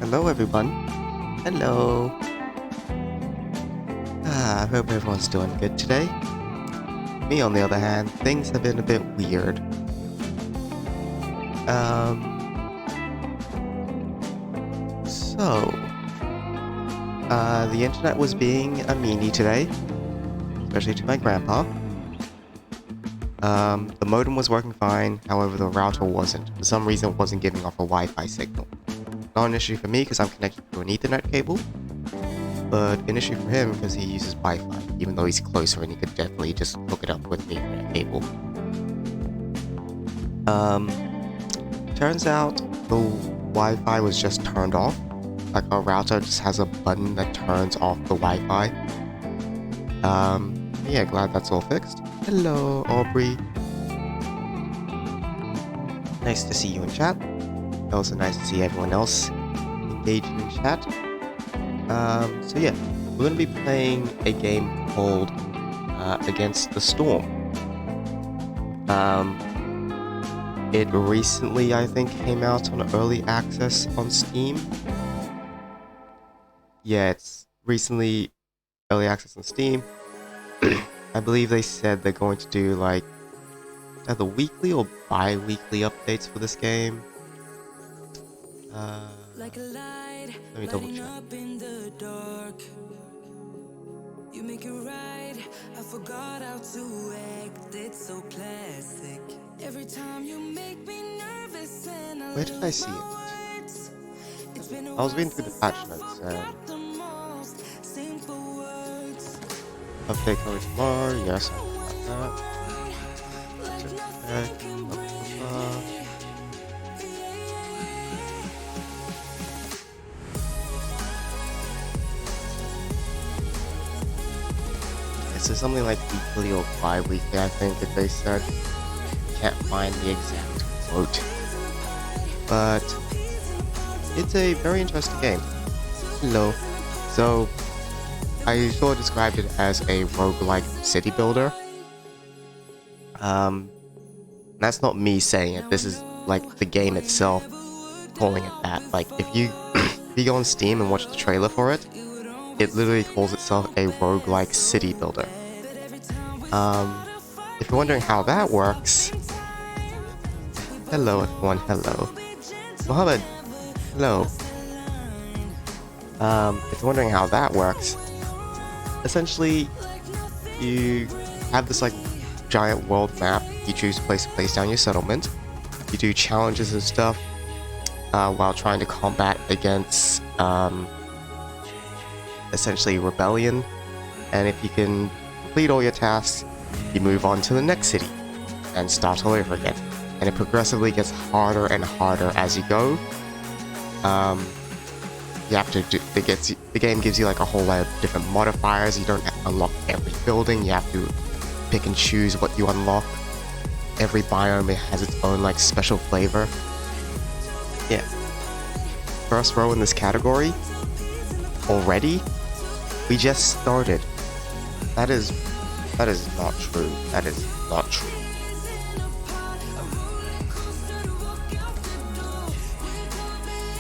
Hello, everyone. Hello. I hope everyone's doing good today. Me, on the other hand, things have been a bit weird. So, the internet was being a meanie today, especially to my grandpa. The modem was working fine, however the router wasn't. For some reason, it wasn't giving off a Wi-Fi signal. Not an issue for me because I'm connected to an Ethernet cable, but an issue for him because he uses Wi-Fi, even though he's closer and he could definitely just hook it up with an Ethernet cable. Turns out the Wi-Fi was just turned off. Like our router just has a button that turns off the Wi-Fi. Yeah, glad that's all fixed. Hello, Aubrey. Nice to see you in chat. Also nice to see everyone else engaging in chat. So yeah, we're going to be playing a game called Against the Storm. It recently, I think, came out on early access on Steam. Yeah, it's recently early access on Steam. I believe they said they're going to do like either weekly or bi-weekly updates for this game. Let me double check. You make it right. I forgot how to act. It's so classic. Every time you make me nervous and where did I see it? I was reading through the patch notes and update coming tomorrow. Yes, I that. This is something like weekly or bi-weekly, I think, that they said. Can't find the exact quote. But it's a very interesting game. Hello. So, I sort of described it as a roguelike city builder. That's not me saying it. This is like the game itself calling it that. Like, if you go on Steam and watch the trailer for it, it literally calls itself a roguelike city builder. If you're wondering how that works... Hello everyone, hello. Mohammed, hello. If you're wondering how that works, essentially, you have this like giant world map. You choose a place to place down your settlement. You do challenges and stuff while trying to combat against essentially rebellion. And if you can complete all your tasks, you move on to the next city and start all over again. And it progressively gets harder and harder as you go. You have to do, the game gives you like a whole lot of different modifiers. You don't unlock every building. You have to pick and choose what you unlock. Every biome has its own like special flavor. Yeah. First row in this category. Already? We just started. That is not true. That is not true.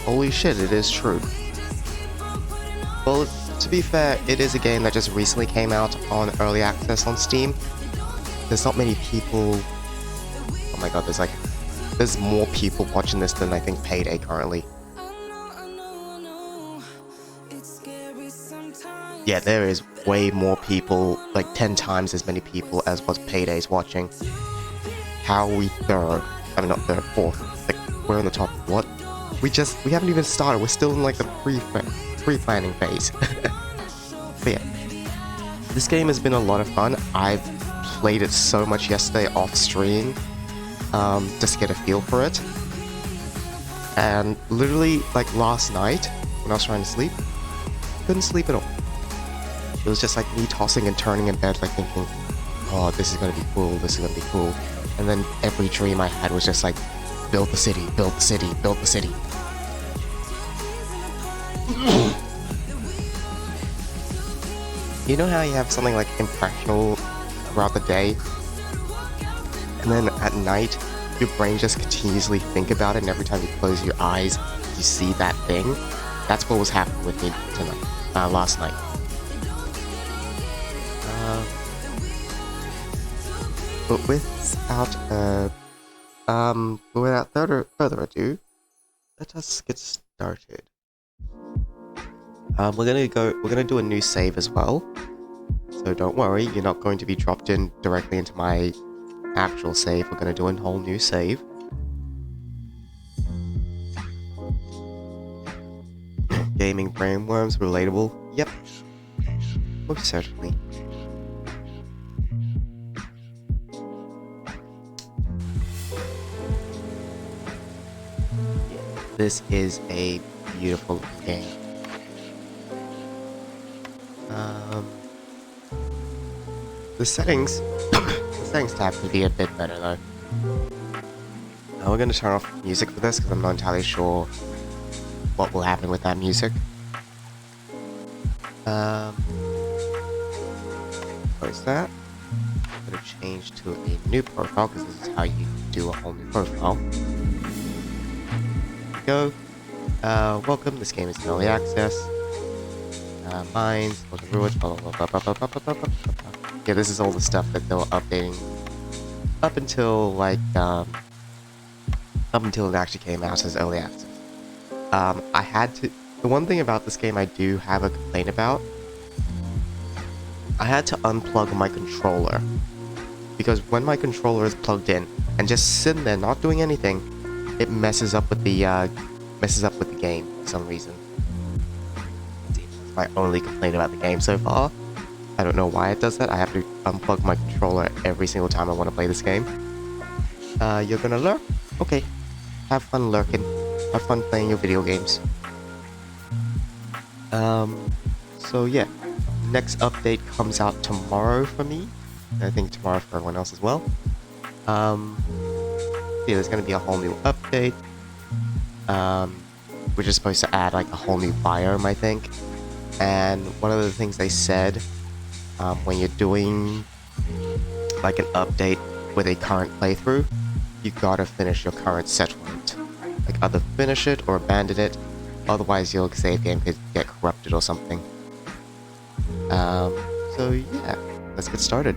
Holy shit, it is true. Well, to be fair, it is a game that just recently came out on early access on Steam. There's not many people... Oh my god, there's more people watching this than I think Payday currently. Yeah, there is way more people, like 10 times as many people as was Payday's watching. How are we third? I mean, not third, fourth. Like, we're in the top, what? We haven't even started. We're still in like the pre-planning phase. But yeah, this game has been a lot of fun. I've played it so much yesterday off stream, just to get a feel for it. And literally, like last night, when I was trying to sleep, couldn't sleep at all. It was just like me tossing and turning in bed, like thinking, oh, this is gonna be cool, this is gonna be cool. And then every dream I had was just like, build the city, build the city, build the city. You know how you have something like impressionable throughout the day, and then at night, your brain just continuously think about it, and every time you close your eyes, you see that thing? That's what was happening with me tonight, last night. But without further ado, let us get started. We're gonna do a new save as well. So don't worry, you're not going to be dropped in directly into my actual save. We're gonna do a whole new save. Gaming brainworms, relatable. Yep. Most certainly. This is a beautiful game. The settings tab could be a bit better though. Now we're going to turn off music for this because I'm not entirely sure what will happen with that music. Close that. I'm going to change to a new profile because this is how you do a whole new profile. Go. Welcome. This game is in early access. Mines, Golden Ruins, blah blah blah blah blah blah blah blah blah. Yeah, this is all the stuff that they were updating up until like up until it actually came out as early access. The one thing about this game I do have a complaint about. I had to unplug my controller because when my controller is plugged in and just sitting there not doing anything, it messes up with the game for some reason. That's my only complaint about the game so far. I don't know why it does that. I have to unplug my controller every single time I want to play this game. You're gonna lurk? Okay. Have fun lurking. Have fun playing your video games. So yeah. Next update comes out tomorrow for me. I think tomorrow for everyone else as well. Yeah, there's gonna be a whole new update. Which is supposed to add like a whole new biome, I think. And one of the things they said, when you're doing like an update with a current playthrough, you gotta finish your current settlement. Like either finish it or abandon it, otherwise your save game could get corrupted or something. So yeah, let's get started.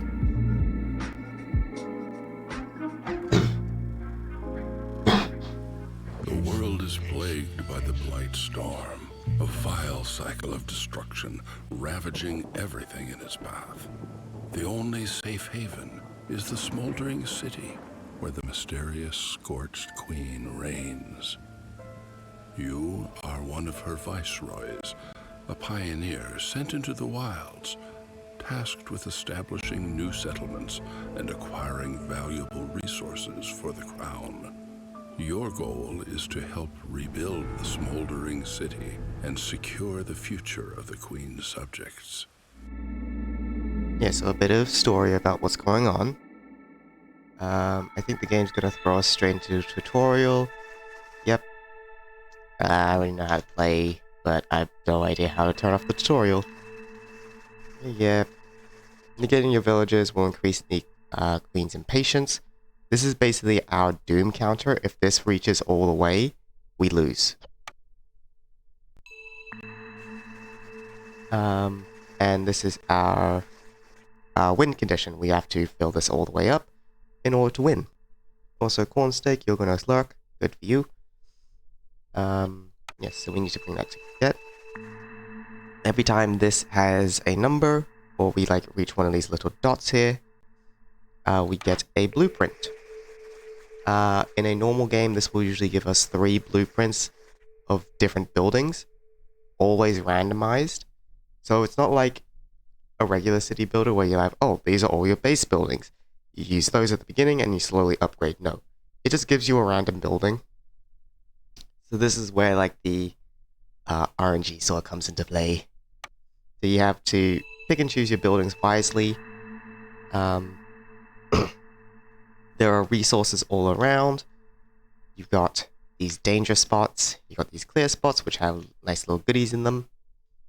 The world is plagued by the Blight Storm, a vile cycle of destruction ravaging everything in its path. The only safe haven is the smoldering city where the mysterious Scorched Queen reigns. You are one of her viceroys, a pioneer sent into the wilds, tasked with establishing new settlements and acquiring valuable resources for the crown. Your goal is to help rebuild the smoldering city and secure the future of the Queen's subjects. Yeah, so a bit of story about what's going on. I think the game's gonna throw us straight into the tutorial. Yep. I already know how to play, but I have no idea how to turn off the tutorial. Yeah. Negating your villagers will increase the Queen's impatience. This is basically our doom counter. If this reaches all the way, we lose. And this is our win condition. We have to fill this all the way up in order to win. Also, corn steak, you're gonna lurk. Good for you. Yes, so we need to bring that to get. Every time this has a number, or we like reach one of these little dots here, we get a blueprint. In a normal game, this will usually give us 3 blueprints of different buildings, always randomized. So it's not like a regular city builder where you have, oh, these are all your base buildings. You use those at the beginning and you slowly upgrade. No, it just gives you a random building. So this is where like the RNG sort of comes into play. So you have to pick and choose your buildings wisely. There are resources all around. You've got these danger spots. You've got these clear spots, which have nice little goodies in them.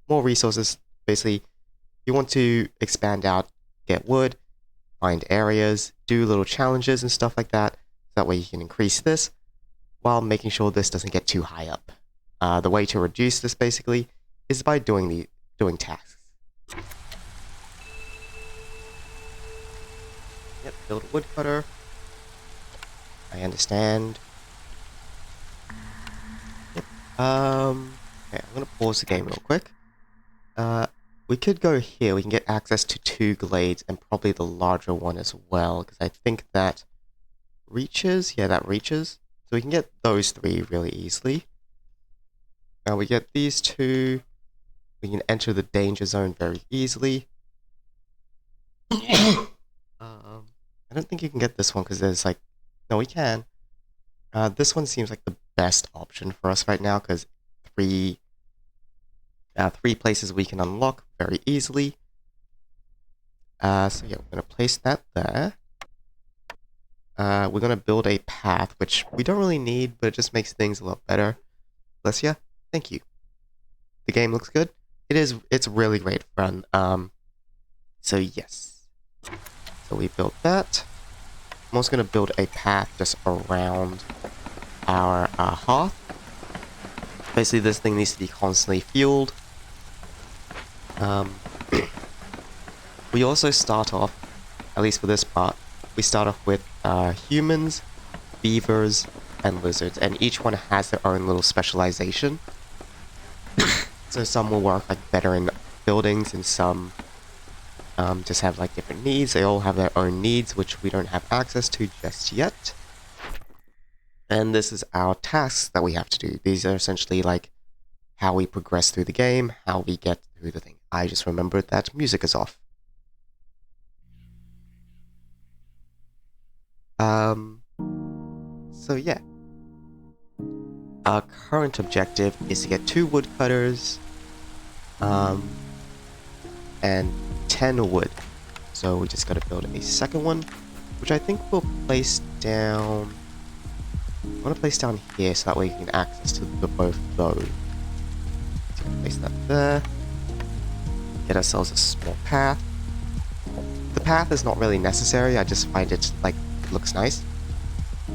More resources. Basically, you want to expand out, get wood, find areas, do little challenges and stuff like that. That way you can increase this, while making sure this doesn't get too high up. The way to reduce this basically is by doing tasks. Yep, build a woodcutter. I understand. Yep. Okay, I'm gonna pause the game real quick. We could go here. We can get access to 2 glades and probably the larger one as well, because I think that reaches. Yeah, that reaches. So we can get those 3 really easily. Now we get these 2. We can enter the danger zone very easily. I don't think you can get this one because there's like... No, we can. This one seems like the best option for us right now because 3 places we can unlock very easily. So yeah, we're going to place that there. We're going to build a path, which we don't really need, but it just makes things a lot better. Alessia, thank you. The game looks good. It's really great fun. So yes. So we built that. I'm also going to build a path just around our hearth. Basically, this thing needs to be constantly fueled. We also start off, at least for this part, we start off with humans, beavers, and lizards, and each one has their own little specialization. So some will work like better in buildings, and some just have like different needs. They all have their own needs, which we don't have access to just yet. And this is our tasks that we have to do. These are essentially like how we progress through the game, how we get through the thing. I just remembered that music is off. So yeah. Our current objective is to get 2 woodcutters, and 10 wood. So we just gotta build a second one, which I think we'll place down... I want to place down here so that way you can access to both those. So place that there. Get ourselves a small path. The path is not really necessary, I just find it like looks nice.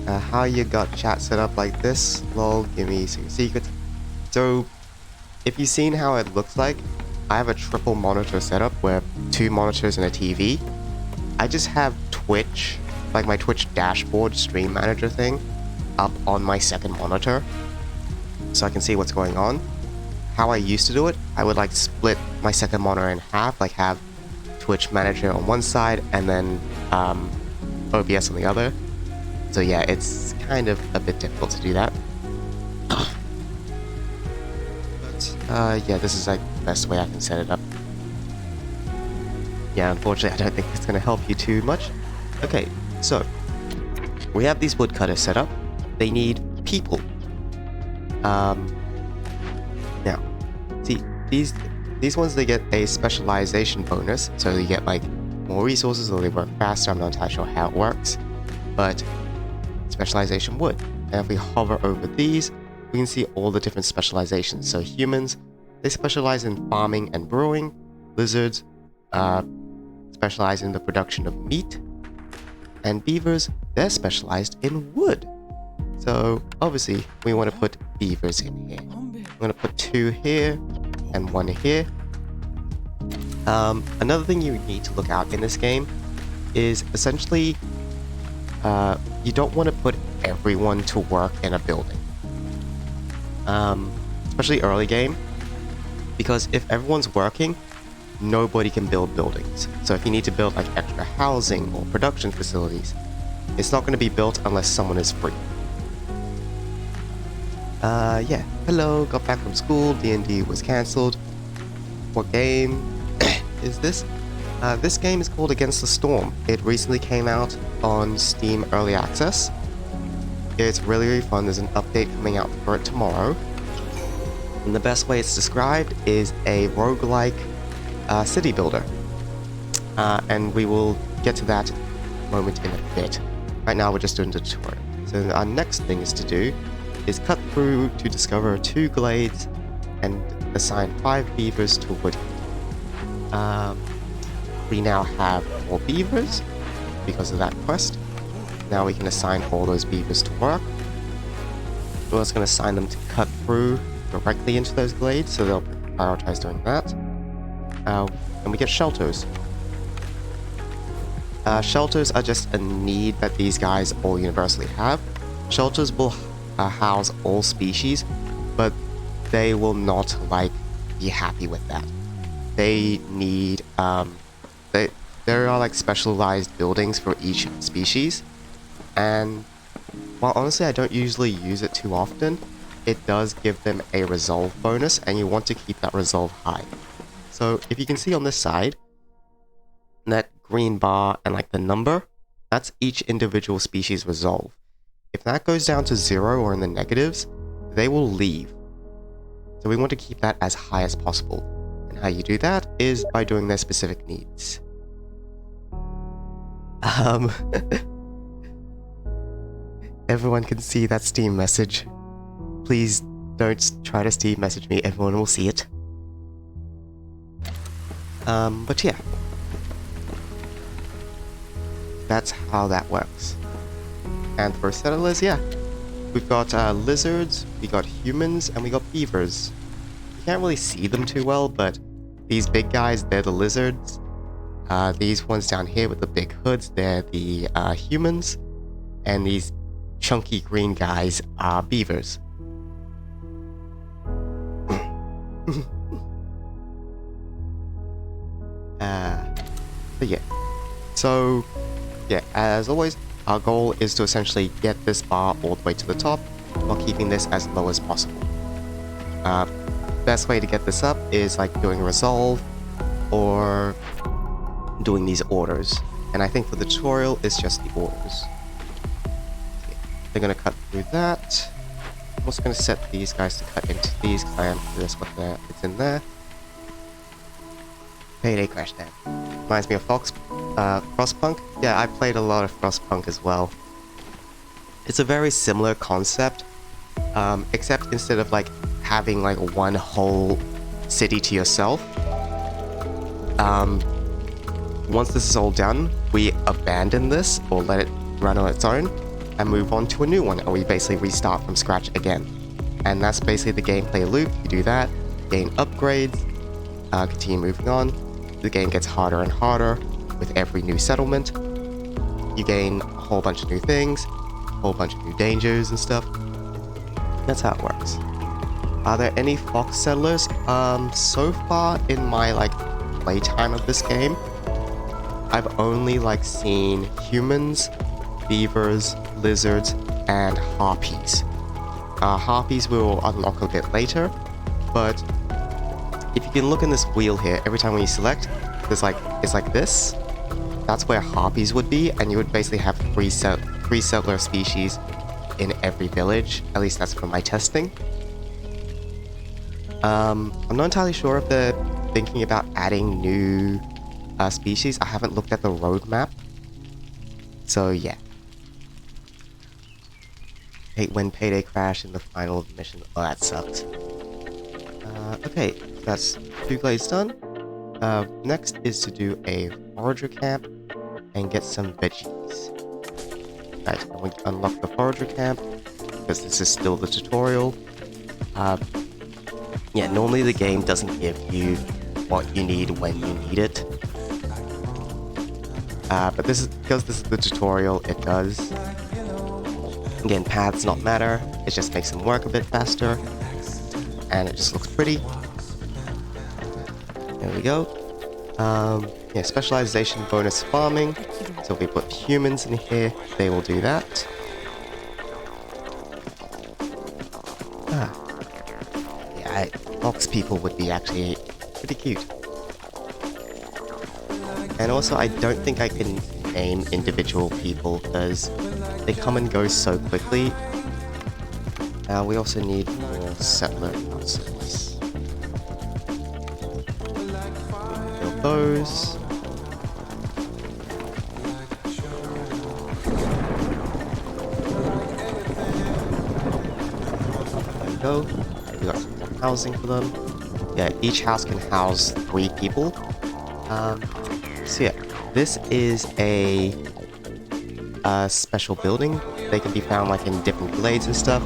How you got chat set up like this? Lol, give me some secrets. So, if you've seen how it looks like, I have a triple monitor setup where 2 monitors and a TV. I just have Twitch, like my Twitch dashboard stream manager thing, up on my second monitor, so I can see what's going on. How I used to do it, I would like split my second monitor in half, like have Twitch manager on one side and then OBS on the other. So yeah, it's kind of a bit difficult to do that. But yeah, this is like the best way I can set it up. Yeah, unfortunately I don't think it's gonna help you too much. Okay, so we have these woodcutters set up. They need people. Now, see, these ones, they get a specialization bonus, so they get like more resources or they work faster. I'm not entirely sure how it works, but specialization wood. And if we hover over these, we can see all the different specializations. So humans, they specialize in farming and brewing. Lizards specialize in the production of meat. And beavers, they're specialized in wood. So obviously we want to put beavers in here. I'm going to put 2 here and 1 here. Another thing you need to look out in this game is essentially you don't want to put everyone to work in a building. Especially early game, because if everyone's working, nobody can build buildings. So if you need to build like extra housing or production facilities, it's not going to be built unless someone is free. Yeah. Hello, got back from school, D&D was cancelled. What game is this? This game is called Against the Storm. It recently came out on Steam Early Access. It's really, really fun. There's an update coming out for it tomorrow. And the best way it's described is a roguelike city builder. And we will get to that moment in a bit. Right now we're just doing the tutorial. So our next thing is to do is cut through to discover 2 glades and assign 5 beavers to wood. We now have more beavers because of that quest. Now we can assign all those beavers to work. We're also going to assign them to cut through directly into those glades, so they'll prioritize doing that. And we get shelters. Shelters are just a need that these guys all universally have. Shelters will house all species, but they will not be happy with that. They need there are like specialized buildings for each species, and while honestly I don't usually use it too often, it does give them a resolve bonus, and you want to keep that resolve high. So if you can see on this side, that green bar and like the number, that's each individual species resolve. If that goes down to 0 or in the negatives, they will leave. So we want to keep that as high as possible. And how you do that is by doing their specific needs. Everyone can see that Steam message. Please don't try to Steam message me, everyone will see it. But yeah. That's how that works. And for settlers, yeah. We've got lizards, we got humans, and we got beavers. You can't really see them too well, but these big guys, they're the lizards. These ones down here with the big hoods, they're the humans. And these chunky green guys are beavers. But yeah. So, yeah, as always, our goal is to essentially get this bar all the way to the top while keeping this as low as possible. Best way to get this up is like doing resolve or doing these orders. And I think for the tutorial, it's just the orders. Okay. They're going to cut through that. I'm also going to set these guys to cut into these because I am curious what it's in there. Payday Crash Dam. Reminds me of Frostpunk. Yeah, I played a lot of Frostpunk as well. It's a very similar concept, except instead of like having like one whole city to yourself, once this is all done, we abandon this or let it run on its own and move on to a new one, and we basically restart from scratch again. And that's basically the gameplay loop. You do that, gain upgrades, continue moving on. The game gets harder and harder with every new settlement. You gain a whole bunch of new things, a whole bunch of new dangers and stuff. That's how it works. Are there any fox settlers? So far in my like playtime of this game, I've only like seen humans, beavers, lizards, and harpies. Harpies we will unlock a bit later, but if you can look in this wheel here, every time when you select, it's like this. That's where harpies would be, and you would basically have three settler species in every village. At least that's from my testing. I'm not entirely sure if they're thinking about adding new species. I haven't looked at the roadmap. So yeah. Hate when Payday crashed in the final mission. Oh, that sucked. Okay, that's 2 glades done. Next is to do a forager camp and get some veggies. Right, and we unlock the forager camp because this is still the tutorial. Yeah, normally the game doesn't give you what you need when you need it. But this is because this is the tutorial, it does. Again, paths not matter, it just makes them work a bit faster. And it just looks pretty. There we go. Yeah, specialization bonus farming. So if we put humans in here, they will do that. Yeah, fox people would be actually pretty cute. And also, I don't think I can name individual people because they come and go so quickly. We also need more settler houses. Build those. There we go. We got some more housing for them. Yeah, each house can house 3 people. So yeah, this is a special building. They can be found like in different glades and stuff.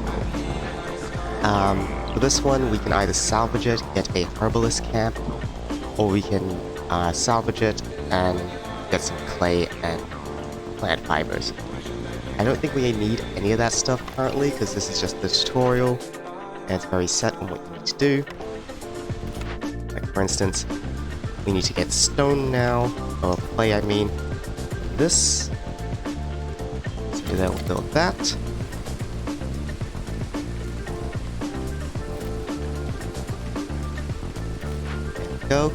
For this one, we can either salvage it, get a herbalist camp, or we can salvage it and get some clay and plant fibers. I don't think we need any of that stuff currently because this is just the tutorial and it's very set on what you need to do. Like for instance, we need to get stone now, or clay I mean. This. So then we'll build that. There we go.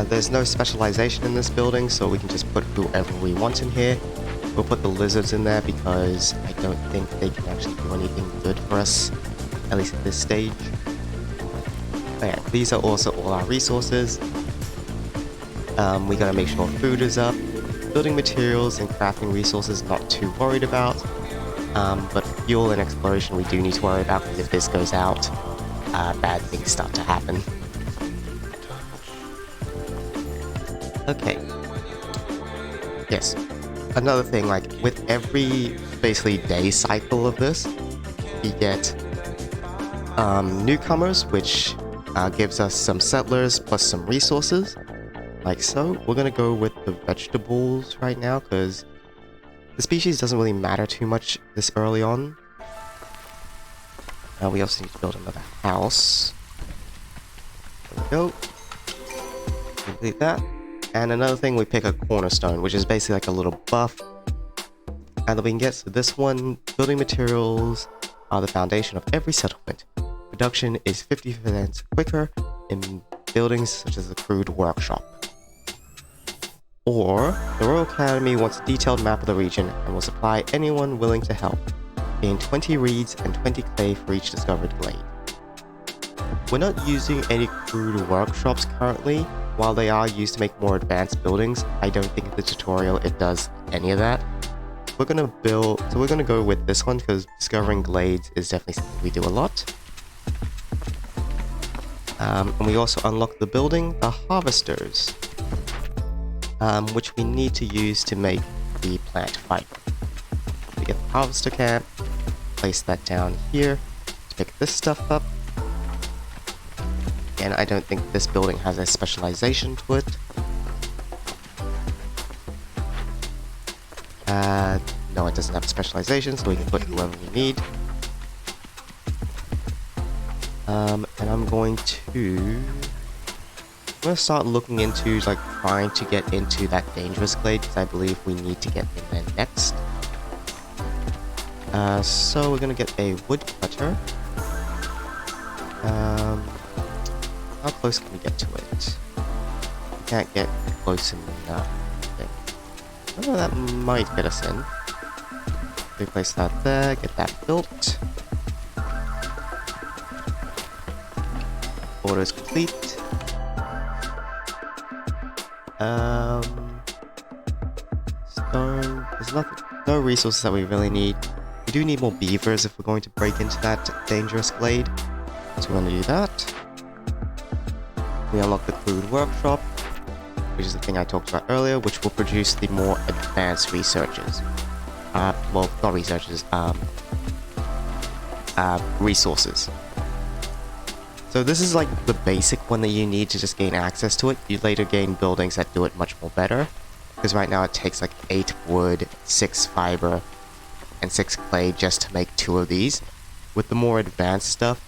There's no specialization in this building, so we can just put whoever we want in here. We'll put the lizards in there because I don't think they can actually do anything good for us, at least at this stage. But yeah, these are also all our resources. We gotta make sure food is up. Building materials and crafting resources, not too worried about. But fuel and exploration we do need to worry about because if this goes out, bad things start to happen. Okay. Yes. Another thing, like with every basically day cycle of this, you get newcomers, which gives us some settlers plus some resources. Like so. We're gonna go with the vegetables right now because the species doesn't really matter too much this early on. We also need to build another house. There we go. Complete that. And another thing, we pick a cornerstone, which is basically like a little buff. And then we can get, so this one, building materials are the foundation of every settlement. Production is 50% quicker in buildings such as the crude workshop. Or, the Royal Academy wants a detailed map of the region and will supply anyone willing to help. Gain 20 reeds and 20 clay for each discovered glade. We're not using any crude workshops currently. While they are used to make more advanced buildings, I don't think in the tutorial it does any of that. We're gonna go with this one because discovering glades is definitely something we do a lot. And we also unlock the building, the harvesters, which we need to use to make the plant fiber. We get the harvester camp, place that down here to pick this stuff up. And I don't think this building has a specialization to it. No, it doesn't have a specialization, so we can put whoever we need. And I'm going to start looking into like trying to get into that dangerous glade because I believe we need to get in there next. So we're gonna get a woodcutter. How close can we get to it? We can't get close enough, I think. Oh, that might get us in. We place that there, get that built. Order is complete. Stone. There's no resources that we really need. We do need more beavers if we're going to break into that dangerous glade. So we're going to do that. We unlock the crude workshop, which is the thing I talked about earlier, which will produce the more advanced researches. Well, not researches, resources. So this is like the basic one that you need to just gain access to it. You later gain buildings that do it much more better. Because right now it takes like 8 wood, 6 fiber, and 6 clay just to make 2 of these. With the more advanced stuff,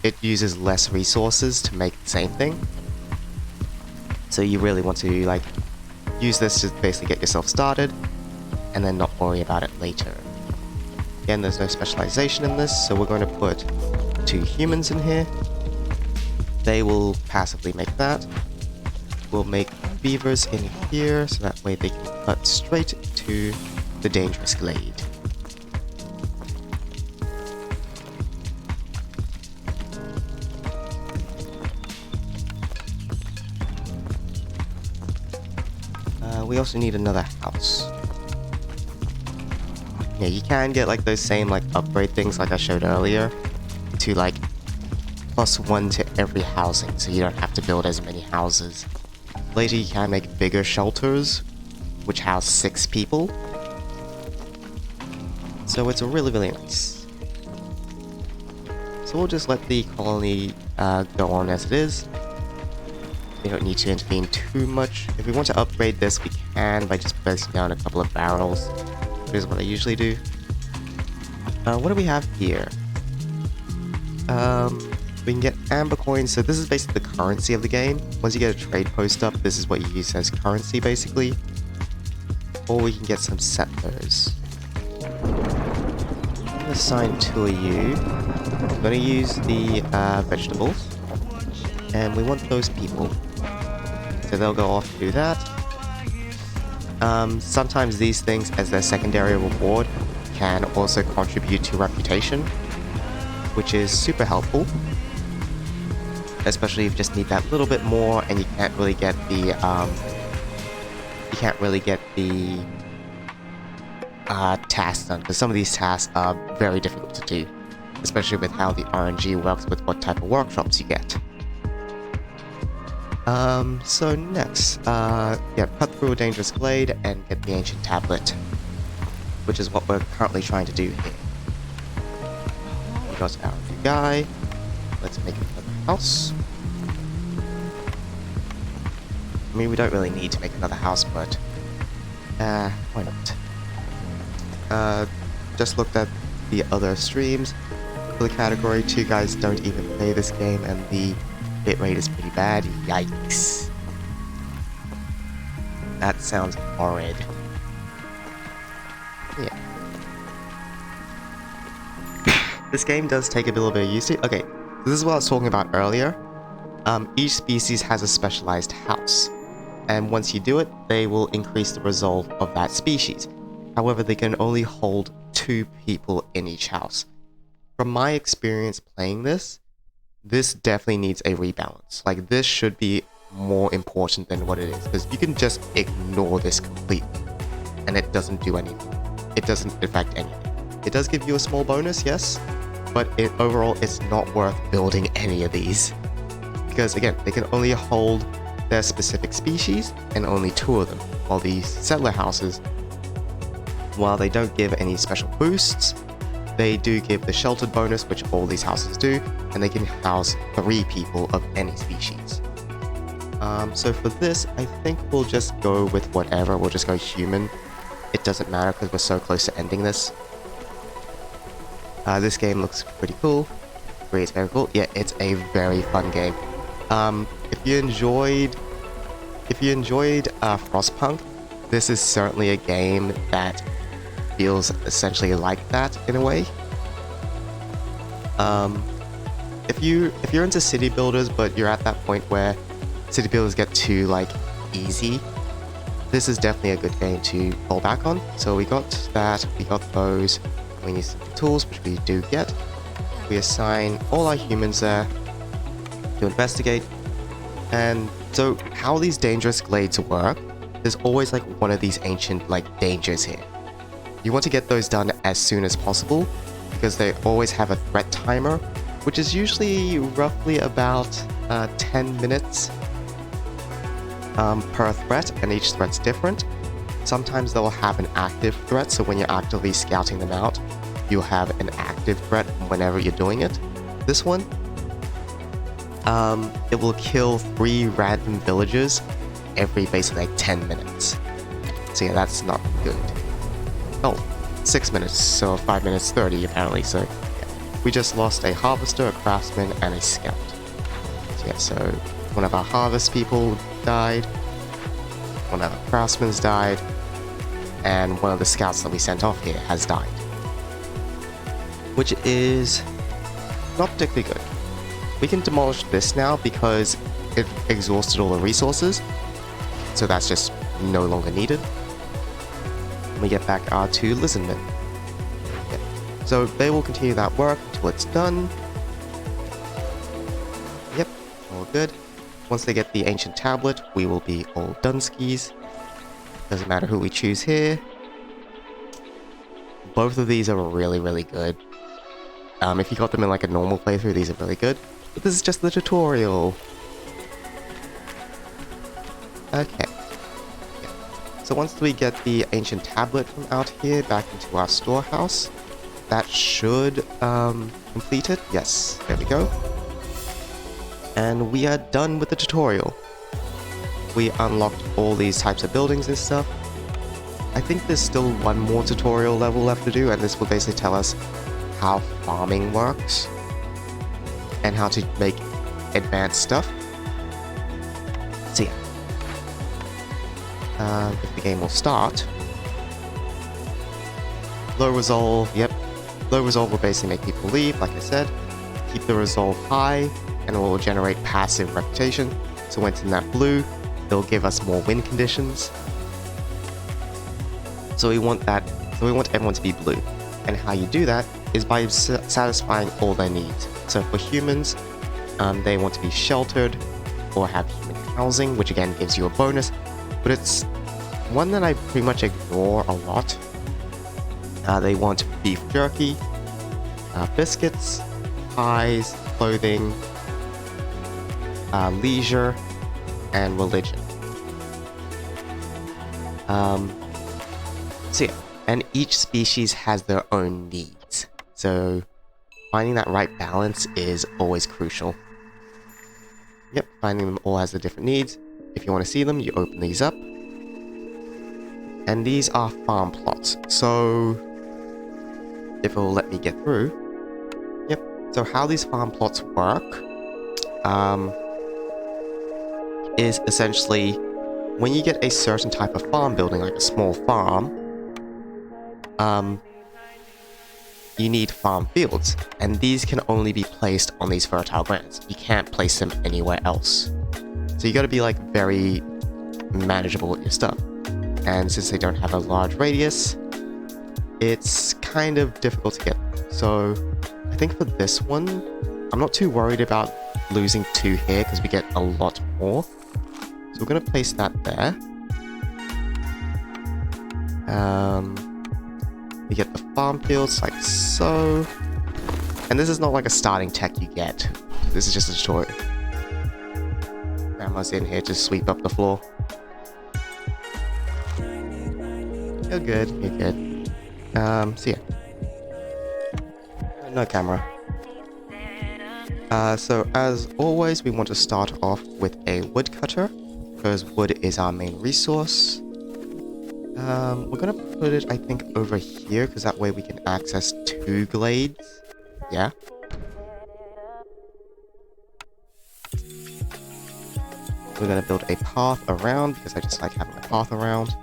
it uses less resources to make the same thing. So you really want to like use this to basically get yourself started and then not worry about it later. Again, there's no specialization in this, so we're going to put 2 humans in here. They will passively make that. We'll make beavers in here so that way they can cut straight to the dangerous glade. We also need another house. Yeah, you can get like those same like upgrade things like I showed earlier to like +1 to every housing, so you don't have to build as many houses. Later you can make bigger shelters which house 6 people. So it's really nice. So we'll just let the colony go on as it is. We don't need to intervene too much. If we want to upgrade this, we can by just pressing down a couple of barrels, which is what I usually do. What do we have here? We can get amber coins. So this is basically the currency of the game. Once you get a trade post up, this is what you use as currency, basically. Or we can get some settlers. I'm going to assign 2 of you. I'm going to use the vegetables. And we want those people. So they'll go off to do that. Sometimes these things, as their secondary reward, can also contribute to reputation, which is super helpful. Especially if you just need that little bit more and you can't really get the tasks done, because some of these tasks are very difficult to do, especially with how the RNG works with what type of workshops you get. So next, cut through a dangerous glade and get the ancient tablet, which is what we're currently trying to do here. We got our guy. Let's make another house. I mean, we don't really need to make another house, but why not? Just looked at the other streams for the category. 2 guys don't even play this game, and the bitrate is pretty bad. Yikes. That sounds horrid. Yeah. This game does take a little bit of use to. Okay, so this is what I was talking about earlier. Each species has a specialized house, and once you do it, they will increase the resolve of that species. However, they can only hold 2 people in each house. From my experience playing this definitely needs a rebalance. Like, this should be more important than what it is, because you can just ignore this completely, and it doesn't do anything. It doesn't affect anything. It does give you a small bonus, yes, but overall, it's not worth building any of these. Because, again, they can only hold their specific species, and only 2 of them, while these settler houses, while they don't give any special boosts, they do give the sheltered bonus, which all these houses do, and they can house 3 people of any species. So for this, I think we'll just go with whatever. We'll just go human. It doesn't matter because we're so close to ending this. This game looks pretty cool. It's very cool. Yeah, it's a very fun game. If you enjoyed Frostpunk, this is certainly a game that feels essentially like that in a way. If you're into city builders, but you're at that point where city builders get too easy, this is definitely a good game to fall back on. So we got that, we got those, we need some tools, which we do get. We assign all our humans there to investigate. And so how these dangerous glades work, there's always one of these ancient dangers here. You want to get those done as soon as possible, because they always have a threat timer, which is usually roughly about 10 minutes per threat, and each threat's different. Sometimes they'll have an active threat, so when you're actively scouting them out, you'll have an active threat whenever you're doing it. This one, it will kill 3 random villagers every basically 10 minutes. So yeah, that's not good. Oh, 6 minutes, so 5 minutes 30 apparently, so yeah. We just lost a harvester, a craftsman, and a scout. So yeah, so one of our harvest people died, one of our craftsmen's died, and one of the scouts that we sent off here has died. Which is not particularly good. We can demolish this now because it exhausted all the resources, so that's just no longer needed. We get back our 2 lizardmen. Yeah. So they will continue that work until it's done. Yep, all good. Once they get the ancient tablet, we will be all Dunskies. Doesn't matter who we choose here. Both of these are really, really good. If you got them in a normal playthrough, these are really good. But this is just the tutorial. Okay. So once we get the ancient tablet from out here back into our storehouse, that should complete it. Yes, there we go. And we are done with the tutorial. We unlocked all these types of buildings and stuff. I think there's still one more tutorial level left to do, and this will basically tell us how farming works and how to make advanced stuff. So yeah. If the game will start. Low resolve, yep. Low resolve will basically make people leave, like I said. Keep the resolve high, and it will generate passive reputation. So when it's in that blue, it'll give us more win conditions. So we want that. So we want everyone to be blue. And how you do that is by satisfying all their needs. So for humans, they want to be sheltered or have human housing, which again gives you a bonus. But it's one that I pretty much ignore a lot. They want beef jerky, biscuits, pies, clothing, leisure, and religion. So yeah, and each species has their own needs. So finding that right balance is always crucial. Yep, finding them all has the different needs. If you want to see them, you open these up. And these are farm plots. So if it will let me get through. Yep, so how these farm plots work is essentially when you get a certain type of farm building, like a small farm, you need farm fields, and these can only be placed on these fertile grounds. You can't place them anywhere else. So you gotta be like very manageable with your stuff. And since they don't have a large radius, it's kind of difficult to get. So I think for this one, I'm not too worried about losing 2 here because we get a lot more. So we're gonna place that there. We get the farm fields like so. And this is not like a starting tech you get. This is just a tutorial. Grandma's in here to sweep up the floor. You're good, you're good. So yeah. No camera. So as always, we want to start off with a woodcutter, because wood is our main resource. We're gonna put it, I think, over here, because that way we can access 2 glades. Yeah. We're gonna build a path around, because I just like having a path around.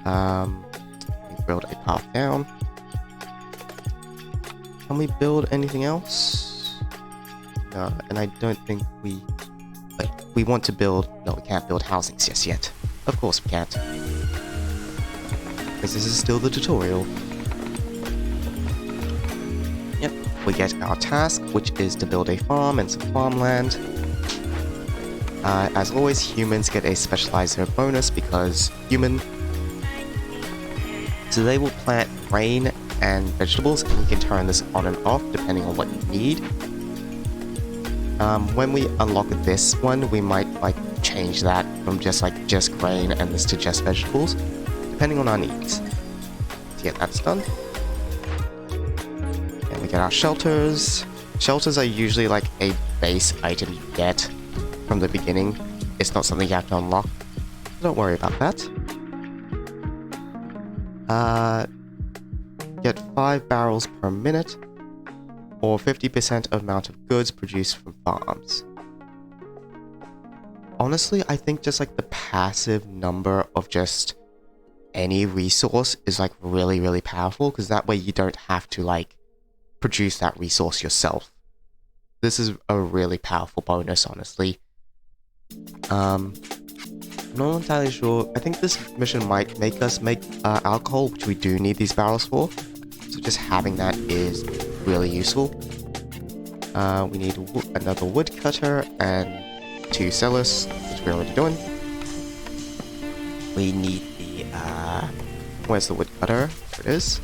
We build a path down. Can we build anything else? No, and I don't think we... Like, we want to build... No, we can't build housings just yet. Of course we can't. Because this is still the tutorial. Yep, we get our task, which is to build a farm and some farmland. As always, humans get a specializer bonus because human. So they will plant grain and vegetables, and you can turn this on and off depending on what you need. When we unlock this one, we might like change that from just grain and this to just vegetables, depending on our needs. So yeah, that's done. And we get our shelters. Shelters are usually like a base item you get from the beginning. It's not something you have to unlock. Don't worry about that. Get 5 barrels per minute, or 50% of amount of goods produced from farms. Honestly, I think just like the passive number of just any resource is like really, really powerful, because that way you don't have to like produce that resource yourself. This is a really powerful bonus, honestly. I'm not entirely sure. I think this mission might make us make alcohol, which we do need these barrels for. So just having that is really useful. We need another woodcutter and 2 sellers, which we're already doing. We need the where's the woodcutter? There it is.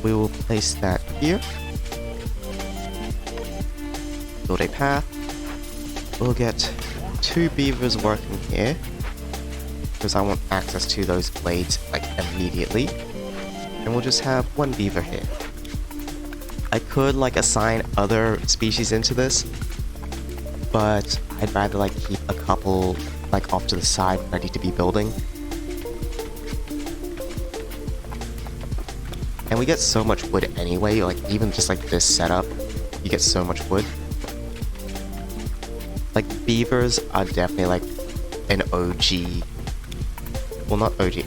We will place that here. Build a path. We'll get 2 beavers working here, because I want access to those blades like immediately. and we'll just have one beaver here. I could like assign other species into this, but I'd rather like keep a couple like off to the side ready to be building. And we get so much wood anyway, like even just like this setup, you get so much wood. Like beavers are definitely like an OG, well not OG,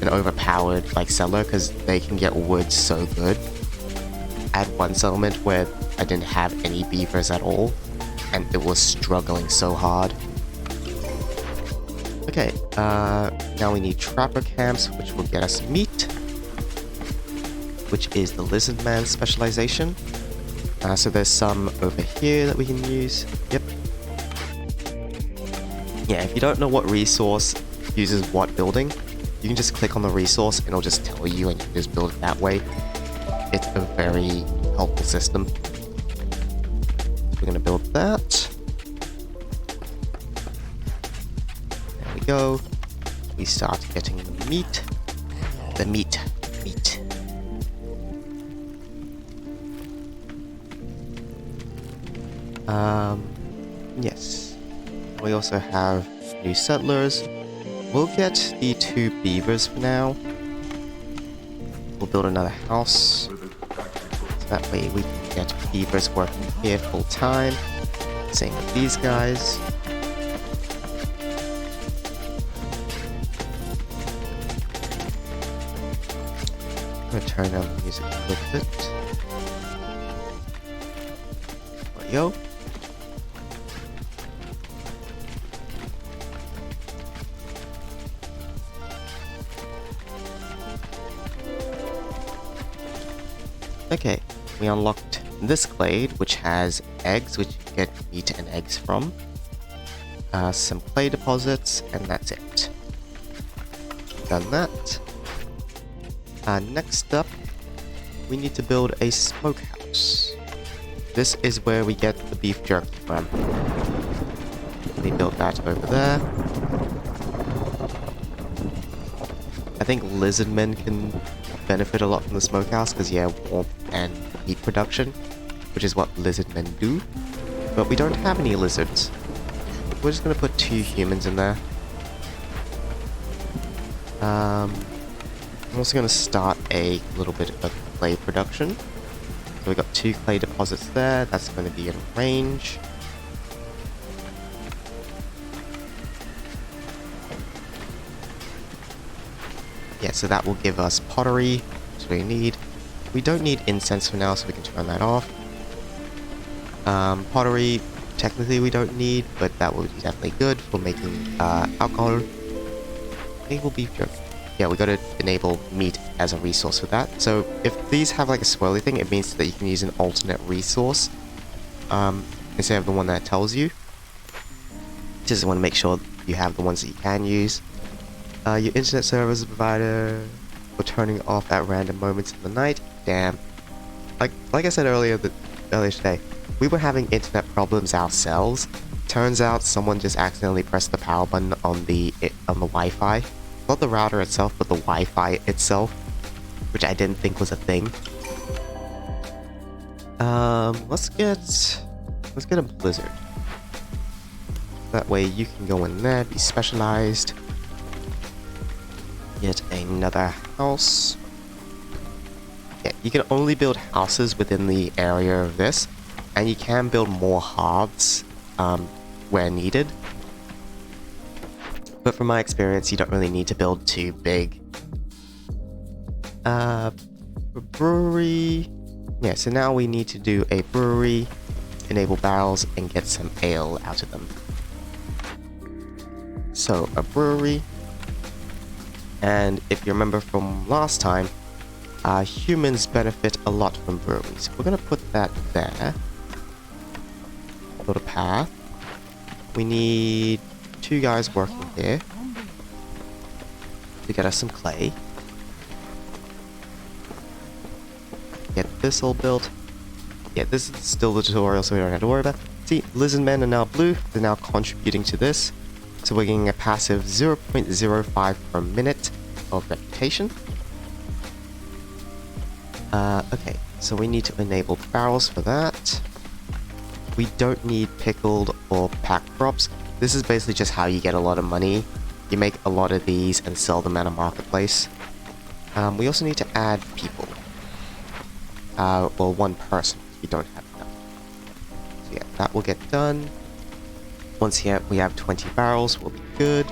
an overpowered like settler because they can get wood so good. I had one settlement where I didn't have any beavers at all, and it was struggling so hard. Okay, now we need trapper camps, which will get us meat, which is the lizard man specialization. So there's some over here that we can use. Yep. Yeah, if you don't know what resource uses what building, you can just click on the resource and it'll just tell you and you can just build it that way. It's a very helpful system. We're gonna build that. There we go. We start getting the meat. The meat. Yes. We also have new settlers. We'll get the 2 beavers for now. We'll build another house. So that way we can get beavers working here full time. Same with these guys. I'm gonna turn down the music a little bit. There we go. Okay, we unlocked this glade, which has eggs, which you can get meat and eggs from. Some clay deposits, and that's it. Done that. Next up, we need to build a smokehouse. This is where we get the beef jerky from. We built that over there. I think lizardmen can benefit a lot from the smokehouse because yeah, warmth and meat production, which is what lizardmen do. But we don't have any lizards. We're just gonna put 2 humans in there. I'm also gonna start a little bit of clay production. So we got 2 clay deposits there. That's going to be in range. Yeah, so that will give us pottery, which we need. We don't need incense for now, so we can turn that off. Pottery, technically we don't need, but that will be definitely good for making alcohol. Enable beef jerky. Yeah, we gotta enable meat as a resource for that. So if these have like a swirly thing, it means that you can use an alternate resource instead of the one that tells you. Just want to make sure you have the ones that you can use. Your internet service provider for turning off at random moments in the night. Damn. Like I said earlier today, we were having internet problems ourselves. Turns out someone just accidentally pressed the power button on the Wi-Fi. Not the router itself, but the Wi-Fi itself, which I didn't think was a thing. Let's get a blizzard. That way you can go in there, be specialized. Get another house. Yeah, you can only build houses within the area of this, and you can build more hearths where needed. But from my experience, you don't really need to build too big. Brewery. Yeah, so now we need to do a brewery, enable barrels, and get some ale out of them. So, a brewery. And if you remember from last time, humans benefit a lot from breweries. We're gonna put that there. Build a path. We need 2 guys working here to get us some clay. Get this all built. Yeah, this is still the tutorial, so we don't have to worry about it. See, lizardmen are now blue. They're now contributing to this. So we're getting a passive 0.05 per minute of reputation. Okay, so we need to enable barrels for that. We don't need pickled or packed crops. This is basically just how you get a lot of money. You make a lot of these and sell them at a marketplace. We also need to add people. Well, one person. We don't have enough. So yeah, that will get done. Once we have 20 barrels, we'll be good.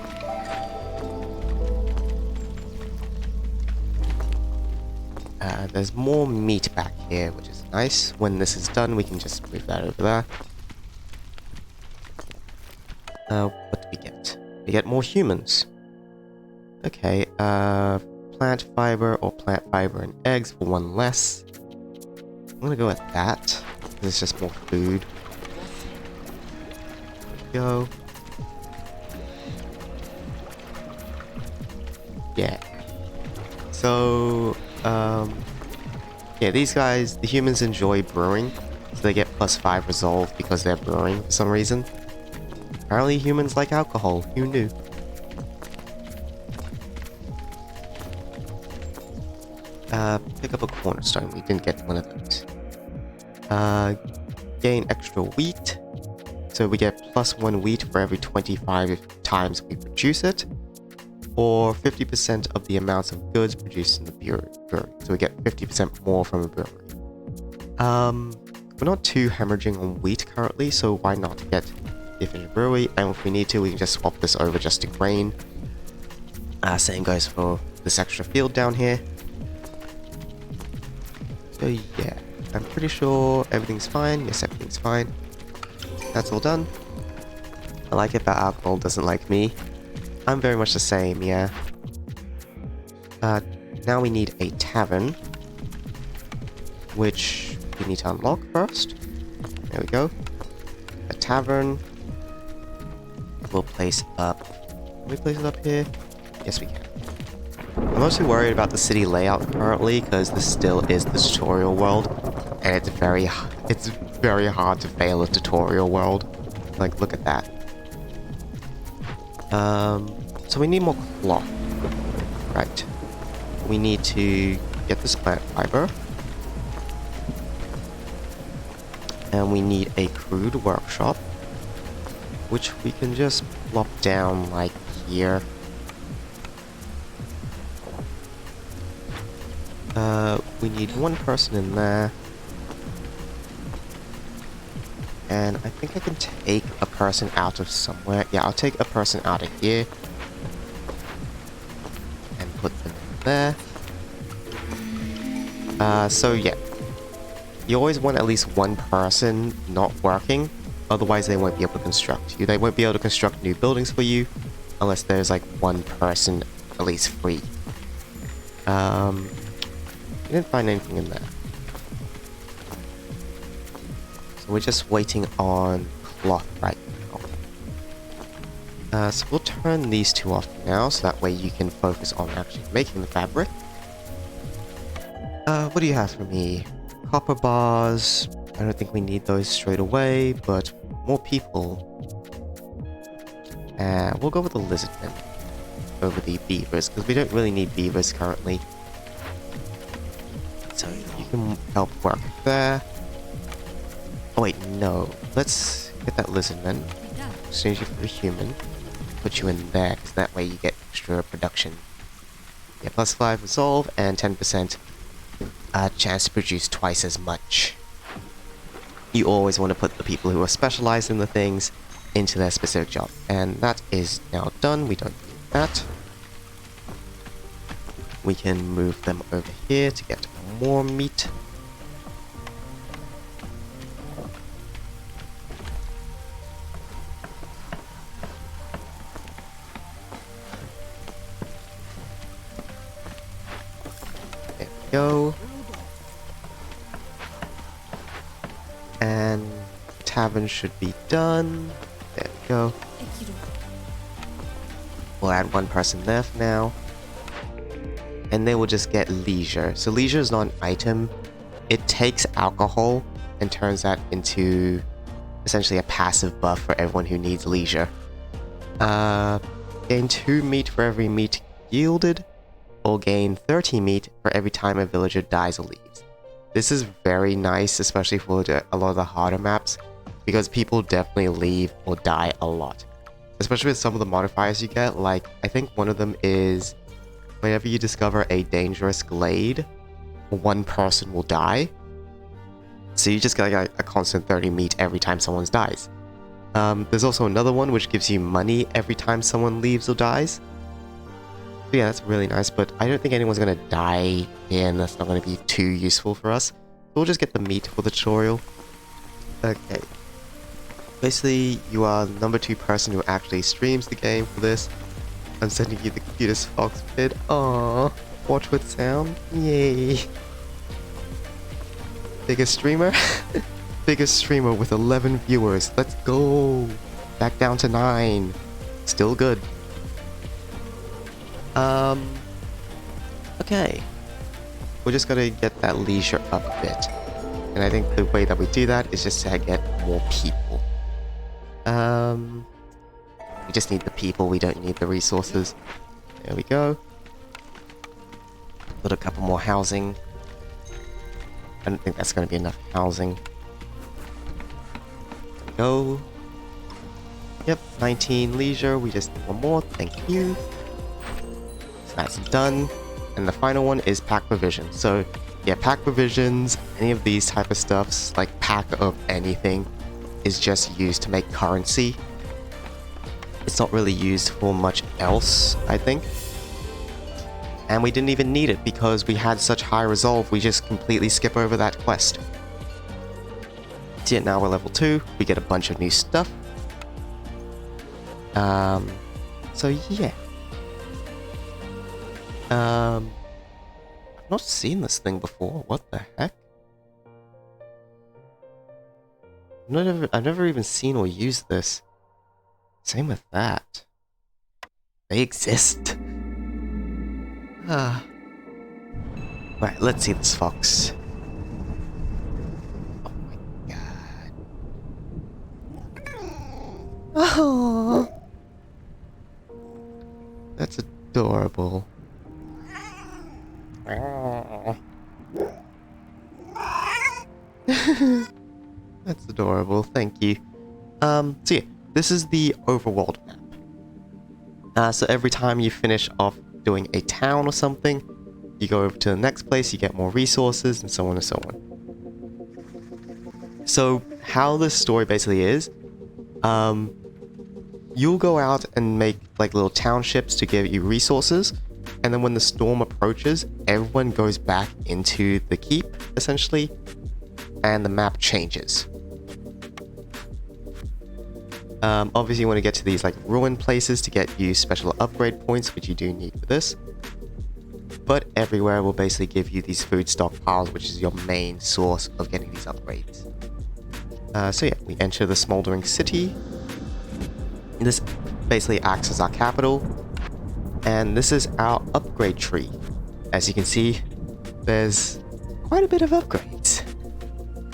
There's more meat back here, which is nice. When this is done, we can just move that over there. What do we get? We get more humans. Okay, plant fiber or plant fiber and eggs for one less. I'm gonna go with that. It's just more food. Go. Yeah. So, yeah, these guys, the humans enjoy brewing, so they get +5 resolve because they're brewing for some reason. Apparently humans like alcohol, who knew? Pick up a cornerstone, we didn't get one of those. Gain extra wheat, so we get +1 wheat for every 25 times we produce it, or 50% of the amounts of goods produced in the brewery. So we get 50% more from a brewery. We're not too hemorrhaging on wheat currently, so why not get the efficient brewery? And if we need to, we can just swap this over just to grain. Same goes for this extra field down here. So yeah, I'm pretty sure everything's fine. Yes, everything's fine. That's all done. I like it, but alcohol doesn't like me. I'm very much the same, yeah. Now we need a tavern, which we need to unlock first. There we go. A tavern. We'll place up... Can we place it up here? Yes, we can. I'm mostly worried about the city layout currently, because this still is the tutorial world, and it's very hard to fail a tutorial world. Like, look at that. So we need more cloth. Right. We need to get this plant fiber. And we need a crude workshop, which we can just plop down like here. We need one person in there. And I think I can take a person out of somewhere. Yeah, I'll take a person out of here. And put them in there. So yeah. You always want at least one person not working. Otherwise they won't be able to construct you. They won't be able to construct new buildings for you. Unless there's like one person at least free. I didn't find anything in there. So we're just waiting on cloth right now. So we'll turn these two off now, so that way you can focus on actually making the fabric. What do you have for me? Copper bars. I don't think we need those straight away, but more people. We'll go with the lizard men over the beavers, because we don't really need beavers currently. So you can help work there. Oh wait, no. Let's get that lizard man. Exchange you for a human. Put you in there, because that way you get extra production. Yeah, +5 resolve and 10% chance to produce twice as much. You always want to put the people who are specialized in the things into their specific job. And that is now done. We don't need that. We can move them over here to get more meat. There we go. And tavern should be done. There we go. We'll add one person there for now. And they will just get leisure. So leisure is not an item. It takes alcohol and turns that into essentially a passive buff for everyone who needs leisure. Gain 2 meat for every meat yielded, or gain 30 meat for every time a villager dies or leaves. this is very nice, especially for a lot of the harder maps, because people definitely leave or die a lot. Especially with some of the modifiers you get, like, I think one of them is whenever you discover a dangerous glade, one person will die. So you just get like a constant 30 meat every time someone dies. There's also another one which gives you money every time someone leaves or dies. So yeah, that's really nice, but I don't think anyone's gonna die here, and that's not gonna be too useful for us. So we'll just get the meat for the tutorial. Okay. Basically, you are the number 2 person who actually streams the game for this. I'm sending you the cutest fox vid. Aww. Watch with sound. Yay. Biggest streamer? Biggest streamer with 11 viewers. Let's go. Back down to 9. Still good. Okay. We're just gonna get that leisure up a bit. And I think the way that we do that is just to get more people. We just need the people, we don't need the resources. There we go. Put a couple more housing. I don't think that's going to be enough housing. There we go. Yep, 19 leisure, we just need one more, thank you. So that's done. And the final one is pack provisions. So yeah, pack provisions, any of these type of stuffs, like pack of anything, is just used to make currency. It's not really used for much else, I think. And we didn't even need it because we had such high resolve, we just completely skip over that quest. So yeah, now we're level 2, we get a bunch of new stuff. So yeah. I've not seen this thing before, what the heck? I've never even seen or used this. Same with that. They exist. Right, let's see this fox. Oh my god. Oh, that's adorable. That's adorable, thank you. So yeah, this is the overworld map. So every time you finish off doing a town or something, you go over to the next place, you get more resources, and so on and so on. So how this story basically is, you'll go out and make like little townships to give you resources, and then when the storm approaches, everyone goes back into the keep, essentially, and the map changes. Obviously you want to get to these like ruined places to get you special upgrade points, which you do need for this. But everywhere will basically give you these food stockpiles, which is your main source of getting these upgrades. So yeah, we enter the Smoldering City. This basically acts as our capital. And this is our upgrade tree. As you can see, there's quite a bit of upgrades.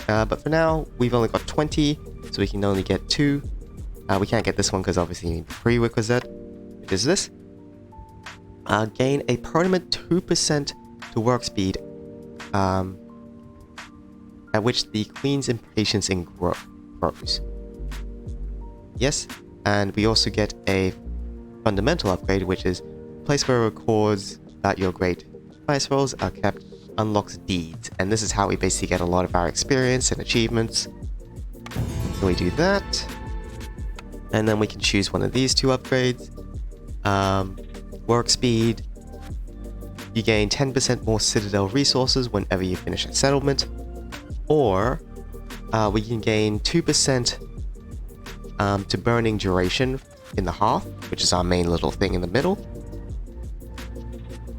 But for now, we've only got 20, so we can only get 2. We can't get this one because obviously you need the prerequisite, which is this. Gain a permanent 2% to work speed, at which the Queen's impatience grows. Yes, and we also get a fundamental upgrade, which is a place where it records that your great spice rolls are kept, unlocks deeds, and this is how we basically get a lot of our experience and achievements. So we do that. And then we can choose one of these 2 upgrades. Work speed. You gain 10% more Citadel resources whenever you finish a settlement. Or we can gain 2% to burning duration in the hearth, which is our main little thing in the middle.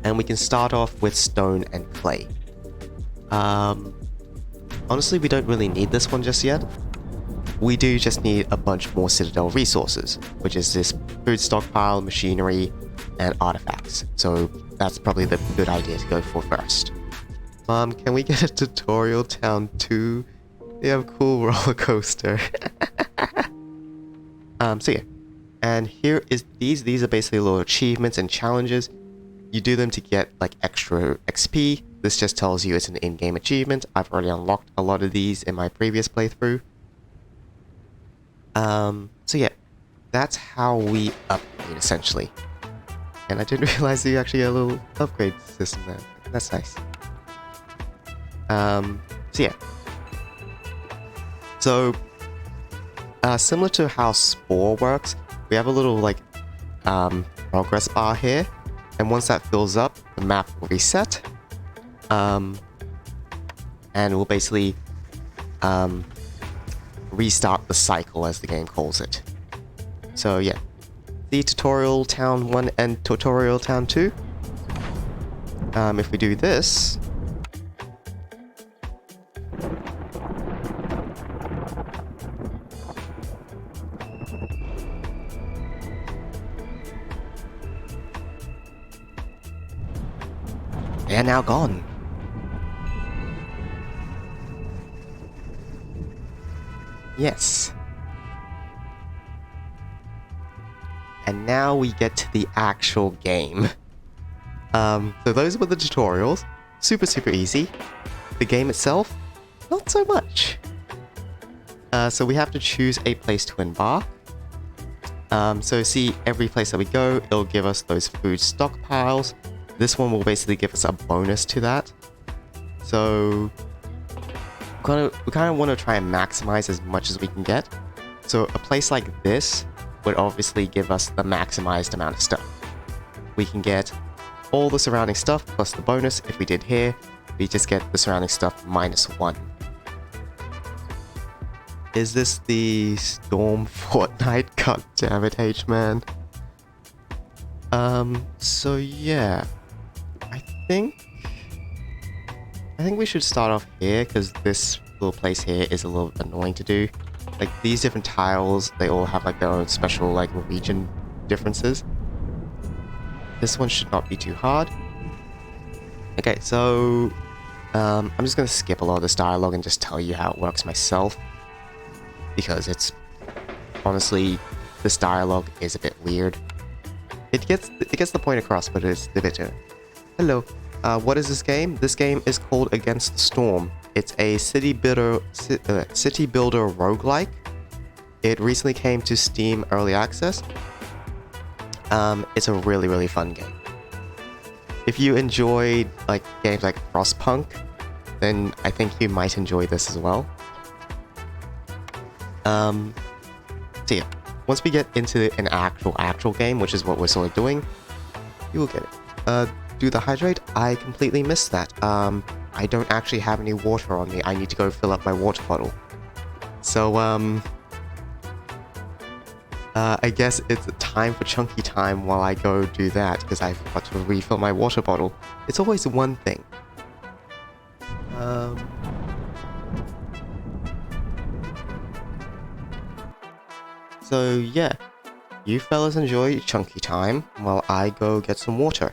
And we can start off with stone and clay. Honestly, we don't really need this one just yet. We do just need a bunch more Citadel resources, which is this food stockpile, machinery, and artifacts. So that's probably the good idea to go for first. Can we get a tutorial town 2? They have a cool roller coaster. So yeah. And here is these are basically little achievements and challenges. you do them to get like extra XP. This just tells you it's an in-game achievement. I've already unlocked a lot of these in my previous playthrough. So yeah, that's how we upgrade essentially. And I didn't realize you actually had a little upgrade system there. That's nice. So yeah. So, similar to how Spore works, we have a little like progress bar here, and once that fills up, the map will reset, and we'll basically restart the cycle as the game calls it. So yeah, the Tutorial Town 1 and Tutorial Town 2. If we do this, they are now gone. Yes. And now we get to the actual game. So those were the tutorials. Super easy. The game itself, not so much. So we have to choose a place to embark. So see, every place that we go, it'll give us those food stockpiles. This one will basically give us a bonus to that. So we kind of want to try and maximize as much as we can get. So a place like this would obviously give us the maximized amount of stuff. We can get all the surrounding stuff plus the bonus. If we did here, we just get the surrounding stuff -1. Is this the Storm Fortnite? God damn it, H-man. So yeah. I think we should start off here, because this little place here is a little annoying to do. Like, these different tiles, they all have like their own special like region differences. This one should not be too hard. Okay, so I'm just gonna skip a lot of this dialogue and just tell you how it works myself, because it's honestly, this dialogue is a bit weird. It gets the point across, but it's a bit. Hello. What is this game? This game is called Against the Storm. It's a city builder roguelike. It recently came to Steam Early Access. It's a really fun game. If you enjoyed like games like Frostpunk, then I think you might enjoy this as well. So yeah, once we get into an actual game, which is what we're sort of doing, you will get it. Do the hydrate? I completely missed that. I don't actually have any water on me. I need to go fill up my water bottle. So, I guess it's time for chunky time while I go do that, because I forgot to refill my water bottle. It's always one thing. So yeah, you fellas enjoy chunky time while I go get some water.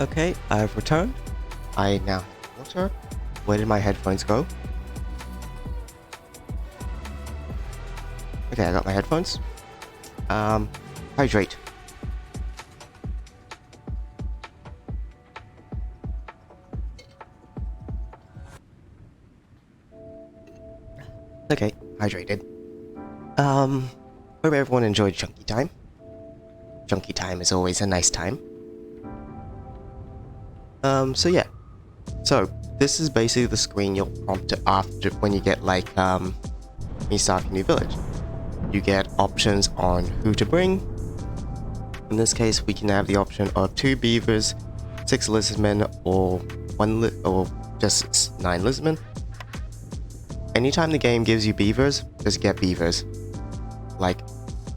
Okay, I've returned. I now have water. Where did my headphones go? Okay, I got my headphones. Hydrate. Okay, hydrated. Hope everyone enjoyed Chunky Time. Chunky Time is always a nice time. So yeah. So, this is basically the screen you'll prompt after when you get like, when you start a new village. You get options on who to bring. In this case, we can have the option of 2 beavers, 6 lizardmen, or just 9 lizardmen. Anytime the game gives you beavers, just get beavers. Like,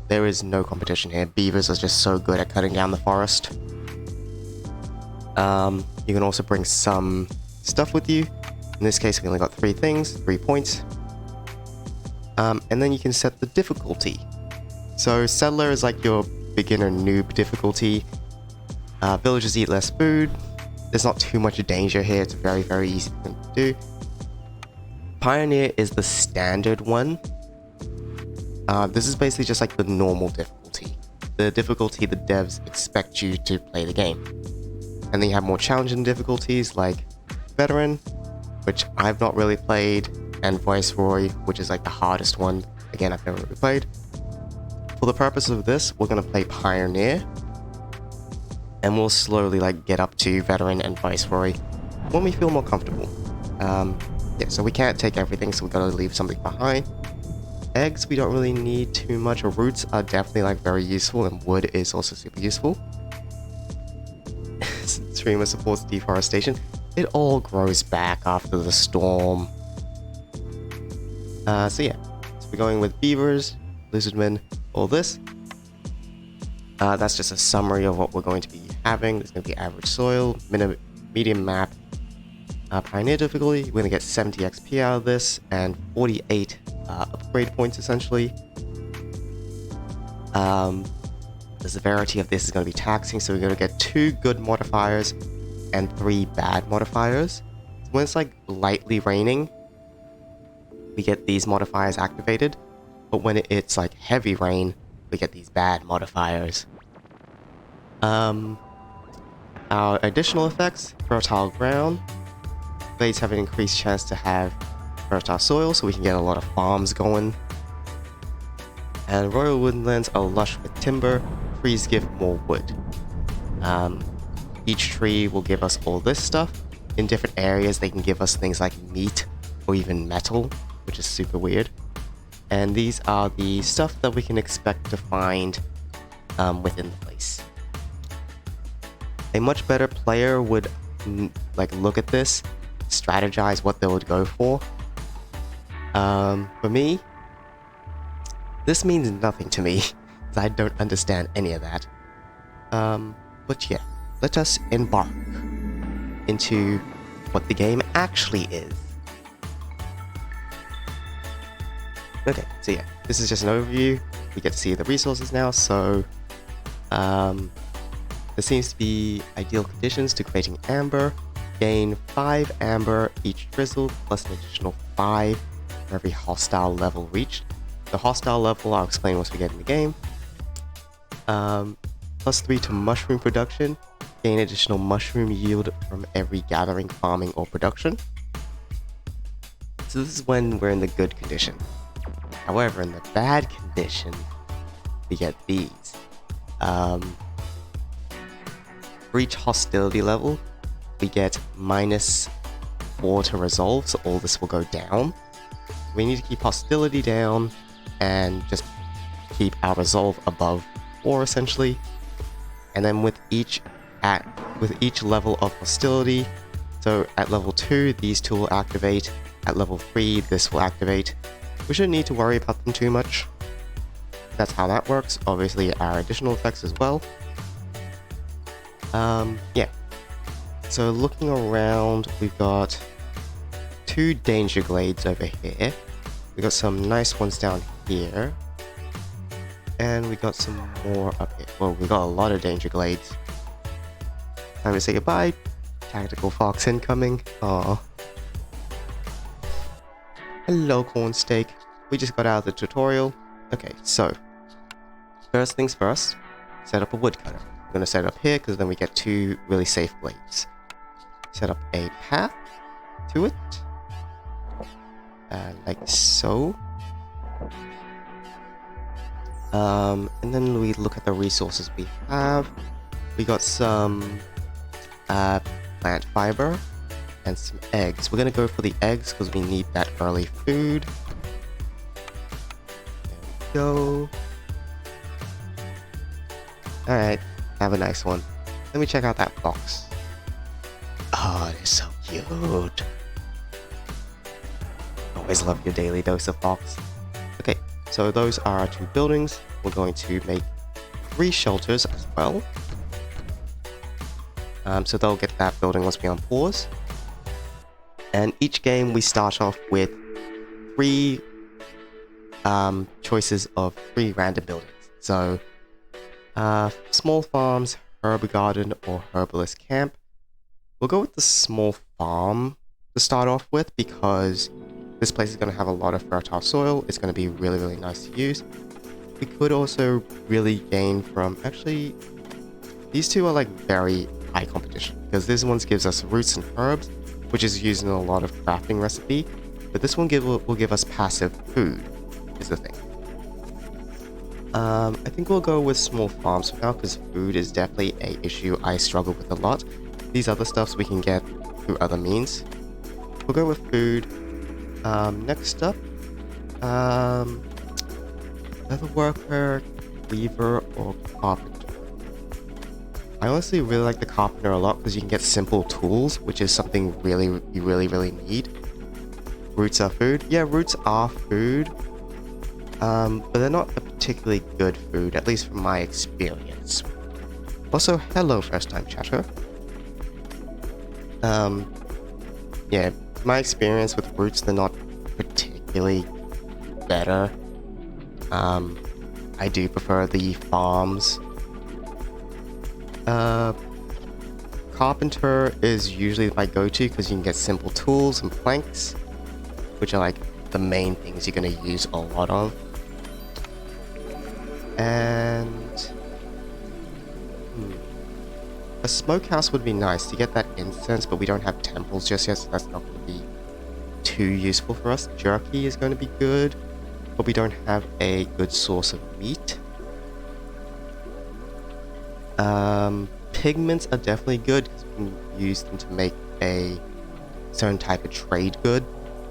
there is no competition here. Beavers are just so good at cutting down the forest. You can also bring some stuff with you. In this case, we only got 3 things, 3 points. And then you can set the difficulty. So Settler is like your beginner noob difficulty. Villagers eat less food. There's not too much danger here. It's a very, very easy thing to do. Pioneer is the standard one. This is basically just like the normal difficulty. The difficulty the devs expect you to play the game. And then you have more challenging difficulties like Veteran, which I've not really played, and Viceroy, which is like the hardest one. Again, I've never really played. For the purpose of this, we're going to play Pioneer, and we'll slowly like get up to Veteran and Viceroy when we feel more comfortable. Yeah, so we can't take everything, so we gotta leave something behind. Eggs, we don't really need too much. Roots are definitely like very useful, and wood is also super useful. Streamer supports deforestation. It all grows back after the storm. So yeah, so we're going with beavers, lizardmen, all this. That's just a summary of what we're going to be having. There's going to be average soil, medium map, Pioneer difficulty. We're going to get 70 XP out of this, and 48 upgrade points essentially. The severity of this is going to be taxing, so we're going to get 2 good modifiers and 3 bad modifiers. So when it's like lightly raining, we get these modifiers activated, but when it's like heavy rain, we get these bad modifiers. Our additional effects: fertile ground. Glades have an increased chance to have fertile soil, so we can get a lot of farms going. And royal woodlands are lush with timber. Trees give more wood. Each tree will give us all this stuff. In different areas, they can give us things like meat or even metal, which is super weird. And these are the stuff that we can expect to find within the place. A much better player would like look at this, strategize what they would go for. For me, this means nothing to me, because I don't understand any of that. But yeah, let us embark into what the game actually is. Okay, so yeah, this is just an overview. We get to see the resources now, so there seems to be ideal conditions to creating amber. Gain 5 amber each drizzle, plus an additional 5 for every hostile level reached. The hostile level I'll explain once we get in the game. Plus 3 to mushroom production. Gain additional mushroom yield from every gathering, farming, or production. So this is when we're in the good condition. However, in the bad condition, we get these. For each hostility level, we get -4 to resolve, so all this will go down. We need to keep hostility down and just keep our resolve above 4 essentially. And then with each level of hostility, so at level 2 these two will activate, at level 3 this will activate. We shouldn't need to worry about them too much. That's how that works. Obviously our additional effects as well. Yeah. So looking around, we've got 2 danger glades over here. We got some nice ones down here. And we got some more up here. Well, we got a lot of danger glades. Time to say goodbye. Tactical fox incoming. Aww. Hello, corn steak. We just got out of the tutorial. Okay, so first things first, set up a woodcutter. I'm gonna set it up here because then we get 2 really safe blades. Set up a path to it, like so. And then we look at the resources we have. We got some plant fiber and some eggs. We're gonna go for the eggs because we need that early food. There we go. Alright, have a nice one. Let me check out that box. Oh, it is so cute. Always love your daily dose of fox. Okay, so those are our 2 buildings. We're going to make 3 shelters as well. So they'll get that building once we're on pause. And each game we start off with 3 choices of 3 random buildings. So small farms, herb garden, or herbalist camp. We'll go with the small farm to start off with because this place is going to have a lot of fertile soil. It's going to be really, really nice to use. We could also really gain from... Actually, these 2 are like very high competition because this one gives us roots and herbs, which is used in a lot of crafting recipe. But this one will give us passive food, is the thing. I think we'll go with small farms for now because food is definitely an issue I struggle with a lot. These other stuffs we can get through other means. We'll go with food. Next up, leatherworker, weaver, or carpenter. I honestly really like the carpenter a lot because you can get simple tools, which is something you really need. Roots are food. Yeah, roots are food. But they're not a particularly good food, at least from my experience. Also, hello first time chatter. Yeah, my experience with roots, they're not particularly better. I do prefer the farms. Carpenter is usually my go-to because you can get simple tools and planks, which are like the main things you're going to use a lot of. And a smokehouse would be nice to get that incense, but we don't have temples just yet, so that's not going to be too useful for us. Jerky is going to be good, but we don't have a good source of meat. Pigments are definitely good because we can use them to make a certain type of trade good,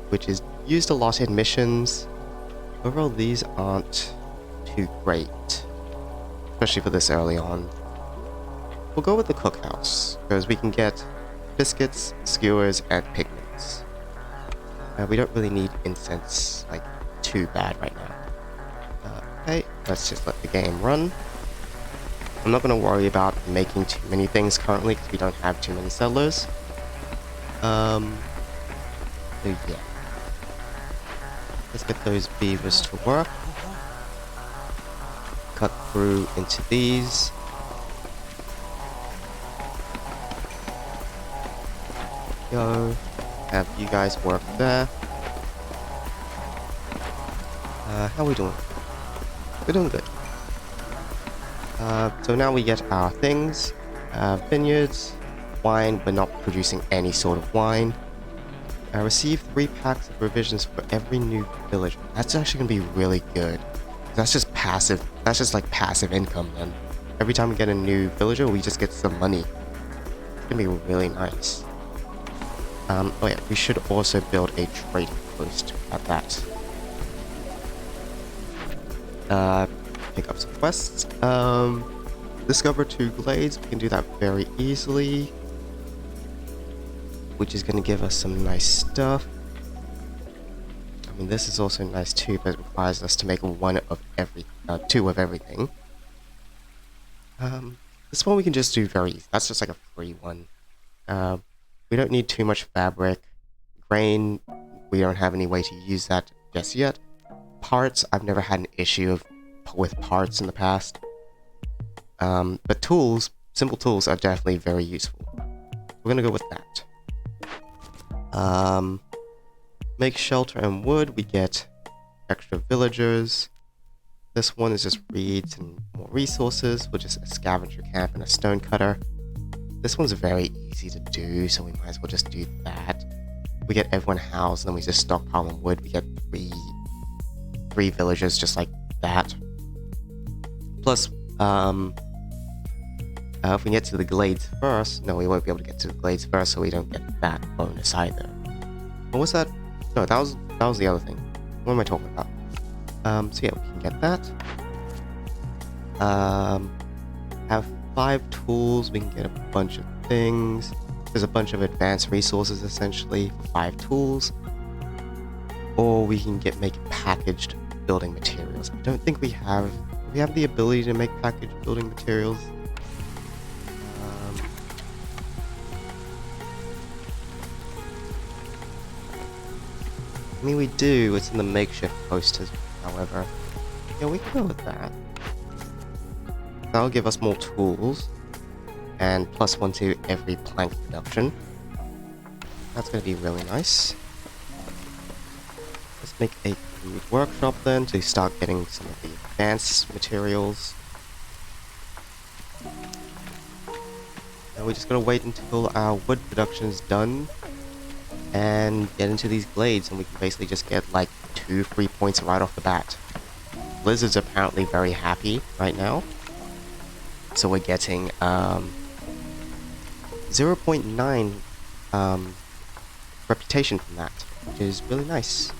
which is used a lot in missions. Overall, these aren't too great, especially for this early on. We'll go with the cookhouse because we can get biscuits, skewers, and pigments. We don't really need incense like too bad right now. Okay, let's just let the game run. I'm not going to worry about making too many things currently because we don't have too many settlers. So yeah. Let's get those beavers to work. Cut through into these. Go. Have you guys work there. How are we doing? We're doing good. So now we get our things. Vineyards. Wine. We're not producing any sort of wine. Receive 3 packs of provisions for every new village. That's actually going to be really good. That's just passive. That's just like passive income then. Every time we get a new villager, we just get some money. It's going to be really nice. Oh yeah, we should also build a trading post at that. pick up some quests. Discover 2 glades. We can do that very easily, which is going to give us some nice stuff. I mean, this is also nice too, but it requires us to make 2 of everything. This one we can just do very easy. That's just like a free one. We don't need too much fabric. Grain, we don't have any way to use that just yet. Parts, I've never had an issue with parts in the past. But tools, simple tools are definitely very useful. We're gonna go with that. Make shelter and wood, we get extra villagers. This one is just reeds and more resources, which is a scavenger camp and a stone cutter. This one's very easy to do, so we might as well just do that. We get everyone housed, and then we just stockpile on wood. We get three villagers just like that. Plus, if we get to the glades first, no, we won't be able to get to the glades first, so we don't get that bonus either. What was that? No, that was the other thing. What am I talking about? So yeah, we can get that. Have 5 tools, we can get a bunch of things. There's a bunch of advanced resources essentially for 5 tools. Or we can make packaged building materials. I don't think we have the ability to make packaged building materials. I mean, we do. It's in the makeshift posters, however. Yeah, we can go with that. That'll give us more tools. And +1 to every plank production. That's going to be really nice. Let's make a food workshop then to start getting some of the advanced materials. Now we just gotta wait until our wood production is done and get into these glades, and we can basically just get like 2 free points right off the bat. Blizzard's apparently very happy right now, so we're getting 0.9 reputation from that, which is really nice.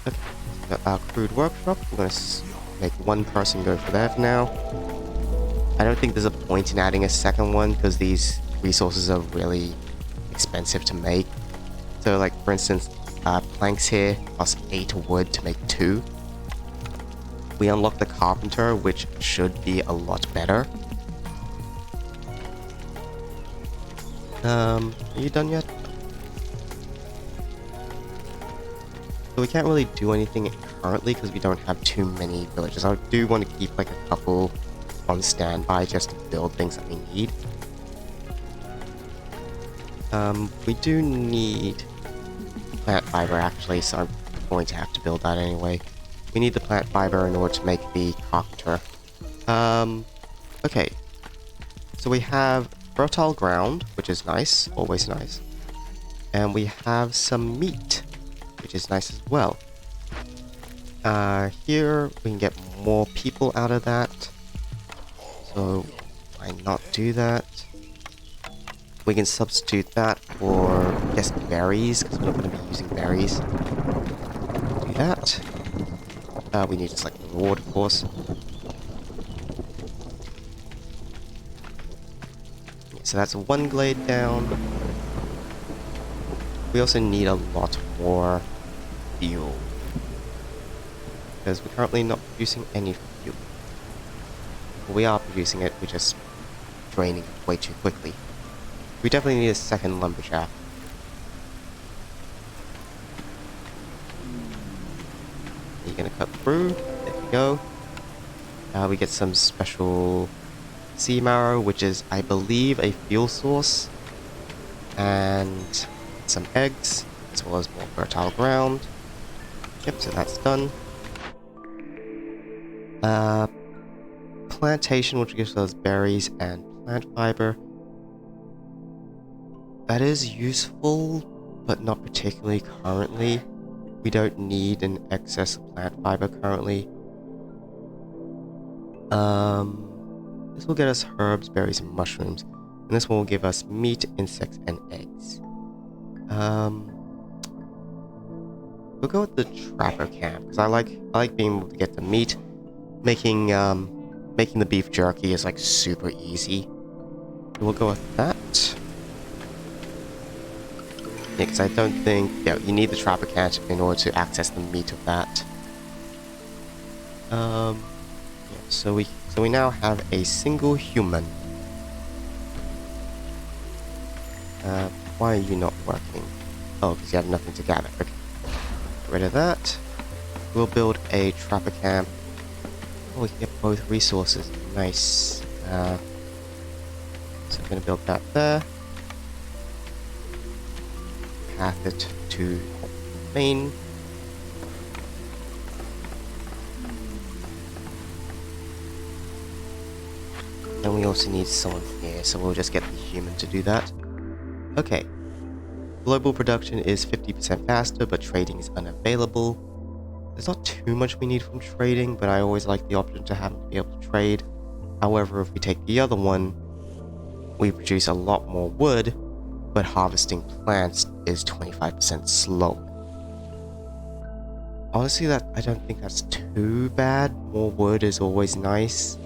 Okay, so our crude workshop, we're gonna make 1 person go for that for now. I don't think there's a point in adding a second one because these resources are really expensive to make. So like for instance, planks here cost 8 wood to make 2. We unlock the carpenter, which should be a lot better. Are you done yet? So we can't really do anything currently because we don't have too many villagers. I do want to keep like a couple on standby just to build things that we need. We do need plant fiber actually, so I'm going to have to build that anyway. We need the plant fiber in order to make the carpenter. Okay. So we have fertile ground, which is nice, always nice. And we have some meat, which is nice as well. Here we can get more people out of that. So why not do that? We can substitute that for, I guess, berries, because we're not going to be using berries. Do that. We need to select the reward, of course. So that's 1 glade down. We also need a lot more fuel, because we're currently not producing any fuel. Well, we are producing it, we're just draining it way too quickly. We definitely need a second lumberjack. You're gonna cut through. There we go. We get some special sea marrow, which is, I believe, a fuel source. And some eggs, as well as more fertile ground. Yep, so that's done. Plantation, which gives us berries and plant fiber. That is useful, but not particularly currently. We don't need an excess of plant fiber currently. This will get us herbs, berries, and mushrooms. And this one will give us meat, insects, and eggs. We'll go with the trapper camp, because I like being able to get the meat, making the beef jerky is like super easy. We'll go with that. Yeah, because I don't think... Yeah, you need the trapper catch in order to access the meat of that. Yeah, so we now have a single human. Why are you not working? Oh, because you have nothing to gather. Okay. Get rid of that. We'll build a trapper camp. Oh, we can get both resources. Nice. So I'm going to build that there. Path it to main. And we also need someone here, so we'll just get the human to do that. Okay. Global production is 50% faster, but trading is unavailable. There's not too much we need from trading, but I always like the option to have to be able to trade. However, if we take the other one, we produce a lot more wood, but harvesting plants is 25% slower. Honestly, I don't think that's too bad. More wood is always nice.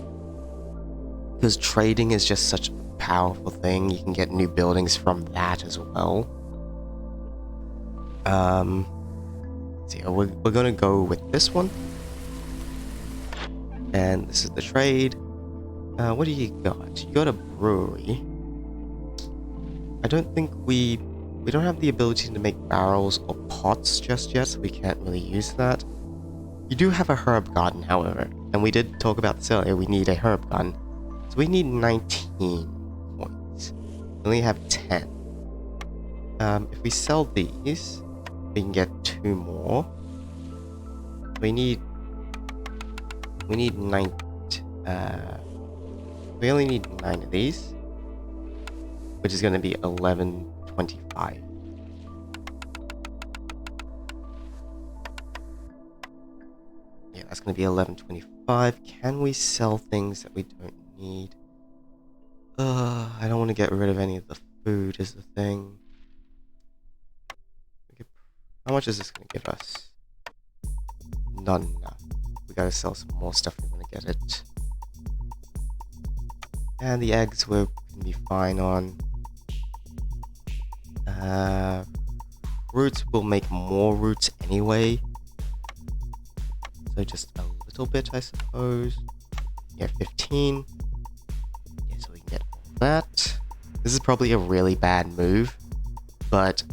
Because trading is just such a powerful thing. You can get new buildings from that as well. So yeah, we're gonna go with this one. And this is the trade. What do you got? You got a brewery. I don't think we don't have the ability to make barrels or pots just yet, so we can't really use that. You do have a herb garden, however, and we did talk about this earlier. We need a herb garden. So we need 19 points. We only have 10. If we sell these, we can get 2 more. We need 9. We only need 9 of these, which is going to be 1125. Yeah, that's going to be 1125. Can we sell things that we don't need? I don't want to get rid of any of the food is the thing. How much is this going to give us? Not enough. We gotta sell some more stuff if we want to get it. And the eggs we're gonna be fine on. Roots will make more roots anyway. So just a little bit, I suppose. Yeah, 15. Yeah, so we can get all that. This is probably a really bad move, but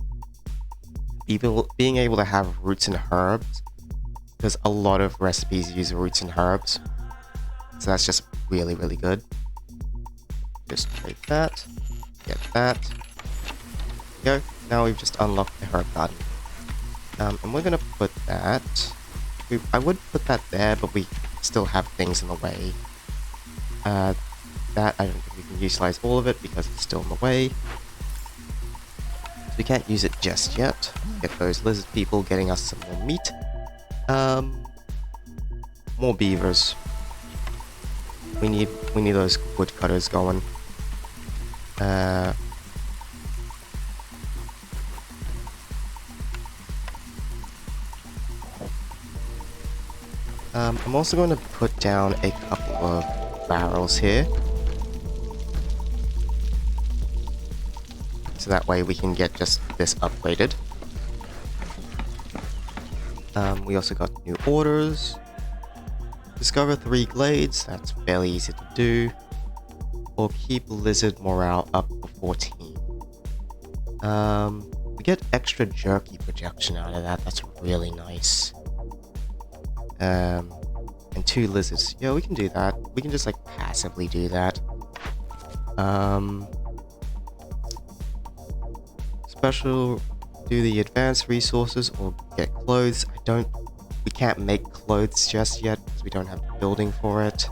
even being able to have roots and herbs, because a lot of recipes use roots and herbs, so that's just really, really good. Just trade that, get that. There we go. Now we've just unlocked the herb garden. And we're gonna put that. I would put that there, but we still have things in the way. That I don't think we can utilize all of it because it's still in the way. So we can't use it just yet. Get those lizard people getting us some more meat. More beavers. We need those woodcutters going. I'm also going to put down a couple of barrels here. So that way we can get just this upgraded. We also got new orders. Discover 3 glades, that's fairly easy to do. Or keep lizard morale up to 14. We get extra jerky production out of that, that's really nice. And 2 lizards, yeah, we can do that. We can just like passively do that. Special, do the advanced resources or get clothes. We can't make clothes just yet because we don't have the building for it.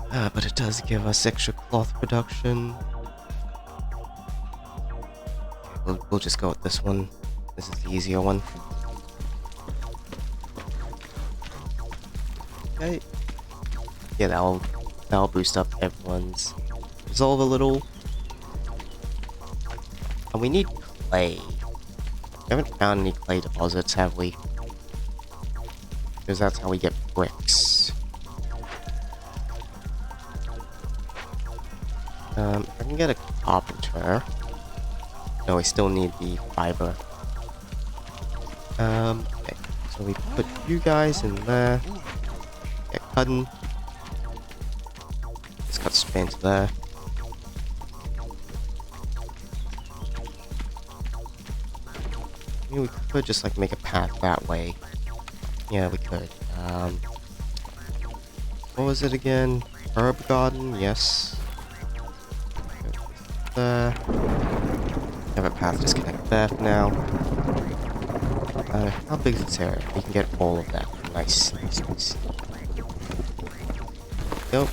But it does give us extra cloth production. Okay, we'll just go with this one. This is the easier one. Okay. Yeah, that'll boost up everyone's resolve a little. And we need clay. We haven't found any clay deposits, have we? Because that's how we get bricks. can get a carpenter. No, we still need the fiber. Okay. So we put you guys in there. Get cutting. Let's cut straight into there. Maybe we could just like make a path that way. Yeah, we could. What was it again? Herb garden? Yes. There. Have a path disconnect there for now. How big is this area? We can get all of that. Nice, nice, nice. Go.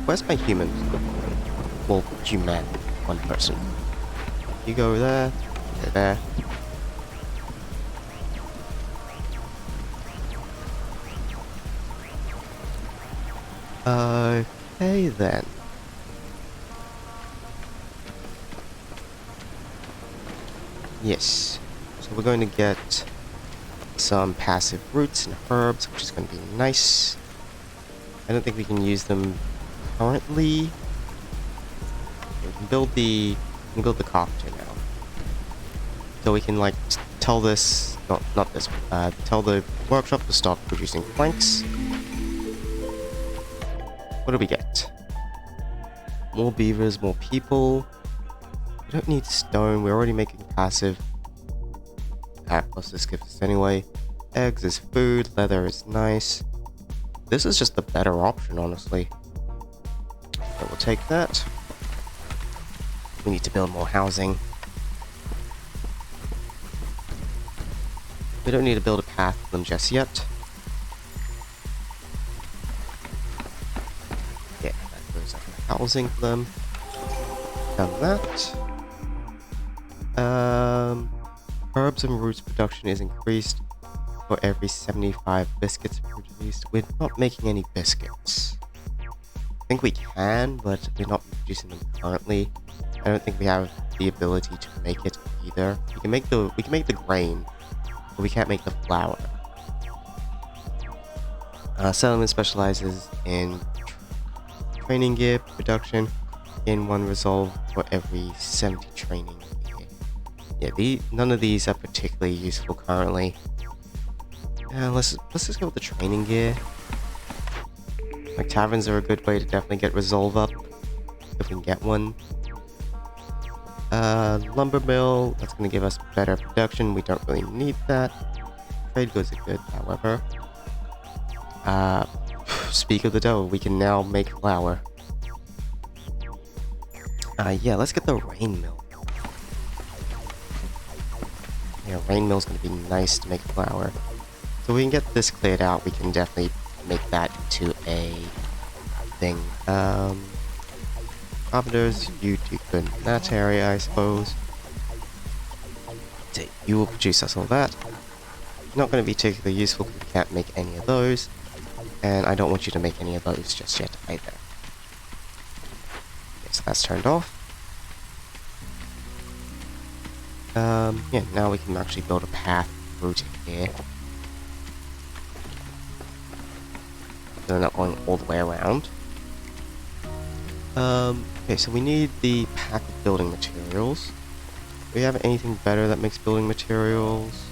Where's my human? Well, human. One person. You go there. Go there. Okay then. Yes. So we're going to get some passive roots and herbs, which is going to be nice. I don't think we can use them currently. We can build the carpenter now. So we can like tell this, not this, tell the workshop to stop producing planks. What do we get? More beavers, more people. We don't need stone, we're already making passive. Plus this gives us anyway. Eggs is food, leather is nice. This is just the better option, honestly. So we'll take that. We need to build more housing. We don't need to build a path for them just yet. Yeah, that goes up to housing for them. Done that. Herbs and roots production is increased for every 75 biscuits produced. We're not making any biscuits. I think we can, but we're not producing them currently. I don't think we have the ability to make it either. We can make the grain, but we can't make the flour. Settlement specializes in training gear production. In one resolve for every 70 training gear. Yeah, none of these are particularly useful currently. Let's just go with the training gear. Like taverns are a good way to definitely get resolve up if we can get one. Lumber mill, that's going to give us better production. We don't really need that. Trade goods are good, however. Speak of the devil, we can now make flour. Yeah, let's get the rain mill. Yeah, rain mill's gonna be nice to make flour. So we can get this cleared out, we can definitely make that into a thing. Carpenters, you do good in that area, I suppose. So you will produce us all that. Not gonna be particularly useful because we can't make any of those. And I don't want you to make any of those just yet either. So that's turned off. Yeah, now we can actually build a path through to here. So they're not going all the way around. Okay, so we need the pack of building materials. Do we have anything better that makes building materials?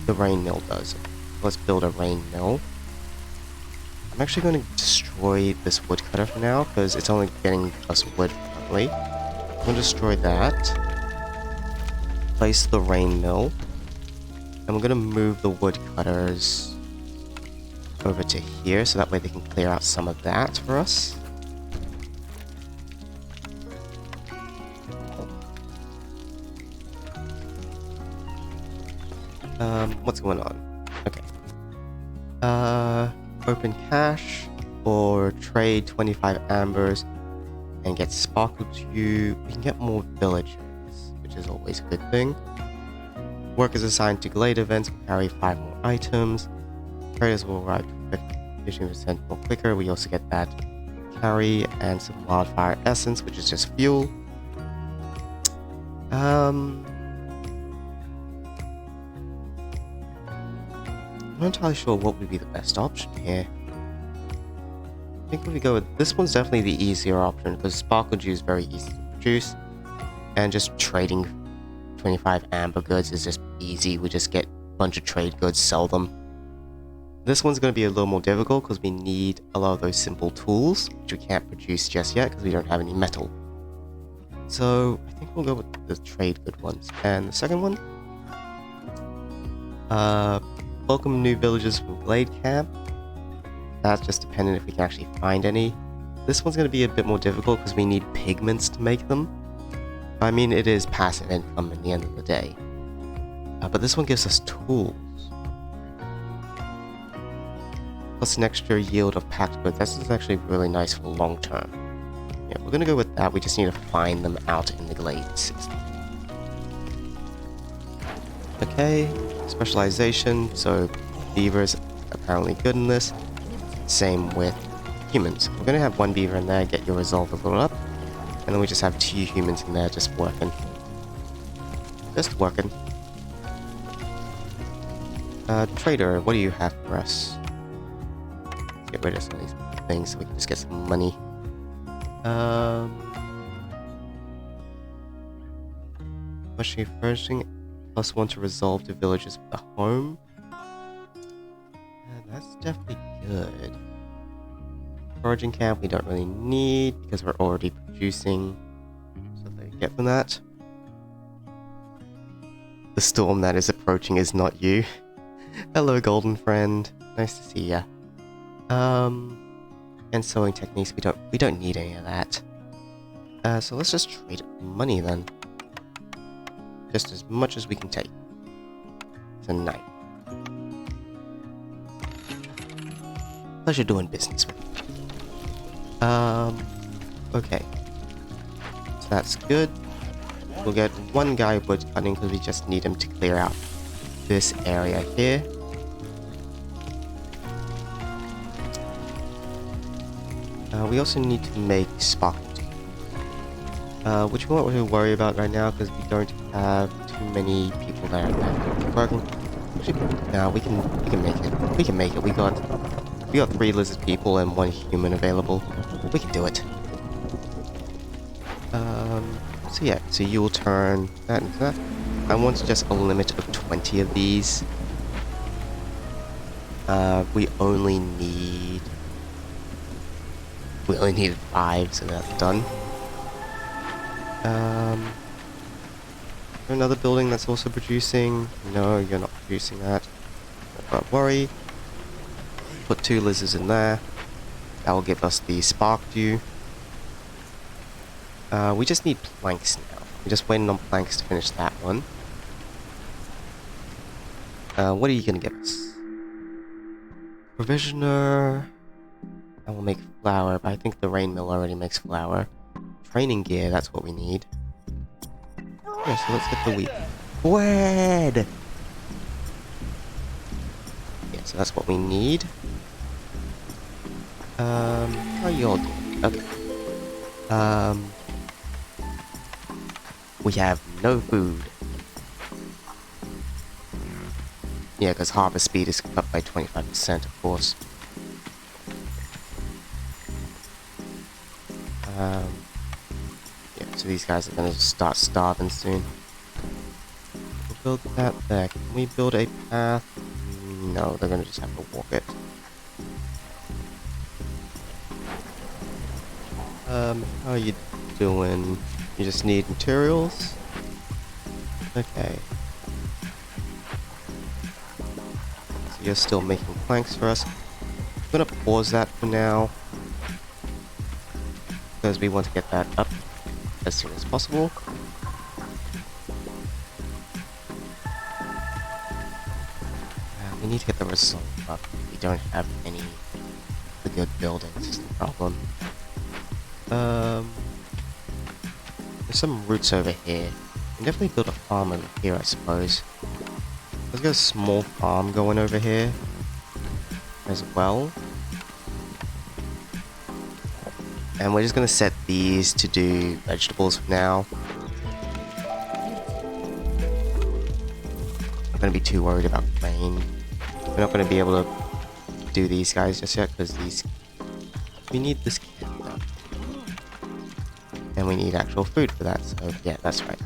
The rain mill does. Let's build a rain mill. I'm actually going to destroy this woodcutter for now, because it's only getting us wood currently. I'm going to destroy that. Place the rain mill. And we're going to move the woodcutters over to here, so that way they can clear out some of that for us. What's going on? Okay. Open cache or trade 25 ambers and get sparkle to you. We can get more villagers, which is always a good thing. Workers assigned to Glade events will carry 5 more items. Traders will arrive 15% more quicker. We also get that carry and some wildfire essence, which is just fuel. I'm not entirely sure what would be the best option here. think if we go with this one's definitely the easier option because sparkle juice is very easy to produce, and just trading 25 amber goods is just easy. We just get a bunch of trade goods, sell them. This one's going to be a little more difficult because we need a lot of those simple tools, which we can't produce just yet because we don't have any metal. So I think we'll go with the trade good ones. And the second one, welcome new villagers from Glade Camp. That's just dependent if we can actually find any. This one's going to be a bit more difficult because we need pigments to make them. I mean, it is passive income at the end of the day. But this one gives us tools. Plus an extra yield of packed goods. This is actually really nice for long term. Yeah, we're going to go with that. We just need to find them out in the glade system. Okay, specialization. So beavers apparently good in this. Same with humans. We're going to have one beaver in there, get your resolve a little up. And then we just have 2 humans in there just working. Just working. Trader, what do you have for us? Let's get rid of some of these things so we can just get some money. Especially furnishing, +1 to resolve to villagers with a home. That's definitely good. Foraging camp we don't really need because we're already producing. So there you get from that. The storm that is approaching is not you. Hello, golden friend. Nice to see ya. And sewing techniques we don't need any of that. So let's just trade money then. Just as much as we can take. Tonight. Pleasure doing business with you. Okay. So that's good. We'll get 1 guy wood cutting because we just need him to clear out this area here. We also need to make sparkle tea. Which we won't really worry about right now because we don't have too many people that are working. No, we can make it. We can make it. We got 3 lizard people and 1 human available. We can do it. So yeah, so you'll turn that into that. I want just a limit of 20 of these. We only needed 5, so that's done. Another building that's also producing. No, you're not producing that. Don't worry. Put 2 lizards in there. That will give us the spark dew. We just need planks now. We're just waiting on planks to finish that one. What are you gonna give us? Provisioner. I will make flour, but I think the rain mill already makes flour. Training gear, that's what we need. Yeah, so let's get the wheat. Bread! Yeah, so that's what we need. How are you all doing? Okay. We have no food. Yeah, because harvest speed is up by 25%, of course. Yeah, so these guys are gonna start starving soon. We'll build that there. Can we build a path? No, they're gonna just have to walk it. How are you doing? You just need materials? Okay. So you're still making planks for us. I'm gonna pause that for now. Because we want to get that up as soon as possible. We need to get the result up. We don't have any of the good buildings is the problem. There's some roots over here. We can definitely build a farm over here, I suppose. Let's get a small farm going over here as well. And we're just going to set these to do vegetables for now. I'm not going to be too worried about grain. We're not going to be able to do these guys just yet because these we need this camp though. And we need actual food for that, so yeah, that's right.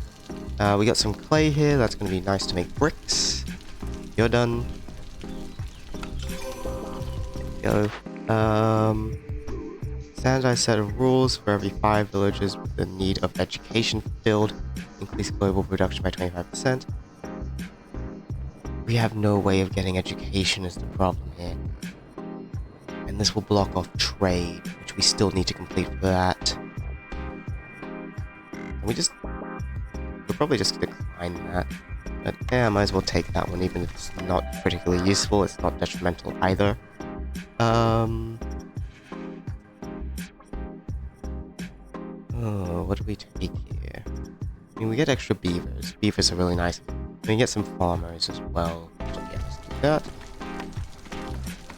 We got some clay here, that's gonna be nice to make bricks. You're done. There we go. Standardized set of rules for every 5 villagers with the need of education fulfilled. Increase global production by 25%. We have no way of getting education is the problem here. And this will block off trade, which we still need to complete for that. We'll probably just decline that. But yeah, I might as well take that one, even if it's not particularly useful, it's not detrimental either. Oh, what do we take here? I mean, we get extra beavers. Beavers are really nice. We can get some farmers as well. So yeah, let's do that.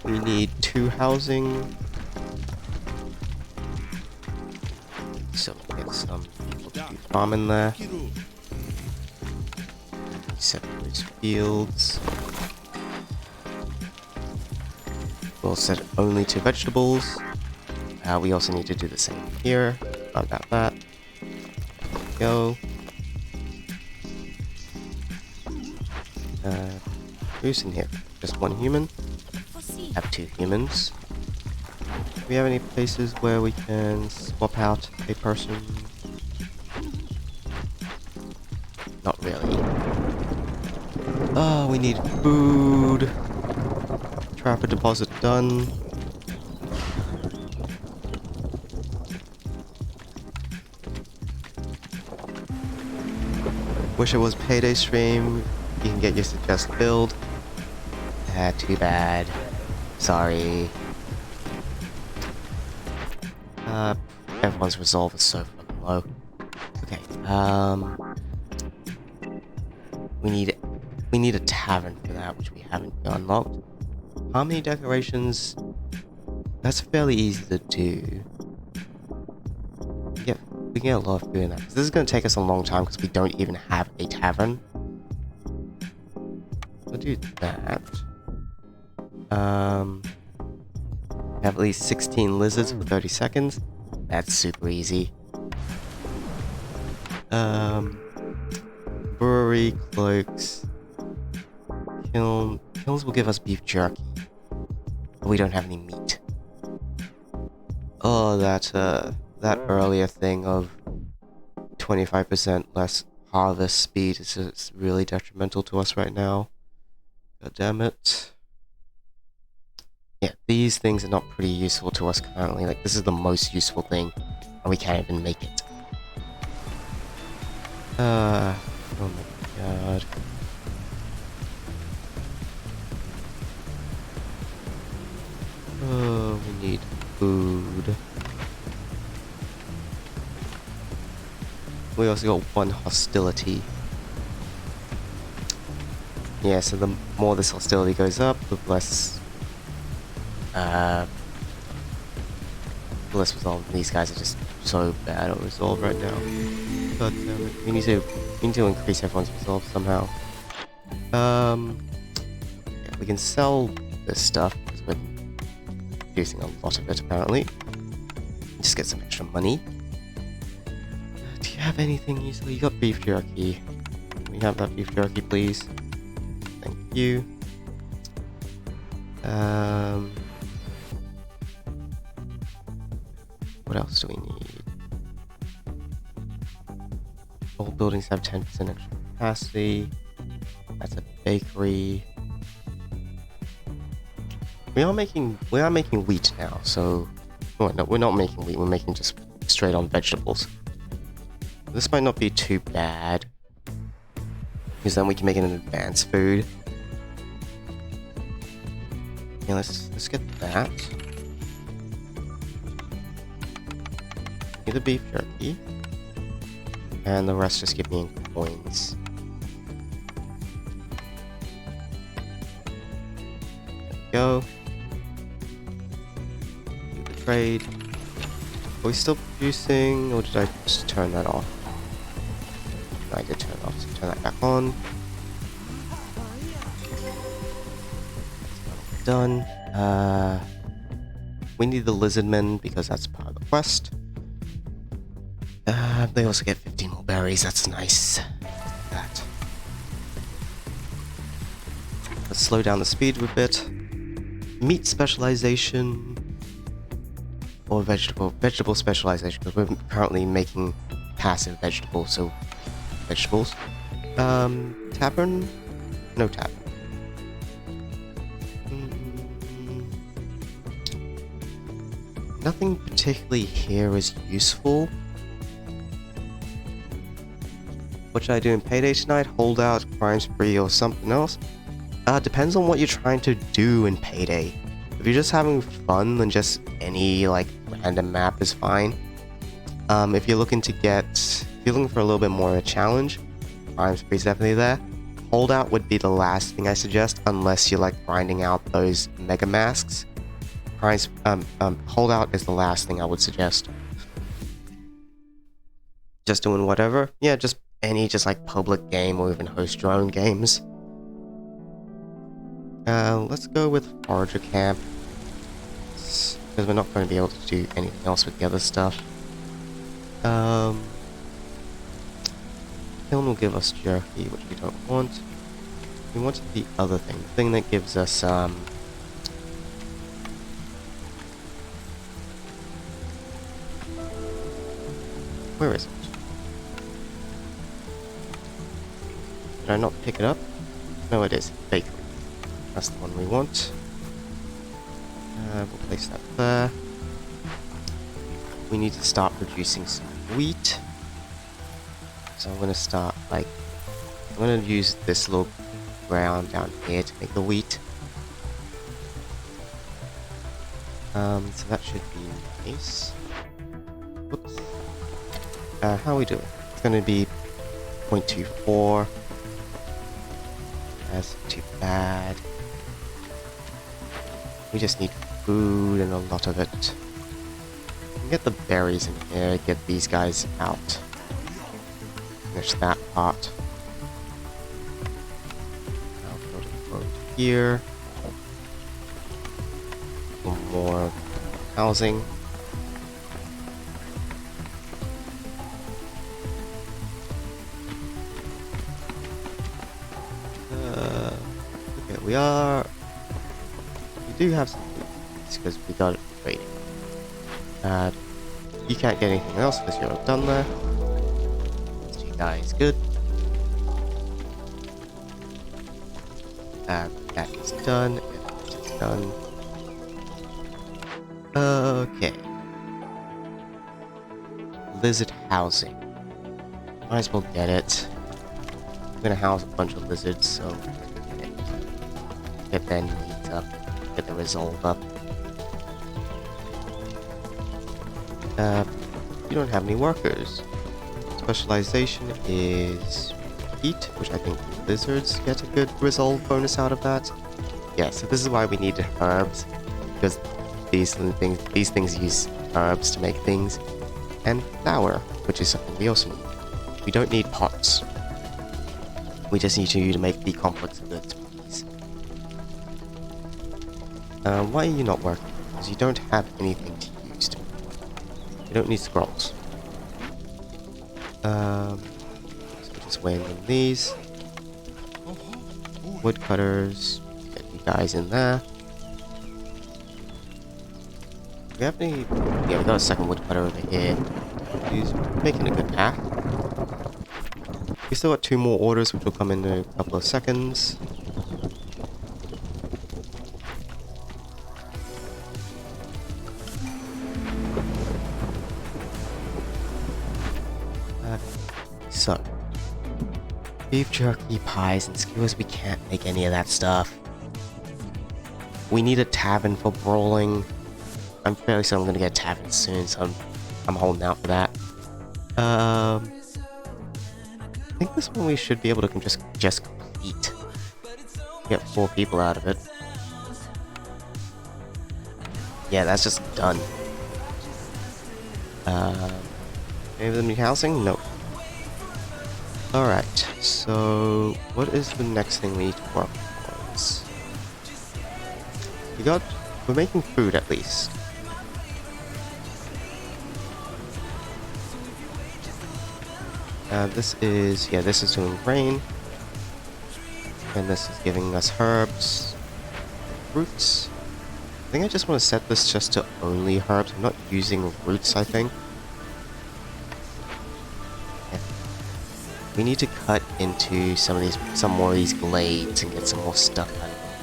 We need 2 housing. So we'll get some people to do farming there. Set those fields. We'll set it only to vegetables. We also need to do the same here. About that. Go. Who's in here? Just 1 human. Have 2 humans. Do we have any places where we can swap out a person? Not really. Oh, we need food. Trapper deposit done. Wish it was payday stream. You can get your suggest build. Too bad. Sorry. Everyone's resolve is so fucking low. Okay, we need a tavern for that, which we haven't unlocked. Harmony decorations, that's fairly easy to do. We can get a lot of food in that. This is going to take us a long time because we don't even have a tavern. We'll do that. Have at least 16 lizards for 30 seconds. That's super easy. Brewery, cloaks, kiln. Kilns will give us beef jerky, but we don't have any meat. Oh, that earlier thing of 25% less harvest speed is really detrimental to us right now. God damn it. Yeah, these things are not pretty useful to us currently. Like, this is the most useful thing, and we can't even make it. Oh my god. Oh, we need food. We also got 1 hostility. Yeah, so the more this hostility goes up, the less resolve. These guys are just so bad at resolve right now. God damn it. We need to increase everyone's resolve somehow. Yeah, we can sell this stuff because we're producing a lot of it apparently. Just get some extra money. Do you have anything useful? You got beef jerky. Can we have that beef jerky, please? Thank you. What else do we need? All buildings have 10% extra capacity. That's a bakery. We are making wheat now, so no, we're not making wheat, we're making just straight on vegetables. This might not be too bad, because then we can make it an advanced food. Yeah, let's get that. Get the beef jerky, and the rest just give me in coins. There we go. Do the trade. Are we still producing, or did I just turn that off? No, I did turn it off, so turn that back on. Done. We need the lizardmen because that's part of the quest. They also get 15 more berries. That's nice. That. Let's slow down the speed a bit. Meat specialization or vegetable specialization, because we're currently making passive vegetables, so vegetables. Tavern? No tavern. Nothing particularly here is useful. What should I do in Payday tonight? Holdout, crime spree, or something else? Depends on what you're trying to do in Payday. If you're just having fun, then just any like random map is fine. If you're looking for a little bit more of a challenge, crime spree is definitely there. Holdout would be the last thing I suggest, unless you like grinding out those mega masks. Holdout is the last thing I would suggest. Just doing whatever. Yeah, just any like public game or even host your own games. Let's go with Forager Camp, because we're not going to be able to do anything else with the other stuff. Kiln will give us jerky, which we don't want. We wanted the other thing, the thing that gives us, where is it? Did I not pick it up? No, it is. Bakery. That's the one we want. We'll place that there. We need to start producing some wheat. So I'm going to start, I'm going to use this little ground down here to make the wheat. So that should be nice. Whoops. How are we doing? It's going to be 0.24. That's too bad. We just need food and a lot of it. We can get the berries in here, get these guys out. Finish that part. Now go to here. Some more housing. Okay, we do have some food because we got it trading. You can't get anything else because you're done there. So you guys good. That is done. That is done. Okay. Lizard housing. Might as well get it. I'm gonna house a bunch of lizards, so get their needs up, get the resolve up. You don't have any workers. Specialization is heat, which I think lizards get a good resolve bonus out of that. Yeah, so this is why we need herbs, because these things use herbs to make things, and flour, which is something we also need. We don't need pots. We just need you to make the complex goods, please. Why are you not working? Because you don't have anything to use to make. You don't need scrolls. So just weighing in these. Woodcutters. Get you guys in there. We have any... Yeah, we got a second woodcutter over here. He's making a good path. We still got 2 more orders, which will come in a couple of seconds. So, beef jerky, pies, and skewers, we can't make any of that stuff. We need a tavern for brawling. I'm fairly certain I'm gonna get a tavern soon, so I'm holding out for that. I think this one we should be able to just complete. Get 4 people out of it. Yeah, that's just done. Any of them need housing? Nope. Alright, so what is the next thing we need to work towards? We're making food at least. This is doing rain. And this is giving us herbs, roots. I think I just want to set this just to only herbs. I'm not using roots, I think. Yeah. We need to cut into some more of these glades and get some more stuff out of them.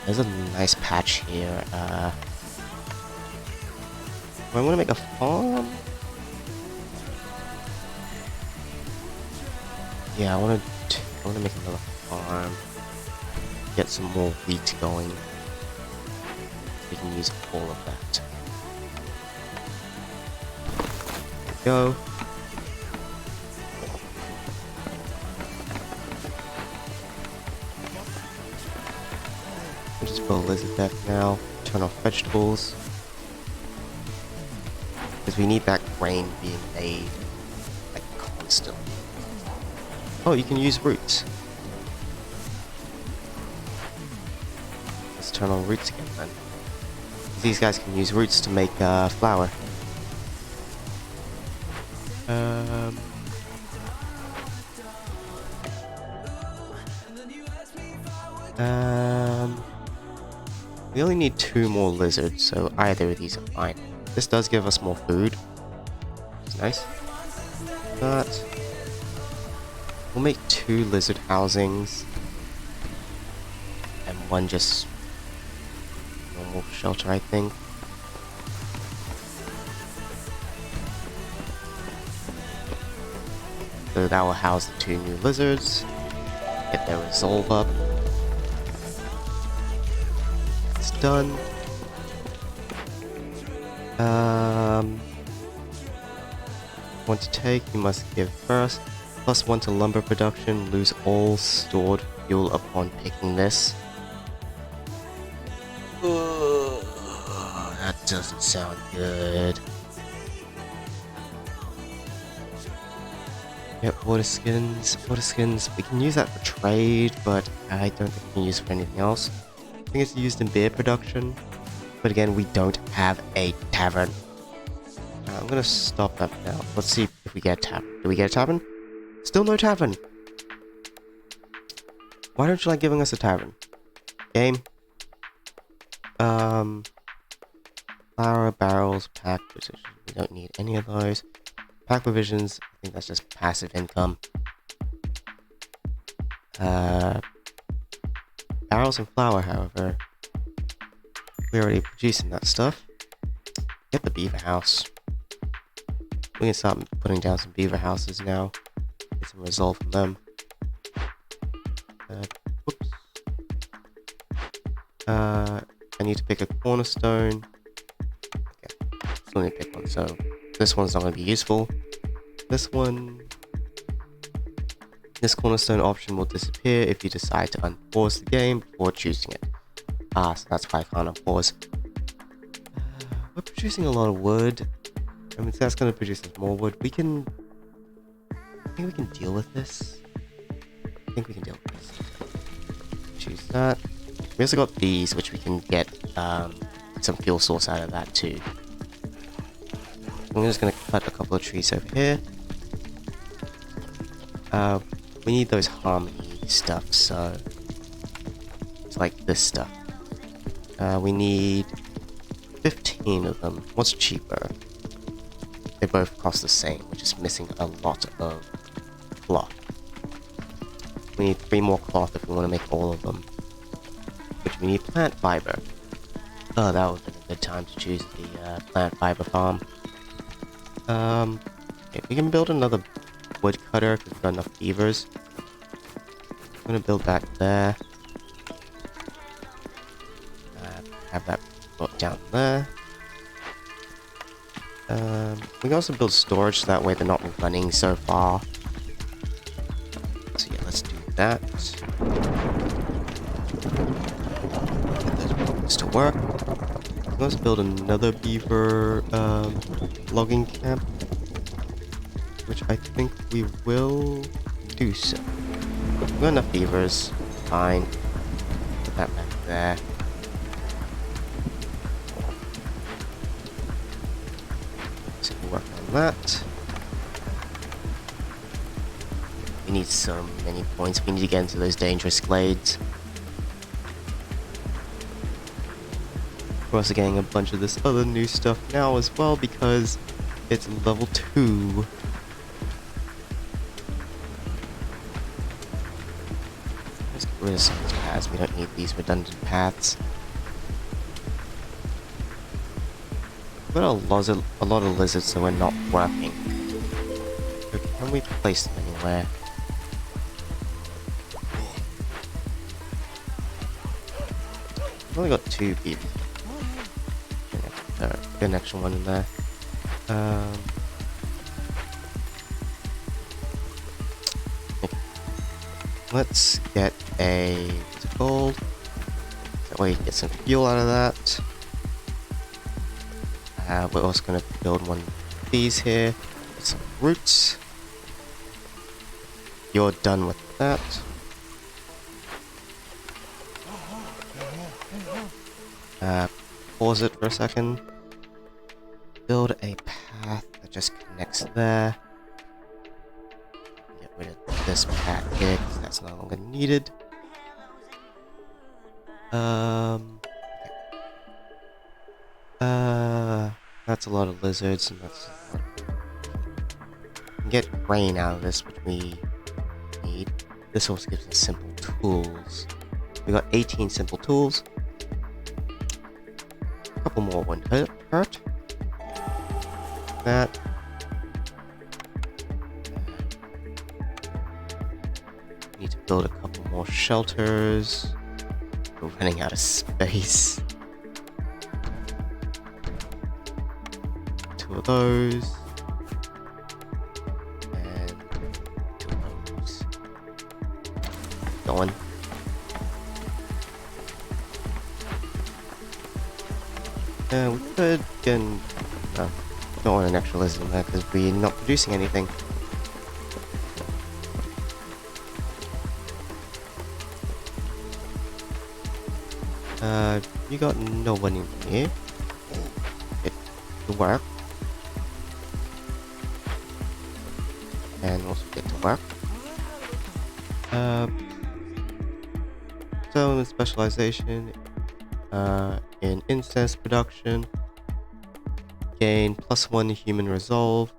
There's a nice patch here. Do I want to make a farm? Yeah, I want to make another farm. Get some more wheat going. We can use all of that. There we go. We'll just build a lizard deck now. Turn off vegetables. Because we need that grain being made like constantly. Oh, you can use roots. Let's turn on roots again then. These guys can use roots to make flour. We only need 2 more lizards, so either of these are fine. This does give us more food. It's nice. But we'll make 2 lizard housings and 1 just normal shelter, I think. So that will house the 2 new lizards. Get their resolve up. It's done. Want to take, you must give first. +1 to lumber production, lose all stored fuel upon picking this. That doesn't sound good. Yep, water skins. We can use that for trade, but I don't think we can use it for anything else. I think it's used in beer production, but again, we don't have a tavern. I'm gonna stop that now. Let's see if we get a tavern. Do we get a tavern? Still no tavern. Why don't you like giving us a tavern? Game. Flour, barrels, pack position. We don't need any of those. Pack provisions. I think that's just passive income. Barrels and flour, however, we're already producing that stuff. Get the beaver house. We can start putting down some beaver houses now. Get some resolve from them. Whoops. I need to pick a cornerstone. Okay, still need to pick one. So this one's not going to be useful. This cornerstone option will disappear if you decide to unpause the game before choosing it. So that's why I can't unpause. We're producing a lot of wood. I mean, so that's going to produce us more wood. I think we can deal with this. Choose that. We also got these, which we can get some fuel source out of that too. I'm just going to cut a couple of trees over here. We need those harmony stuff, so it's like this stuff. We need 15 of them. What's cheaper? They both cost the same. We're just missing a lot of cloth. We need 3 more cloth if we want to make all of them. Which we need plant fiber. Oh, that would have been a good time to choose the plant fiber farm. Okay, we can build another woodcutter if we've got enough beavers. I'm gonna build that there. Have that brought down there. We can also build storage so that way they're not running so far. So yeah, let's do that. Get those blocks to work. Let's build another beaver logging camp, which I think we will do so. We've got enough beavers. Fine. Put that back there. So we'll work on that. need so many points. We need to get into those dangerous glades. We're also getting a bunch of this other new stuff now as well because it's level 2. Let's get rid of some of these paths. We don't need these redundant paths. We've got a lot of lizards, so we're not working. So can we place them anywhere? We've only got 2 people. Get an extra one in there. Let's get a what's it called? That way you can get some fuel out of that. We're also going to build one of these here with some roots. You're done with that. Pause it for a second. Build a path that just connects there. Get rid of this path here because that's no longer needed. That's a lot of lizards, and that's we can get grain out of this, which we need. This also gives us simple tools. We got 18 simple tools. A couple more wouldn't hurt. That. Need to build a couple more shelters. We're running out of space. 2 of those. And 2 of those. Going. We could get don't want an extra lizard in there because we're not producing anything. You got no one in here. It to work. And also get to work. So in specialization, in incense production, gain +1 human resolve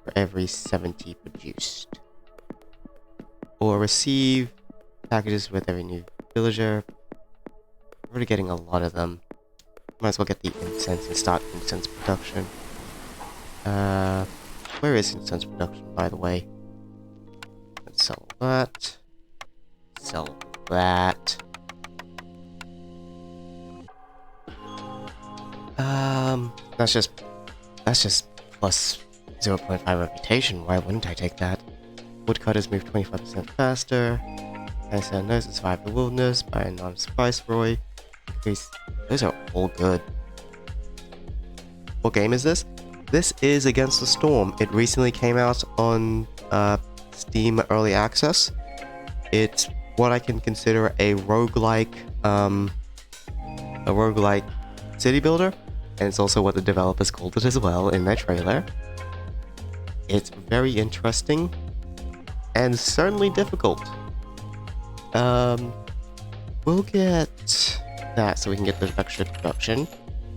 for every 70 produced. Or receive packages with every new villager. We're already getting a lot of them. Might as well get the incense and start incense production. Where is incense production, by the way? Let's sell that. Sell that. That's just plus 0.5 reputation. Why wouldn't I take that? Woodcutters move 25% faster. Nice and nice, survive the wilderness by a non-viceroy. Those are all good. What game is this? This is Against the Storm. It recently came out on Steam Early Access. It's what I can consider a roguelike city builder, and it's also what the developers called it as well in their trailer. It's very interesting and certainly difficult. We'll get that so we can get the extra production.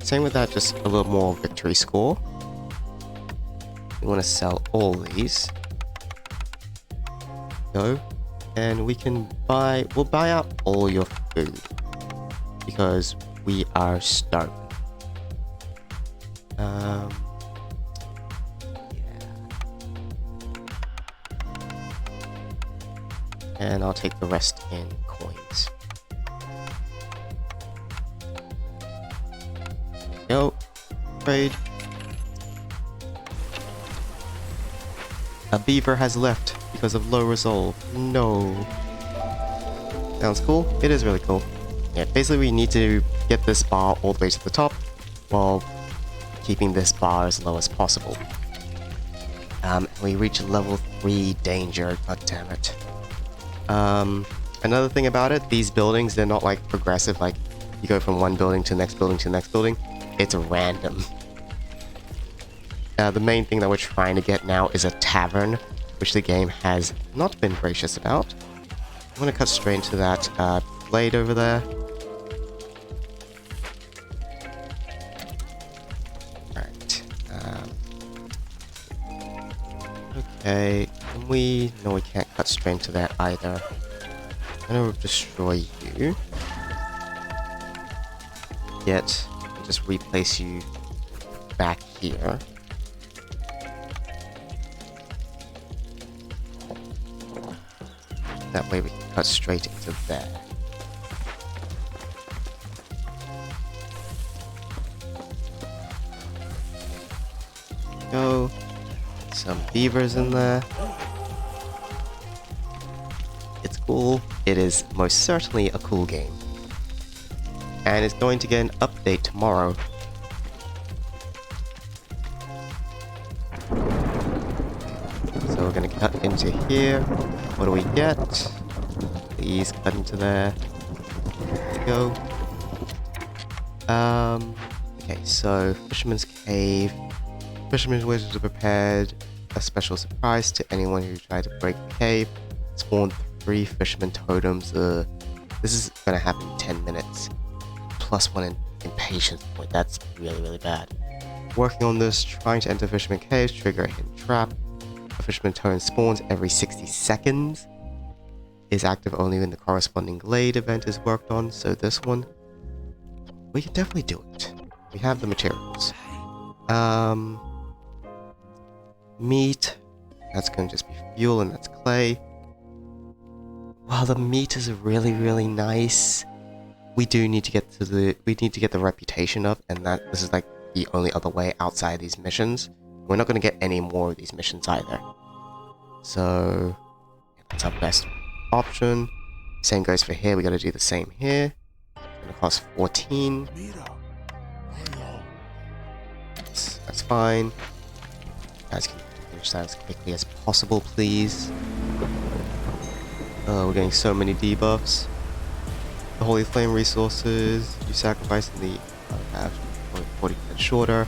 Same with that, just a little more victory score. We want to sell all these. Go. And we can we'll buy out all your food. Because we are starving. Yeah. And I'll take the rest in coins. Go. Trade. A beaver has left because of low resolve. No. Sounds cool. It is really cool. Yeah, basically we need to get this bar all the way to the top while keeping this bar as low as possible. We reach level 3 danger. God damn it. Another thing about it, these buildings, they're not like progressive, like you go from one building to the next building to the next building. It's random. The main thing that we're trying to get now is a tavern, which the game has not been gracious about. I'm gonna cut straight into that blade over there. Alright. Okay, can we... No, we can't cut straight into there either. I'm gonna destroy you. Yet, I'll just replace you back here. That way we can cut straight into there. Go. Some beavers in there. It's cool. It is most certainly a cool game. And it's going to get an update tomorrow. So we're going to cut into here. What do we get? Please cut into there. There we go. Okay, so Fisherman's Cave. Fisherman's Wizards are prepared a special surprise to anyone who tried to break the cave. Spawn 3 Fisherman Totems. This is going to happen in 10 minutes. +1 in impatience point. That's really, really bad. Working on this, trying to enter Fisherman Caves, trigger a hidden trap. A Fisherman Totem spawns every 60 seconds. Is active only when the corresponding glade event is worked on, so this one, we can definitely do it. We have the materials. Meat, that's going to just be fuel and that's clay. Wow, the meat is really, really nice. We do need to get the reputation up, and this is like the only other way outside these missions. We're not going to get any more of these missions either. So that's our best option. Same goes for here. We got to do the same here. Gonna cost 14. That's fine. You guys can finish that as quickly as possible, please. Oh, we're getting so many debuffs. The Holy Flame resources, you sacrifice in the 40% shorter.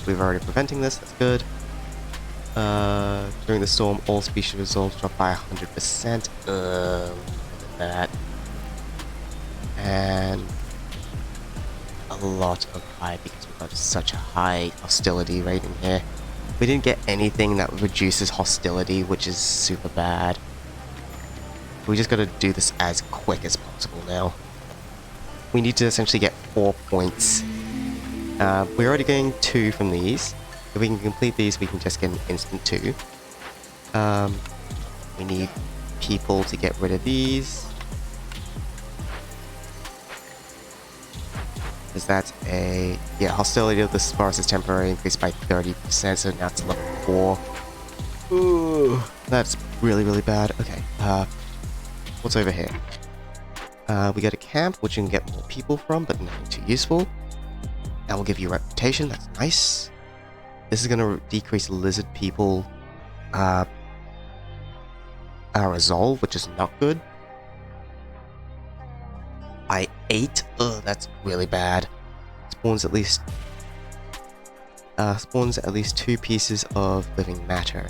We've already preventing this, that's good. During the storm, all species results drop by 100%. Look at that. And a lot of high, because we've got such a high hostility rate in here. We didn't get anything that reduces hostility, which is super bad. We just gotta do this as quick as possible now. We need to essentially get 4 points. We're already getting 2 from these. If we can complete these, we can just get an instant 2. We need people to get rid of these. Because that's a... Yeah, hostility of this forest is temporary, increased by 30%, so now it's level 4. Ooh, that's really, really bad. Okay, what's over here? We got a camp, which you can get more people from, but nothing too useful. That will give you reputation, that's nice. This is going to decrease lizard people resolve, which is not good. By 8, ugh, that's really bad. Spawns at least 2 pieces of living matter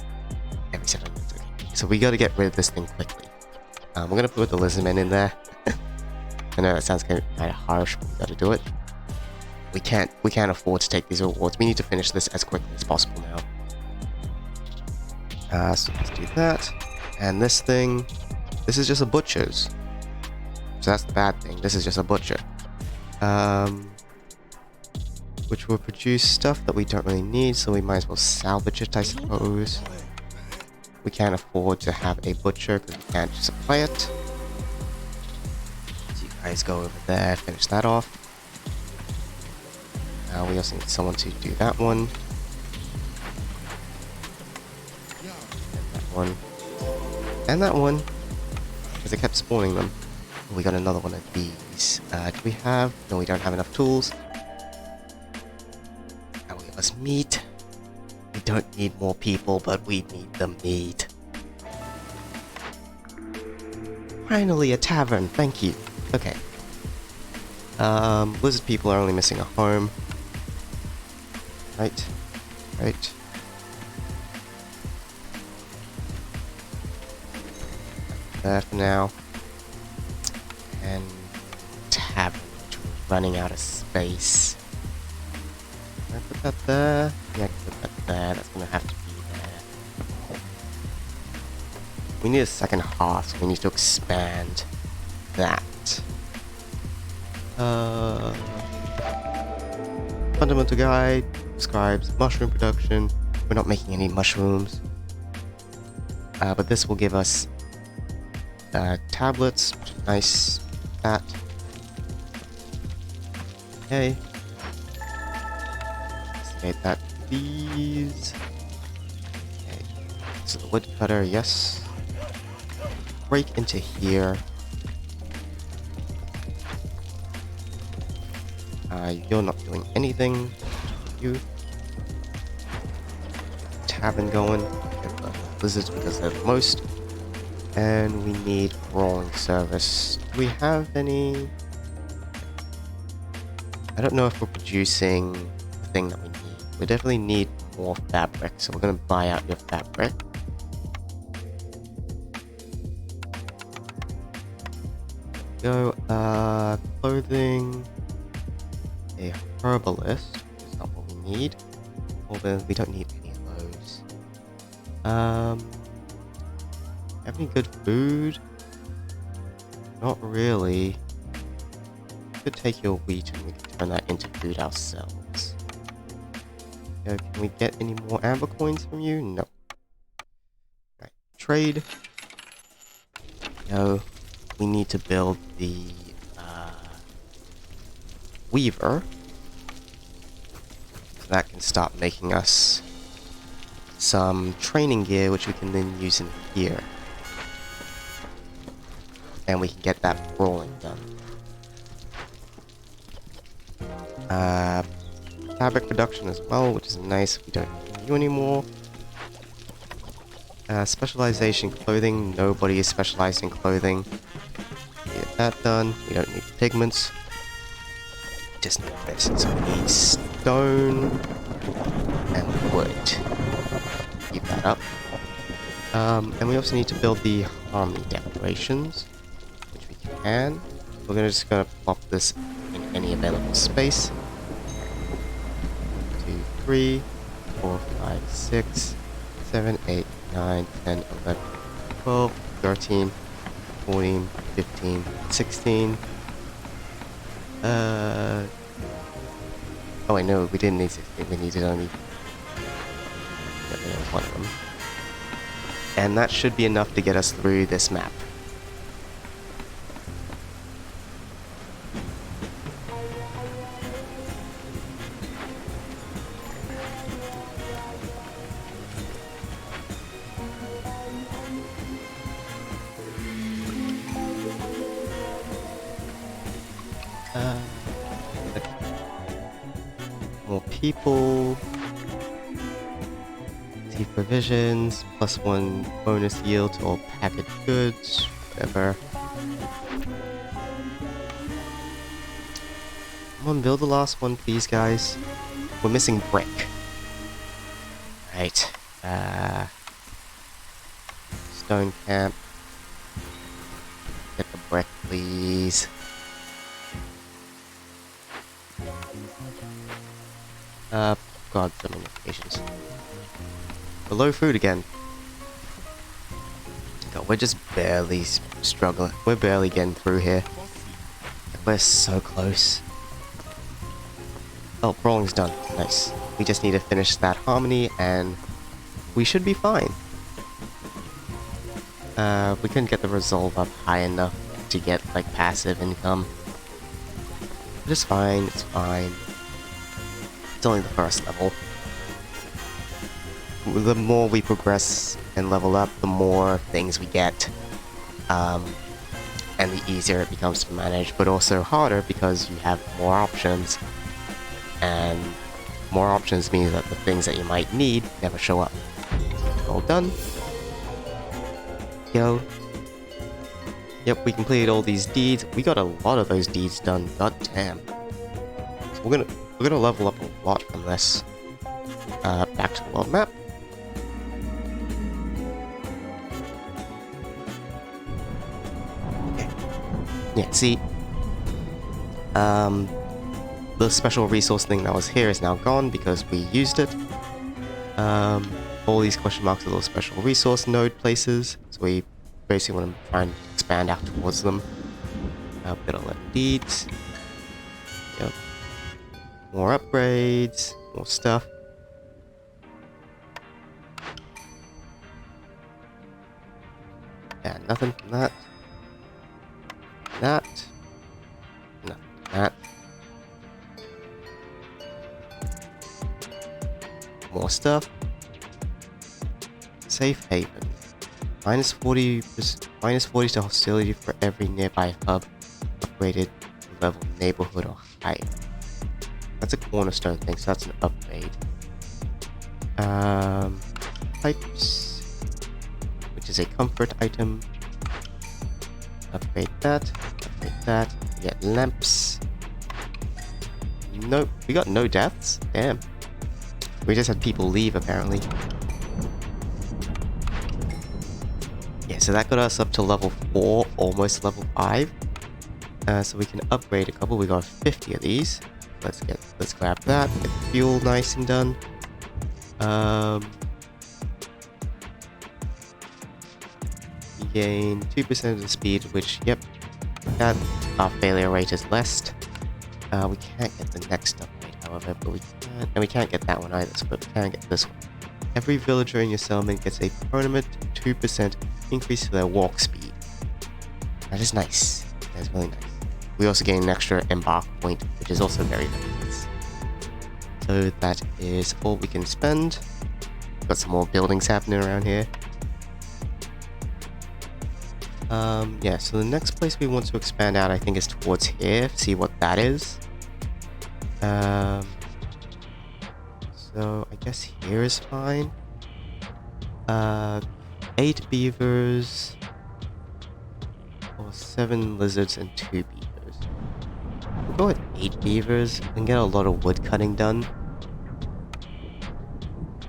every 7 minutes. So we got to get rid of this thing quickly. We're gonna put the lizardmen in there. I know that sounds kind of harsh, but we got to do it. We can't afford to take these rewards. We need to finish this as quickly as possible now. So let's do that. And this thing, this is just a butcher's. So that's the bad thing. This is just a butcher. Which will produce stuff that we don't really need, so we might as well salvage it, I suppose. We can't afford to have a butcher because we can't supply it. So you guys go over there, finish that off. Now we also need someone to do that one. And that one. And that one. Because I kept spawning them. We got another one of these. Do we have... No, we don't have enough tools. Now we must meat. We don't need more people, but we need the meat. Finally, a tavern. Thank you. Okay. Lizard people are only missing a home. Right. Right. there for now. And tavern, which we're running out of space. Can I put that there? Yeah, I can put that there. That's gonna have to be there. We need a second hearth, so we need to expand that. Fundamental guide describes mushroom production. We're not making any mushrooms. But this will give us tablets, which is nice. That. Okay. Estimate that, please. Okay. So the woodcutter, yes. Break into here. You're not doing anything. You. Tavern going. Get the lizards because they're the most. And we need rolling service. Do we have any? I don't know if we're producing the thing that we need. We definitely need more fabric, so we're going to buy out your fabric. Go, clothing. A herbalist is not what we need. Although we don't need any of those. Have any good food? Not really. Could take your wheat and we can turn that into food ourselves. Can we get any more amber coins from you? No. Right. Trade. No. We need to build the weaver. So that can start making us some training gear which we can then use in here. And we can get that rolling done. Fabric production as well, which is nice. We don't need you anymore. Specialization clothing. Nobody is specialized in clothing. Get that done. We don't need pigments. Just need this. So we need stone and wood. Keep that up. And we also need to build the harmony decorations, which we can. We're just gonna plop this in any available space. 2, 3, 4, 5, 6, 7, 8, 9, 10, 11, 12, 13, 14, 15, 16. Oh wait, no, we didn't need 16. We needed only one of them. And that should be enough to get us through this map. More people. See provisions, +1 bonus yield to all packaged goods, whatever. Come on, build the last one, please, guys. We're missing brick. Right. Stone camp. Get the brick, please. God, so many notifications. Below food again. God, we're just barely struggling. We're barely getting through here. We're so close. Oh, brawling's done. Nice. We just need to finish that harmony and we should be fine. We couldn't get the resolve up high enough to get like passive income. But it's fine, it's fine. It's only the first level. The more we progress and level up, the more things we get. And the easier it becomes to manage, but also harder because you have more options. And more options means that the things that you might need never show up. All done. Go. Yep, we completed all these deeds. We got a lot of those deeds done. God damn. So we're gonna level up a lot from this. Back to the world map. Yeah, see, the special resource thing that was here is now gone because we used it. All these question marks are those special resource node places, so we basically want to try and expand out towards them. Bit of deeds. Yep. More upgrades, more stuff. Yeah, nothing from that. That. Nothing from that. More stuff. Safe haven. Minus 40 to hostility for every nearby hub upgraded to level neighborhood or higher. That's a cornerstone thing, so that's an upgrade. Pipes, which is a comfort item. Upgrade that. Upgrade that. We get lamps. Nope, we got no deaths. Damn. We just had people leave apparently. Yeah, so that got us up to level 4, almost level 5. So we can upgrade a couple. We got 50 of these. Let's grab that. Get fuel nice and done. Gain 2% of the speed, which, yep, that our failure rate is less. We can't get the next upgrade, however, but we can't get that one either, but we can get this one. Every villager in your settlement gets a permanent 2% increase to their walk speed. That is nice. That is really nice. We also gain an extra embark point, which is also very, very nice. So that is all we can spend. Got some more buildings happening around here. Yeah, so the next place we want to expand out, I think, is towards here. See what that is. So I guess here is fine. 8 beavers, or 7 lizards and 2 beavers. We'll go with 8 beavers and get a lot of wood cutting done.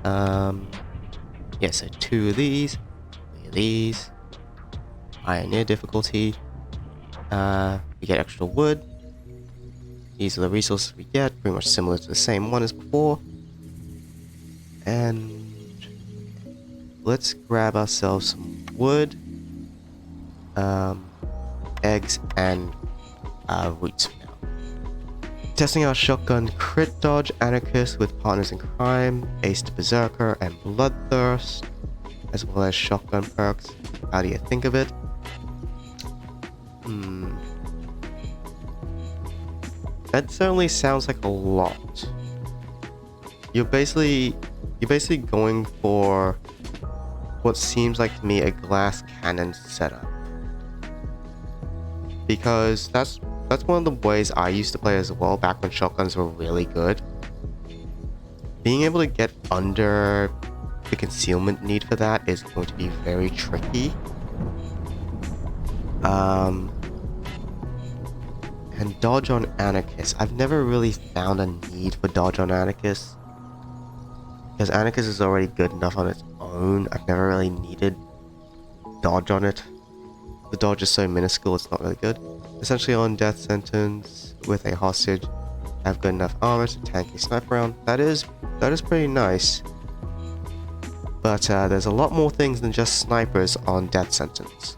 Yeah, so 2 of these, 3 of these. Pioneer difficulty. We get extra wood. These are the resources we get, pretty much similar to the same one as before. And let's grab ourselves some wood, eggs, and roots for now. Testing our shotgun crit dodge, anarchist with partners in crime, ace to berserker, and bloodthirst, as well as shotgun perks. How do you think of it? That certainly sounds like a lot. You're basically going for what seems like to me a glass cannon setup, because that's one of the ways I used to play as well back when shotguns were really good. Being able to get under the concealment need for that is going to be very tricky. And dodge on anarchists. I've never really found a need for dodge on anarchists, because anarchist is already good enough on its own. I've never really needed dodge on it. The dodge is so minuscule, it's not really good. Essentially on death sentence with a hostage, have good enough armor to tank a sniper round. That is pretty nice. But there's a lot more things than just snipers on death sentence.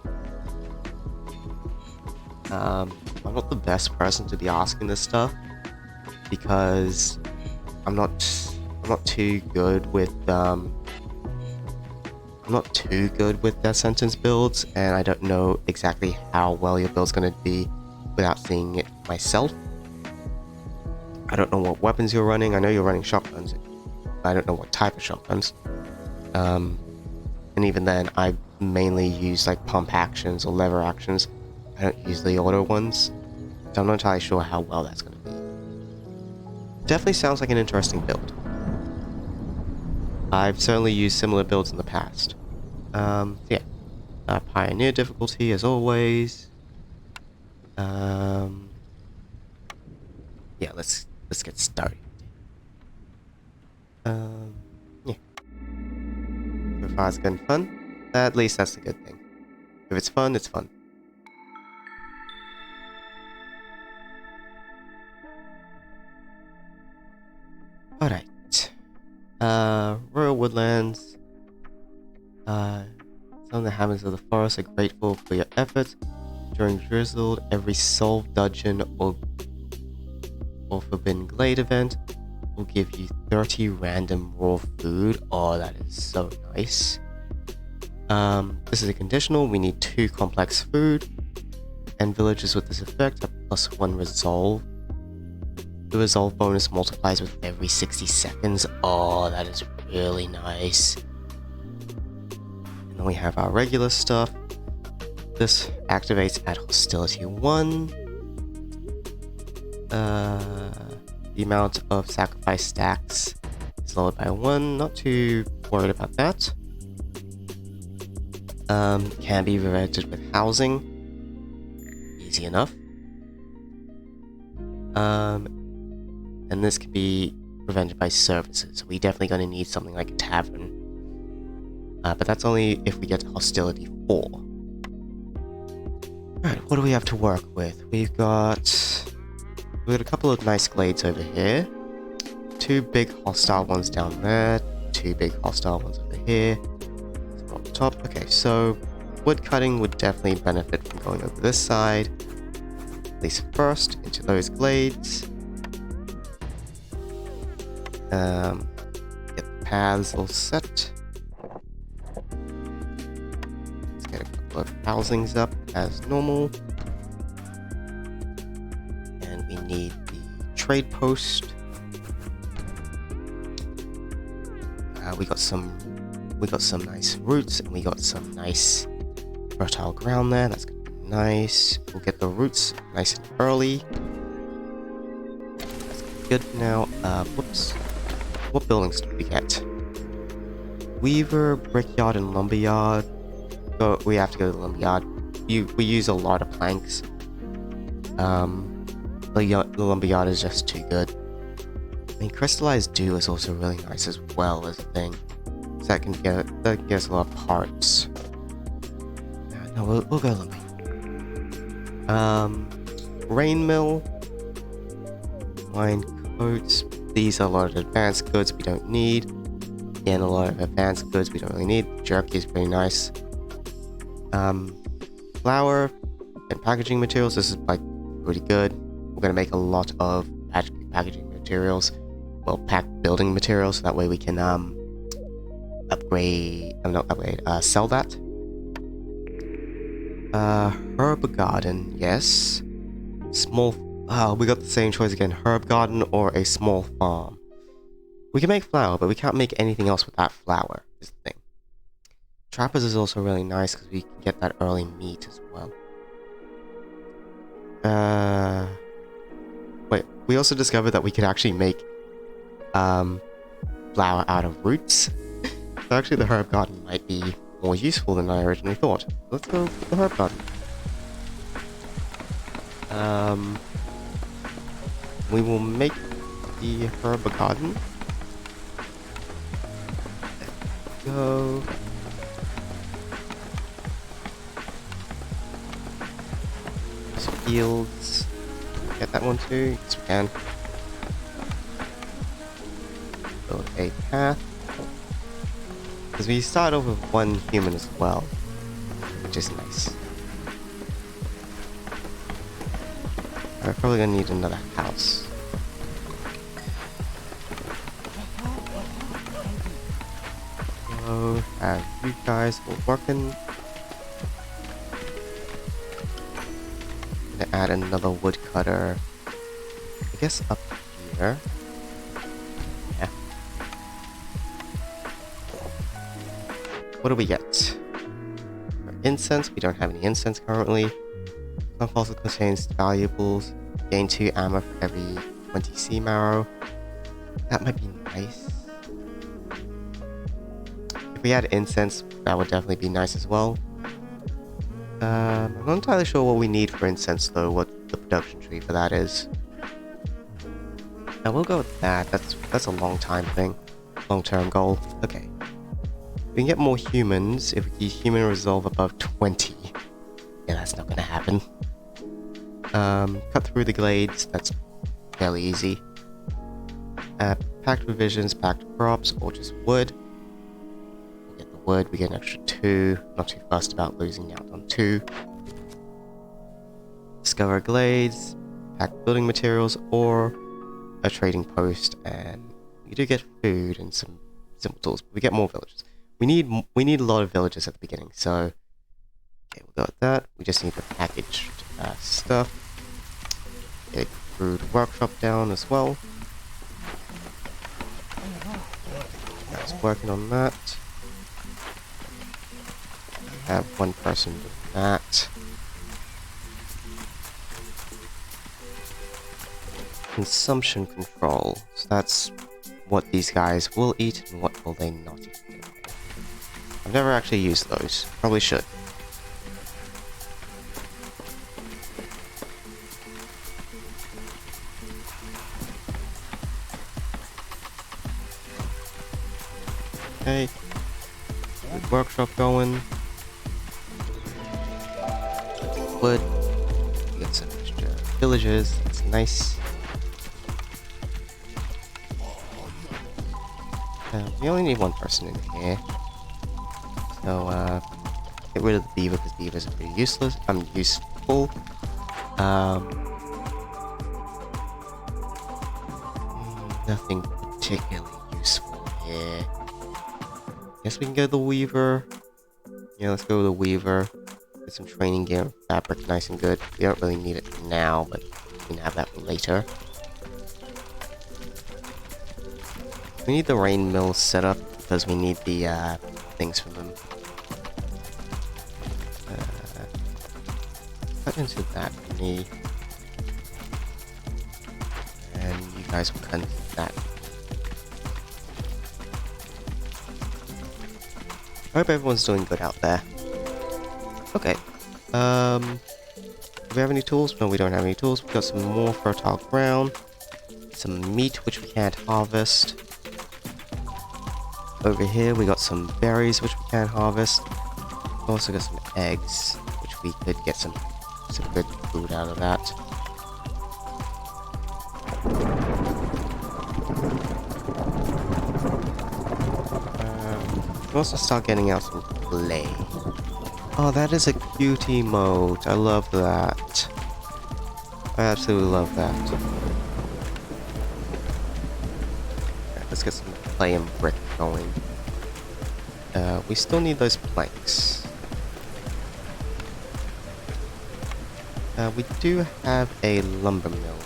I'm not the best person to be asking this stuff, because I'm not too good with death sentence builds, and I don't know exactly how well your build's gonna be without seeing it myself. I don't know what weapons you're running. I know you're running shotguns. I don't know what type of shotguns. And even then, I mainly use like pump actions or lever actions. I don't use the auto ones, so I'm not entirely sure how well that's going to be. Definitely sounds like an interesting build. I've certainly used similar builds in the past. Yeah. Pioneer difficulty as always. Yeah, let's get started. Yeah. So far it's been fun. At least that's a good thing. If it's fun, it's fun. Royal Woodlands. Some of the inhabitants of the forest are grateful for your efforts. During Drizzled, every solved dungeon or Forbidden Glade event will give you 30 random raw food. Oh, that is so nice. This is a conditional. We need 2 complex food. And villages with this effect have +1 resolve. The resolve bonus multiplies with every 60 seconds. Oh, that is really nice. And then we have our regular stuff. This activates at hostility 1. The amount of sacrifice stacks is lowered by 1. Not too worried about that. Can be prevented with housing. Easy enough. And this can be prevented by services. We definitely going to need something like a tavern. But that's only if we get to hostility 4. Alright, what do we have to work with? We've got a couple of nice glades over here. 2 big hostile ones down there. 2 big hostile ones over here. Up top. Okay, so wood cutting would definitely benefit from going over this side. At least first into those glades. Get the paths all set. Let's get a couple of housings up as normal. And we need the trade post. We got some nice roots, and we got some nice fertile ground there. That's gonna be nice. We'll get the roots nice and early. That's good. Now, whoops. What buildings did we get? Weaver, Brickyard, and Lumberyard. We have to go to the Lumberyard. We use a lot of planks. The Lumberyard is just too good. I mean, Crystallized Dew is also really nice as well as a thing. So that can get us a lot of parts. No, we'll go Lumberyard. Rain Mill. Wine coats. These are a lot of advanced goods we don't need. Again, a lot of advanced goods we don't really need. Jerky is pretty nice. Flour and packaging materials. This is like pretty good. We're gonna make a lot of packaging materials. Well, building materials. So that way we can sell that. Herb garden, yes. Small. We got the same choice again. Herb garden or a small farm. We can make flour, but we can't make anything else with that flour, is the thing. Trappers is also really nice because we can get that early meat as well. Wait, we also discovered that we could actually make flour out of roots. So actually the herb garden might be more useful than I originally thought. Let's go with the herb garden. We will make the herb garden. Let's go. Fields. Get that one too. Yes, we can. Build a path. Because we start off with 1 human as well, which is nice. We're probably gonna need another house. So, have you guys all working. Gonna add another woodcutter, I guess up here. Yeah. What do we get? For incense, we don't have any incense currently. Some fossil contains valuables. Gain 2 armor for every 20 sea marrow. That might be nice. If we had incense, that would definitely be nice as well. I'm not entirely sure what we need for incense though, what the production tree for that is. Now we'll go with that. That's a long time thing. Long-term goal. Okay. We can get more humans if we get human resolve above 20. Yeah, that's not gonna happen. Cut through the glades, that's fairly easy. packed provisions, packed crops, or just wood. We get the wood, we get an extra 2. Not too fussed about losing out on 2. Discover glades, packed building materials, or a trading post, and we do get food and some simple tools, but we get more villages. We need a lot of villages at the beginning, so okay, we'll go with that. We just need the packaged stuff. Get food workshop down as well. Guys working on that. Have one person do that. Consumption control. So that's what these guys will eat and what will they not eat. I've never actually used those. Probably should. Okay. Good workshop going. Wood. We got some extra villages. That's nice. We only need one person in here. So, get rid of the beaver because beavers are pretty useless. Useful. Nothing particularly useful here. Guess we can go the weaver. Yeah, let's go with the weaver. Get some training gear and fabric nice and good. We don't really need it now, but we can have that for later. We need the rain mill set up because we need the things from them. Cut into that for me. And you guys will cut into that. I hope everyone's doing good out there. Okay. Do we have any tools? No, we don't have any tools. We've got some more fertile ground. Some meat, which we can't harvest. Over here, we got some berries, which we can't harvest. We also got some eggs, which we could get some good food out of that. We'll also start getting out some clay. Oh, that is a cute emote. I love that. I absolutely love that. Right, let's get some clay and brick going. We still need those planks. We do have a lumber mill.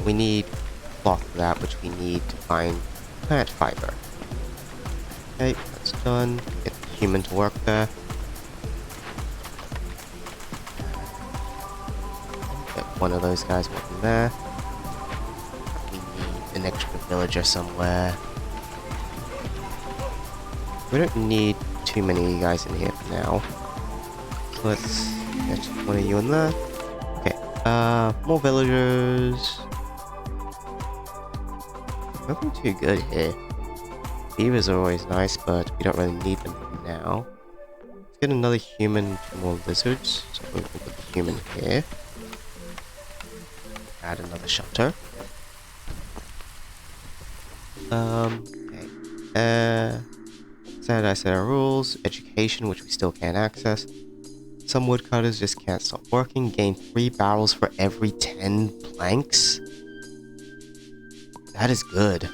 We need cloth for that, which we need to find plant fiber. Okay, that's done. Get the human to work there. Get one of those guys working there. We need an extra villager somewhere. We don't need too many guys in here for now. So let's get one of you in there. Okay, more villagers. Nothing too good here. Beavers are always nice, but we don't really need them now. Let's get another human, two more lizards. So we'll put the human here. Add another shelter. Okay. Standardized set of rules. Education, which we still can't access. Some woodcutters just can't stop working. Gain 3 barrels for every 10 planks. That is good.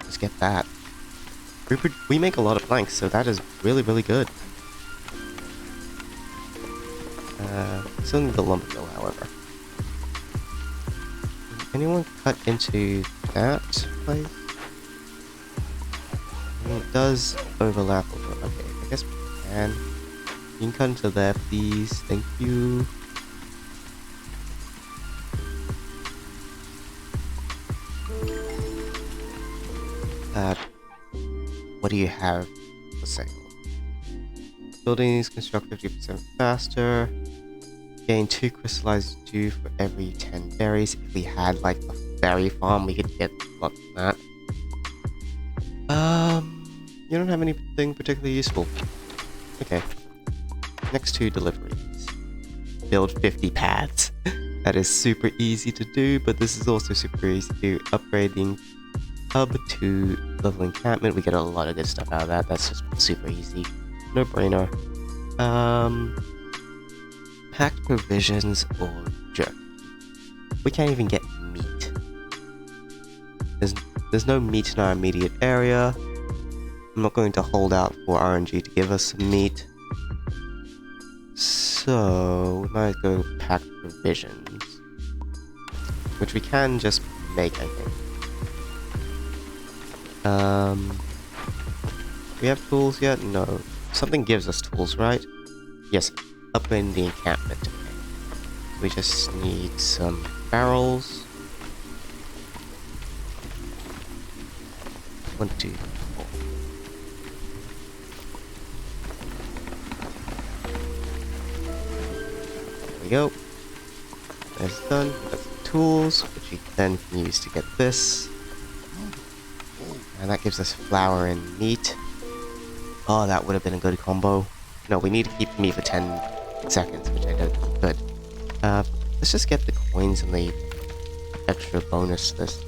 Let's get that. We make a lot of planks, so that is really, really good. Still need the lumber mill, however. Anyone cut into that place? I mean, it does overlap a little. Okay, I guess we can. You can cut into there, please. Thank you. What do you have for sale? Buildings construct 50% faster. Gain 2 crystallized dew for every 10 berries. If we had like a berry farm, we could get a lot from that. You don't have anything particularly useful. Okay. Next 2 deliveries. Build 50 paths. That is super easy to do, but this is also super easy to do. Upgrading hub to level encampment. We get a lot of good stuff out of that. That's just super easy. No brainer. Packed provisions or jerky. We can't even get meat. There's no meat in our immediate area. I'm not going to hold out for RNG to give us some meat. So we might go packed provisions. Which we can just make, I think. We have tools yet? No. Something gives us tools, right? Yes, up in the encampment. We just need some barrels. 1, 2, 4. There we go. That's done. That's the tools, which we then can use to get this. And that gives us flour and meat. Oh, that would have been a good combo. No, we need to keep meat for 10 seconds, which I don't think good. Let's just get the coins and the extra bonus list.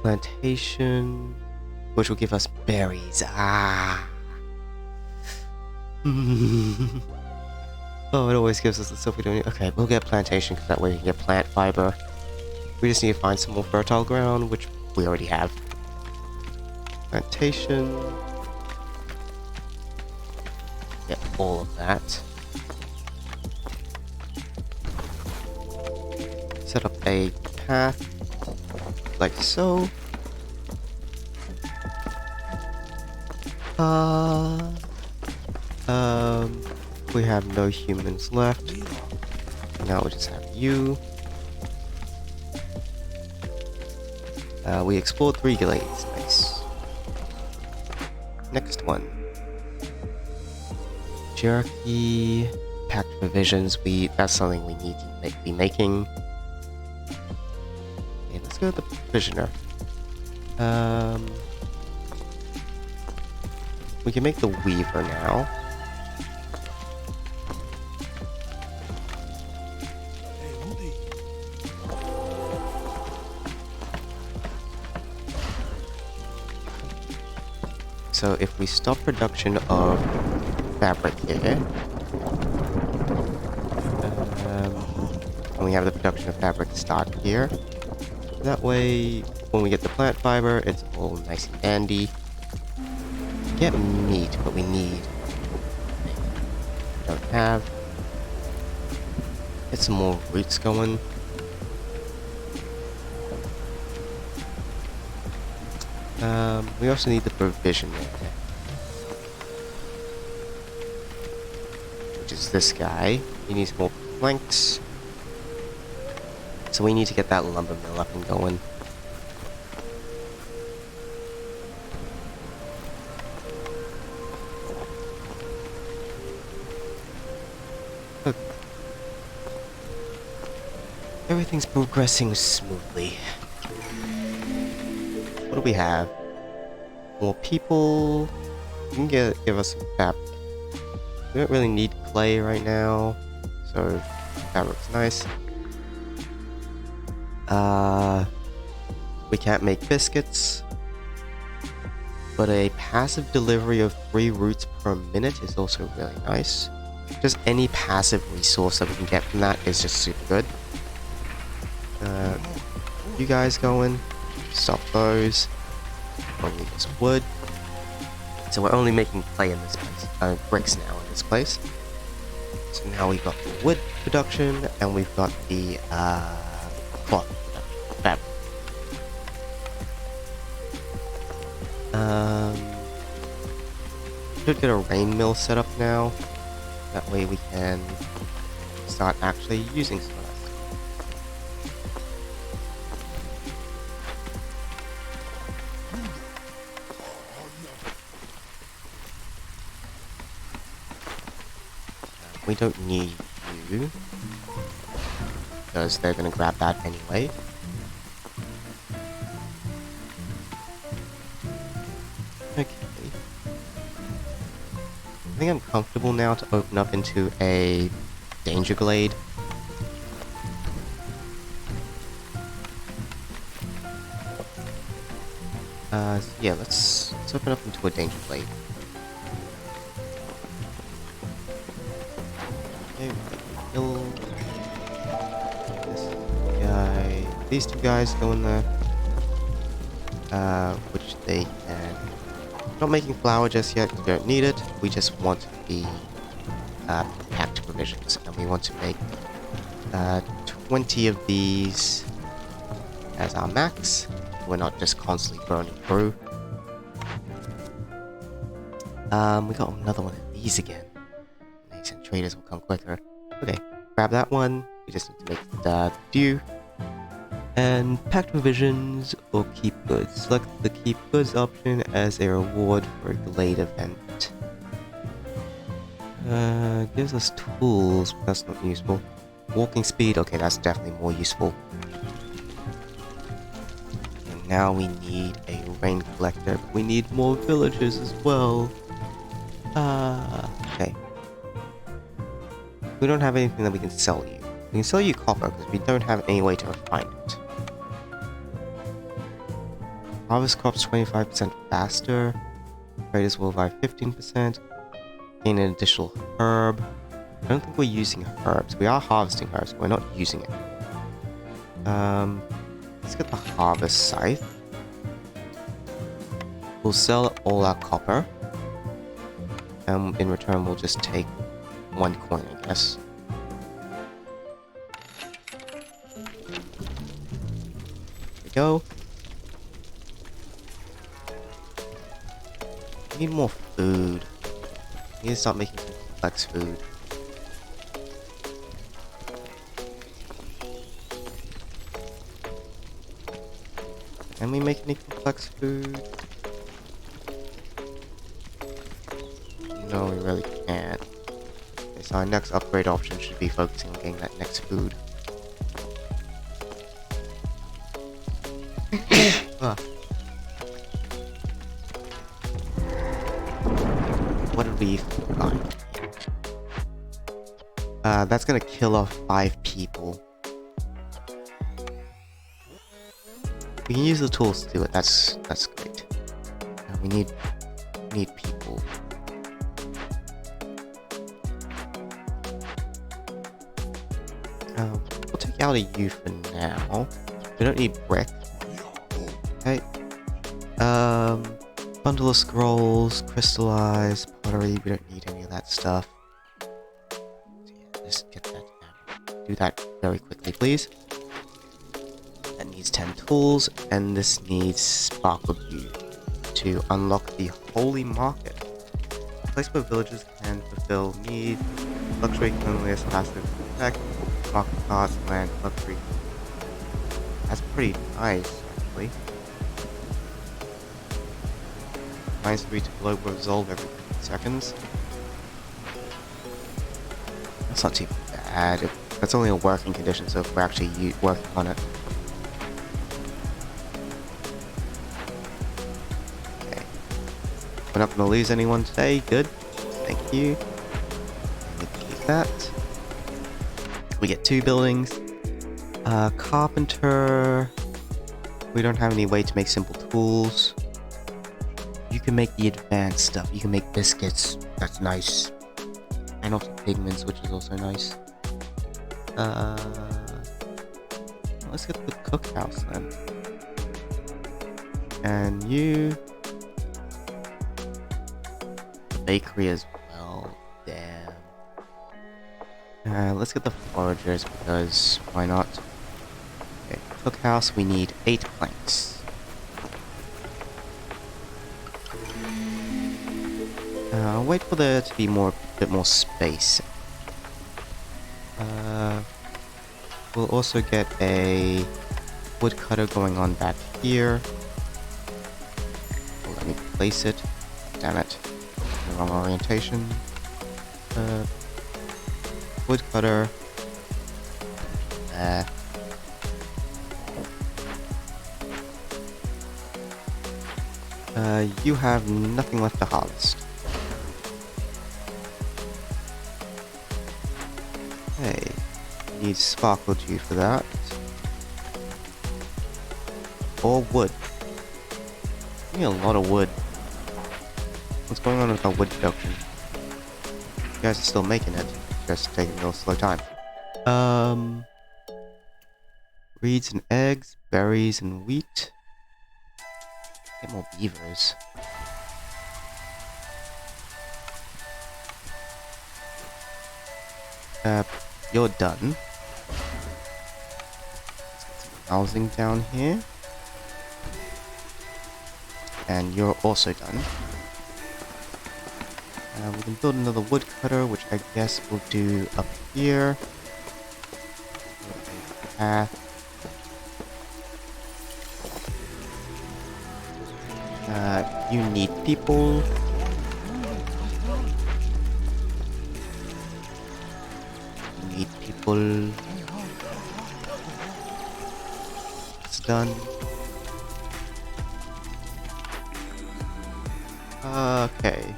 Plantation, which will give us berries. Ah. Oh, it always gives us the stuff we don't need. Okay, we'll get plantation because that way we can get plant fiber. We just need to find some more fertile ground, which we already have. Plantation. Get all of that. Set up a path, like so. We have no humans left. Now we just have you. We explored 3 glades. Nice. Next one. Jerky, packed provisions. That's something we need to be making. Okay, let's go to the provisioner. We can make the weaver now. So if we stop production of fabric here, and we have the production of fabric start here, that way when we get the plant fiber, it's all nice and dandy. Get meat, but we need. Don't have. Get some more roots going. We also need the provision there, which is this guy. He needs more planks, so we need to get that lumber mill up and going. Look. Everything's progressing smoothly. What do we have? More people. You can give us some fabric. We don't really need clay right now, so fabric's nice. We can't make biscuits, but a passive delivery of 3 roots per minute is also really nice. Just any passive resource that we can get from that is just super good. You guys going? Stop those. Only this wood. So we're only making clay in this place, bricks now in this place. So now we've got the wood production and we've got the cloth fabric. Should get a rain mill set up now. That way we can start actually using some of that. We don't need you, because they're going to grab that anyway. Okay. I think I'm comfortable now to open up into a danger glade. So yeah, let's open up into a danger blade. Okay, kill this guy. These two guys go in there. Which they can. Not making flour just yet, we don't need it. We just want the packed provisions, and we want to make 20 of these as our max. We're not just constantly burning through. We got another one of these again. Makes and traders will come quicker. Okay, grab that one. We just need to make the few. And packed provisions or keep goods. Select the keep goods option as a reward for a delayed event. Gives us tools, but that's not useful. Walking speed, okay, that's definitely more useful. And now we need a rain collector. We need more villagers as well. Okay. We don't have anything that we can sell you. We can sell you copper because we don't have any way to refine it. Harvest crops 25% faster. Traders will buy 15%. Gain an additional herb. I don't think we're using herbs. We are harvesting herbs, but we're not using it. Let's get the harvest scythe. We'll sell all our copper. And in return, we'll just take 1 coin, I guess. There we go. We need more food. We need to start making complex food. Can we make any complex food? No, we really can't. Okay, so our next upgrade option should be focusing on getting that next food. Ah. What did we find? That's gonna kill off 5 people. We can use the tools to do it. That's great. We need people. We'll take out a you for now. We don't need brick. Okay. Bundle of scrolls, crystallized pottery. We don't need any of that stuff. So yeah, just get that down. Do that very quickly, please. That needs 10 tools, and this needs sparkle dew to unlock the holy market. A place where villagers can fulfill need, luxury, cleanliness, passive effect, market cards, land, luxury. That's pretty nice, actually. Minus 3 to glow will resolve every 15 seconds. That's not too bad. That's only a working condition, so if we're actually working on it. Okay. We're not going to lose anyone today. Good. Thank you. We keep that. We get 2 buildings. Carpenter. We don't have any way to make simple tools. You can make the advanced stuff. You can make biscuits. That's nice. And also pigments, which is also nice. Let's get the cookhouse then. And you... The bakery as well. Damn. Let's get the foragers because why not? Okay, cookhouse, we need 8 planks. Wait for there to be a bit more space. We'll also get a woodcutter going on back here. Oh, let me place it. Damn it. The wrong orientation. Woodcutter. There. You have nothing left to harvest. Okay. Need sparkle dew for that. Or wood. We need a lot of wood. What's going on with our wood production? You guys are still making it. Just taking a real slow time. Reeds and eggs, berries and wheat. Get more beavers. You're done. Let's get some housing down here. And you're also done. We can build another woodcutter, which I guess we'll do up here. Path. You need people. You need people. It's done. Okay.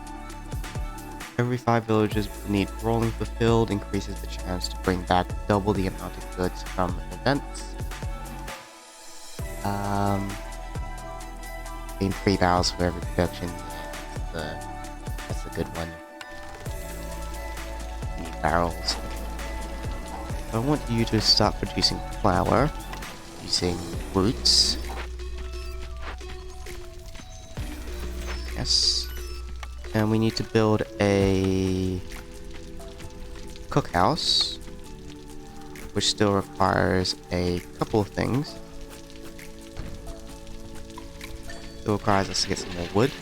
Every 5 villages need rolling fulfilled increases the chance to bring back double the amount of goods from events. Being 3 barrels for every production, that's a good one. Need barrels. I want you to start producing flour using roots. Yes. And we need to build a cookhouse, which still requires a couple of things. It requires us to get some more wood.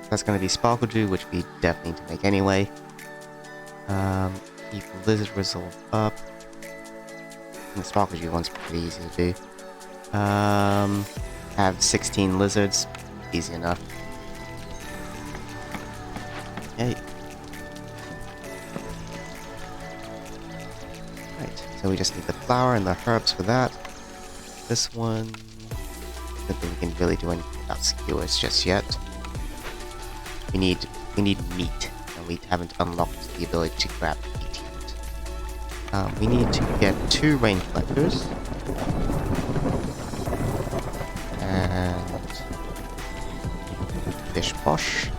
That's going to be sparkle dew, which we definitely need to make anyway. Keep the lizard resolve up. And the sparkle dew one's pretty easy to do. Have 16 lizards. Easy enough. Okay. Right, so we just need the flour and the herbs for that. This one... I don't think we can really do anything about skewers just yet. We need meat, and we haven't unlocked the ability to grab meat yet. We need to get 2 rain collectors. And fish posh.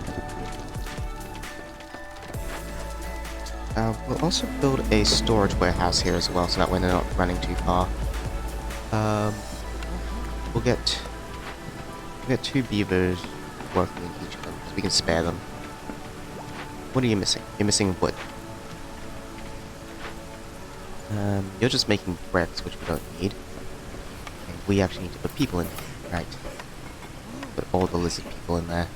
We'll also build a storage warehouse here as well, so that way they're not running too far. We'll get 2 beavers working in each of them, so we can spare them. What are you missing? You're missing wood. You're just making bricks, which we don't need. And we actually need to put people in there. Right. Put all the lizard people in there.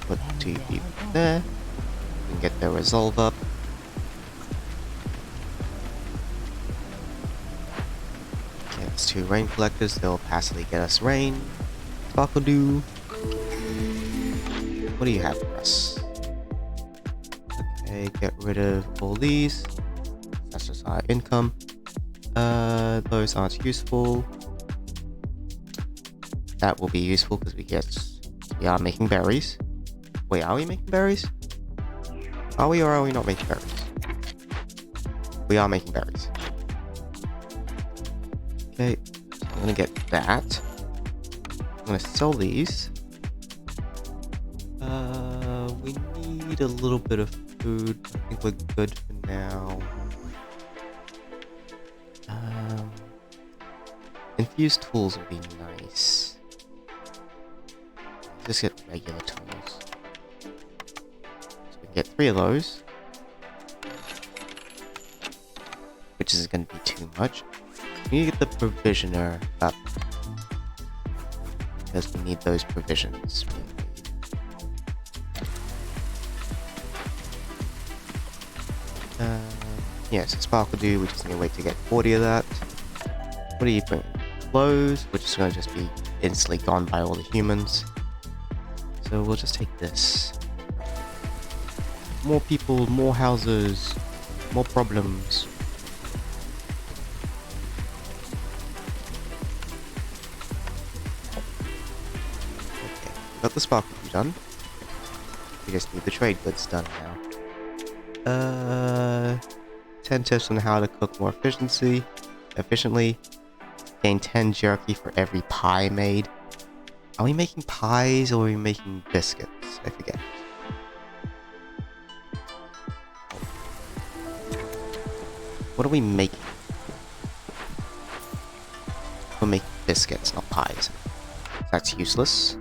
Put 2 people there. We can get their resolve up. Okay, that's 2 rain collectors. They'll passively get us rain. Sparkle dew. What do you have for us? Okay, get rid of all these. That's just our income. Those aren't useful. That will be useful because we are making berries. Wait, are we making berries? Are we or are we not making berries? We are making berries. Okay, so I'm gonna get that. I'm gonna sell these. We need a little bit of food. I think we're good for now. Infused tools would be nice. Just get regular tools. So we can get 3 of those. Which is going to be too much. We need to get the provisioner up. Because we need those provisions being made. Yes, Sparkle Dew, we just need to wait to get 40 of that. What are you bringing? Clothes, which is going to just be instantly gone by all the humans. So we'll just take this. More people, more houses, more problems. Okay, got the Sparkle Dew done. We just need the trade goods done now. 10 tips on how to cook more efficiently. Gain 10 jerky for every pie made. Are we making pies or are we making biscuits? I forget. What are we making? We're making biscuits, not pies. That's useless.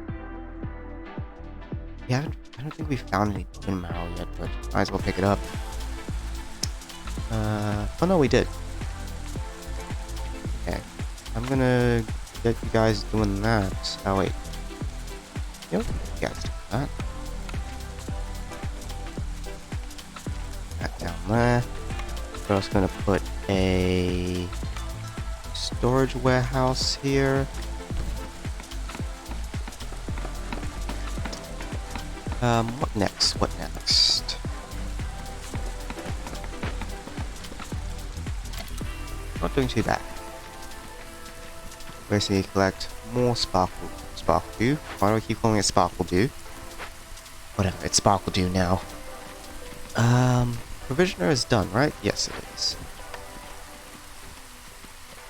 Yeah, I don't think we found any bone marrow yet, but might as well pick it up. Oh no, we did. Okay, I'm gonna get you guys doing that. Oh wait. Yep, you guys do that. That down there. We're also gonna put a storage warehouse here. What next? What next? Not doing too bad. Basically, need to collect more sparkle dew. Why do I keep calling it sparkle dew? Whatever, it's sparkle dew now. Provisioner is done, right? Yes, it is.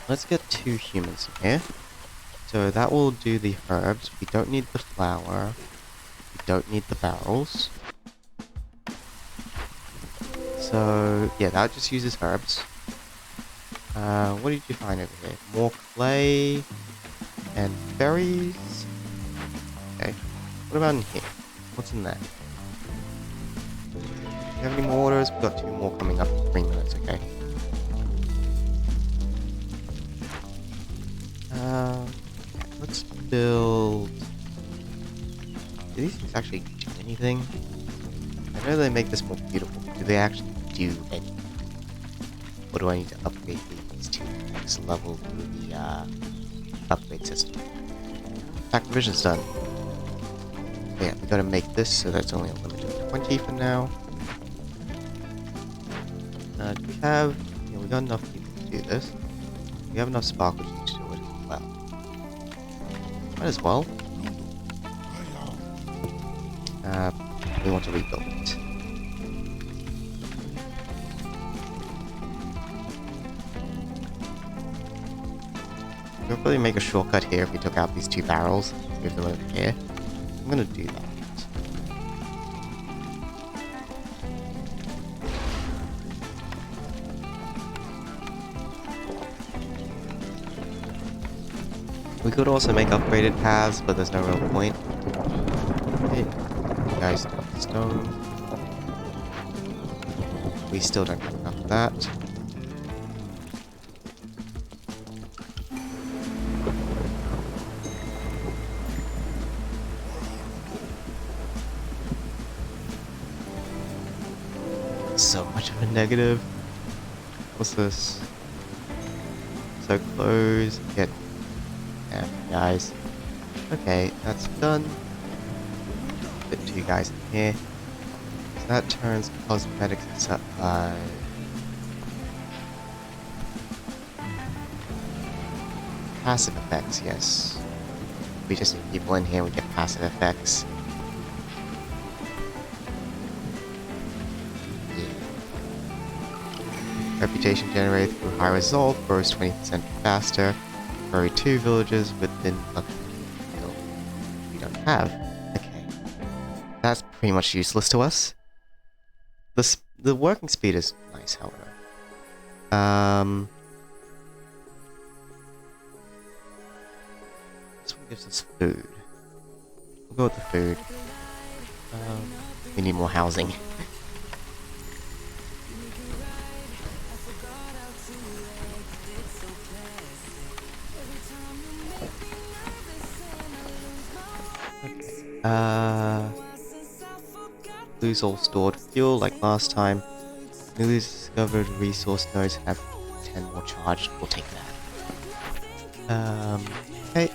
Let's get 2 humans in here. So that will do the herbs. We don't need the flour. We don't need the barrels. So yeah, that just uses herbs. What did you find over here? More clay and berries. Okay. What about in here? What's in there? Do you have any more orders? We've got 2 more coming up in 3 minutes, okay. Let's build... Do these things actually do anything? I know they make this more beautiful, but do they actually do anything? Or do I need to upgrade these to the next level through the upgrade system? Fact provision's done. Yeah, we gotta make this so that's only a limit of 20 for now. Do we have... Yeah, we got enough people to do this. We have enough sparkle to do it as well. Might as well. We want to rebuild it. We'll probably make a shortcut here if we took out these 2 barrels. Move them over here. I'm gonna do that. We could also make upgraded paths, but there's no real point. Hey, you guys got stone. We still don't have enough of that. So much of a negative. What's this? So close. Get. Yeah, guys. Okay, that's done. Put 2 guys in here. So that turns cosmetics into passive effects, yes. We just need people in here, we get passive effects. Reputation generated through high resolve grows 20% faster. Bury 2 villages within a field we don't have. Okay. That's pretty much useless to us. The working speed is nice, however. This one gives us food. We'll go with the food. We need more housing. Lose all stored fuel like last time. Newly discovered resource nodes have 10 more charged. We'll take that. Okay.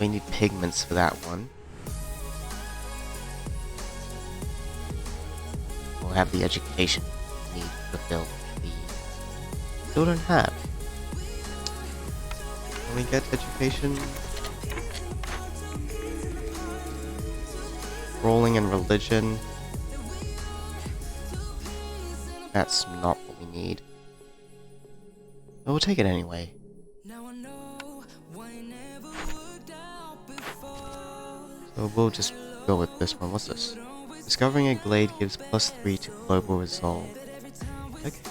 We need pigments for that one. We'll have the education need fulfilled. We still don't have. Can we get education? Rolling in religion. That's not what we need. But we'll take it anyway. So we'll just go with this one. What's this? Discovering a glade gives +3 to global resolve. Okay.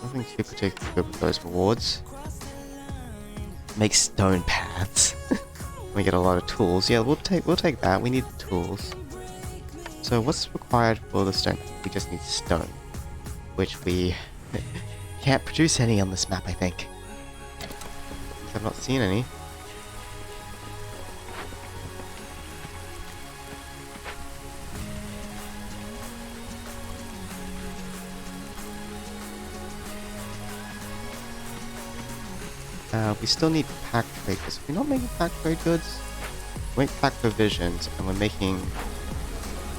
Nothing too particularly good with those rewards. Make stone paths. We get a lot of tools. Yeah, we'll take that. We need the tools. So what's required for the stone? We just need stone, which we can't produce any on this map, I think. I've not seen any. We still need pack trade goods. We're not making pack trade goods. We make pack provisions, and we're making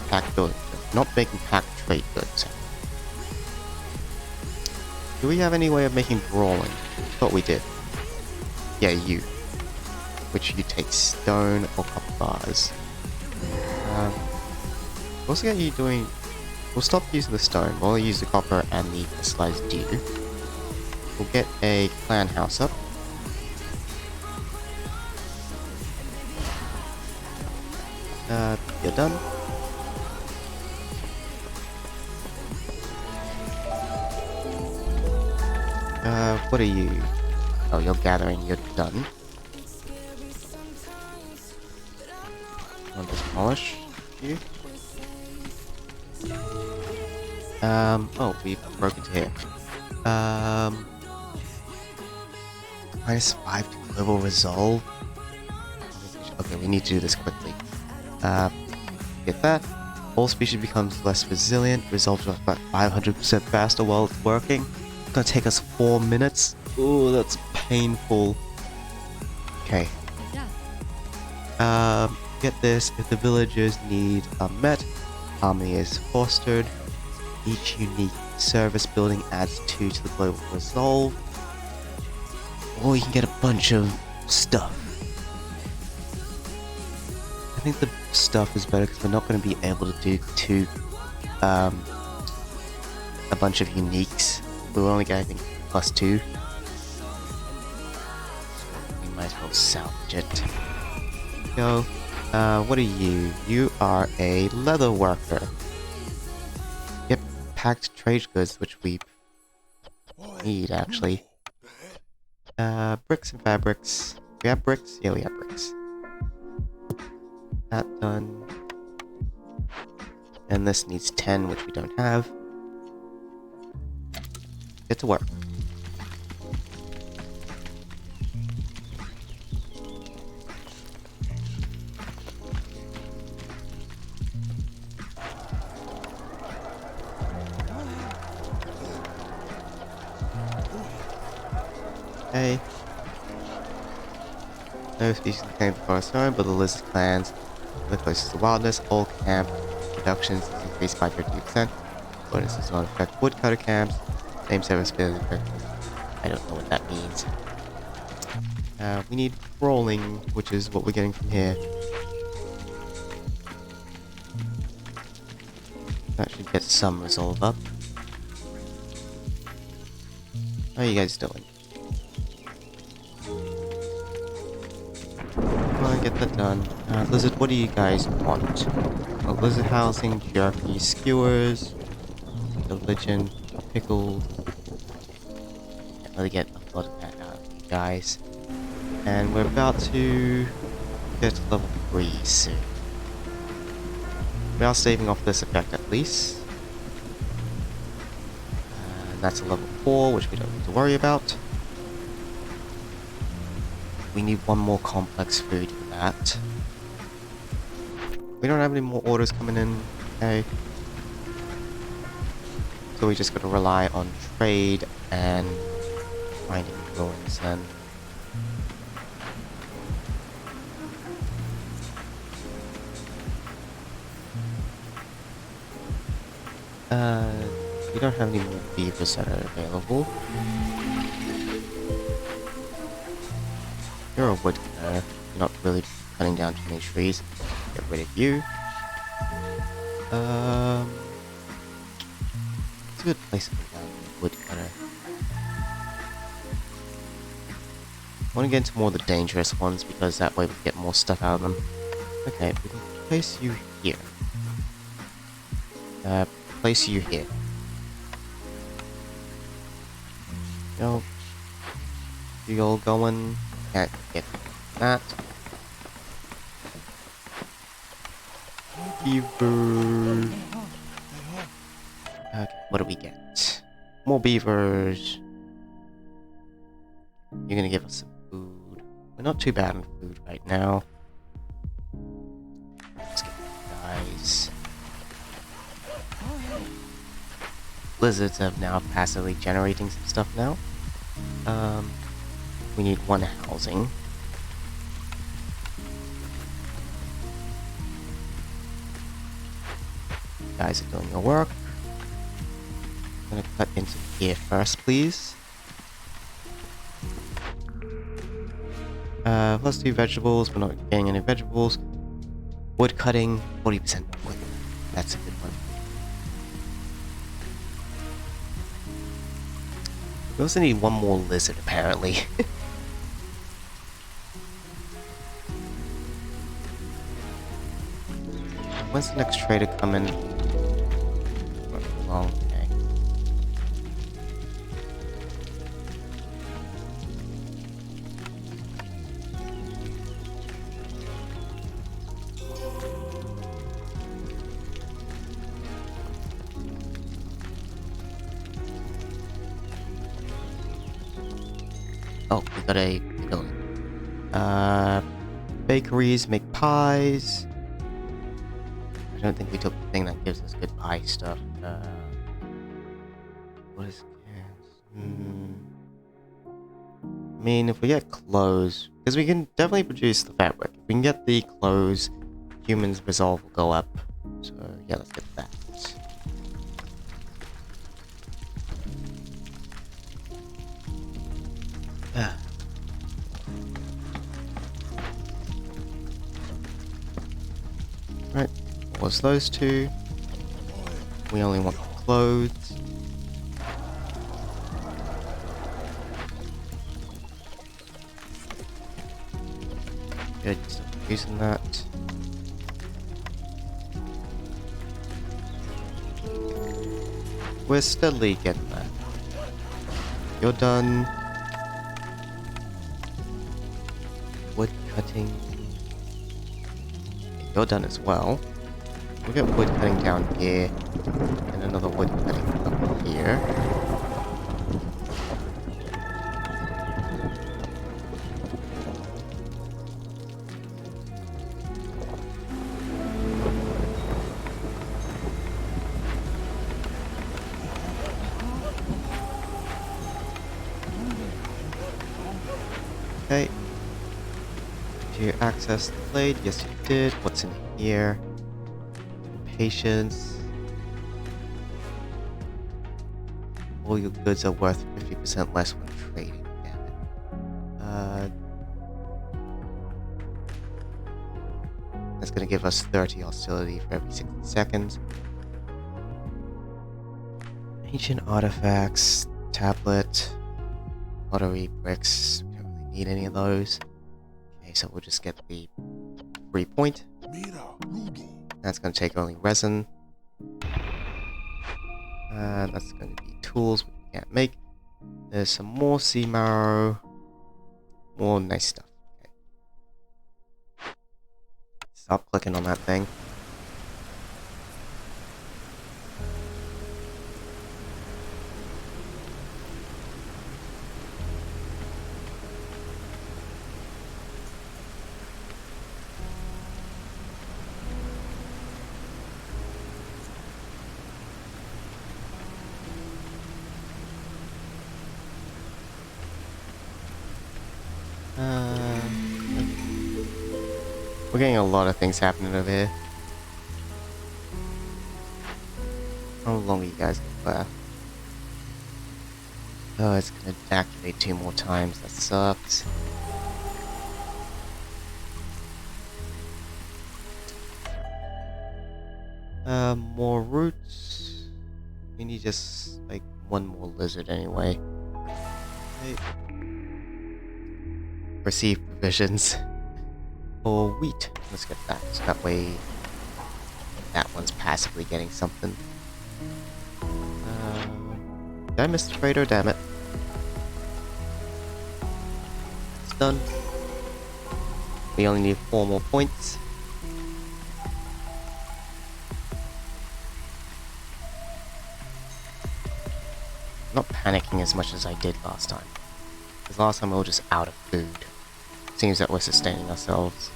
pack goods. Not making pack trade goods. Do we have any way of making brawling? Thought we did. Yeah, you. Which you take stone or copper bars. We'll also get you doing. We'll stop using the stone. We'll use the copper and the crystallized dew. We'll get a clan house up. You're done. What are you? Oh, you're gathering. You're done. I'll demolish you. Oh, we broke into here. -5 to global resolve. Okay, we need to do this quickly. Get that. All species becomes less resilient. Resolves about 500% faster while it's working. It's gonna take us 4 minutes. Ooh, that's painful. Okay. Get this. If the villagers' needs are met, harmony is fostered. Each unique service building adds 2 to the global resolve. Or you can get a bunch of stuff. I think the stuff is better because we're not going to be able to do a bunch of uniques. We'll only get, I think, +2. We might as well salvage it. Go. What are you? You are a leather worker. Yep, packed trade goods, which we need, actually. Bricks and fabrics. We have bricks? Yeah, we have bricks. That done. And this needs 10, which we don't have. Get to work. Okay. No species claimed the forest home, but the lizard clans live closest to wildness. All camp reductions is increased by 50%. Bonuses do not affect woodcutter camps. Same service building. I don't know what that means. We need rolling, which is what we're getting from here. That should get some resolve up. How are you guys doing? Get that done. Lizard, what do you guys want? Lizard housing, jerky, skewers, religion, pickled. Can't really get a lot of that out of you guys. And we're about to get to level 3 soon. We are saving off this effect at least. And that's a level 4, which we don't need to worry about. We need one more complex food for that. We don't have any more orders coming in, okay? So we just gotta rely on trade and finding ruins then. We don't have any more beavers that are available. You're a woodcutter. You're not really cutting down too many trees. Get rid of you. It's a good place to put down the woodcutter. I want to get into more of the dangerous ones because that way we get more stuff out of them. Okay, we can place you here. Place you here. No. You all going? Can't get that. Beavers. Okay, what do we get? More beavers. You're gonna give us some food. We're not too bad on food right now. Let's get you guys. Lizards have now passively generating some stuff now. We need one housing. You guys are doing your work. I'm gonna cut into here first, please. Let's do vegetables. We're not getting any vegetables. Wood cutting, 40% wood. That's a good one. We also need one more lizard, apparently. When's the next trader coming? Not long, okay. Oh, we got a building. Bakeries make pies. I don't think we took the thing that gives us good pie stuff. What is this? I mean, if we get clothes, because we can definitely produce the fabric. If we can get the clothes, humans' resolve will go up. So yeah, let's get that. Right, what's those two? We only want clothes. Good, stop using that. We're steadily getting there. You're done. Wood cutting. You're done as well. We'll get wood cutting down here, and another wood cutting up here. Okay. Did you access the blade? Yes, you did. What's in here? Patience. All your goods are worth 50% less when trading. Damn it. That's gonna give us 30 hostility for every 60 seconds. Ancient artifacts, tablet, pottery, bricks. We don't really need any of those. Okay, so we'll just get the 3 point. That's going to take only resin. That's going to be tools we can't make. There's some more sea marrow. More nice stuff. Okay. Stop clicking on that thing. We're getting a lot of things happening over here. How long are you guys gonna last? Oh, it's gonna activate 2 more times. That sucks. More roots. We need just like one more lizard anyway. Okay. Receive provisions for wheat. Let's get that. So that way that one's passively getting something. Did I miss the trader? Damn it. It's done. We only need 4 more points. I'm not panicking as much as I did last time. Because last time we were just out of food. Seems that we're sustaining ourselves.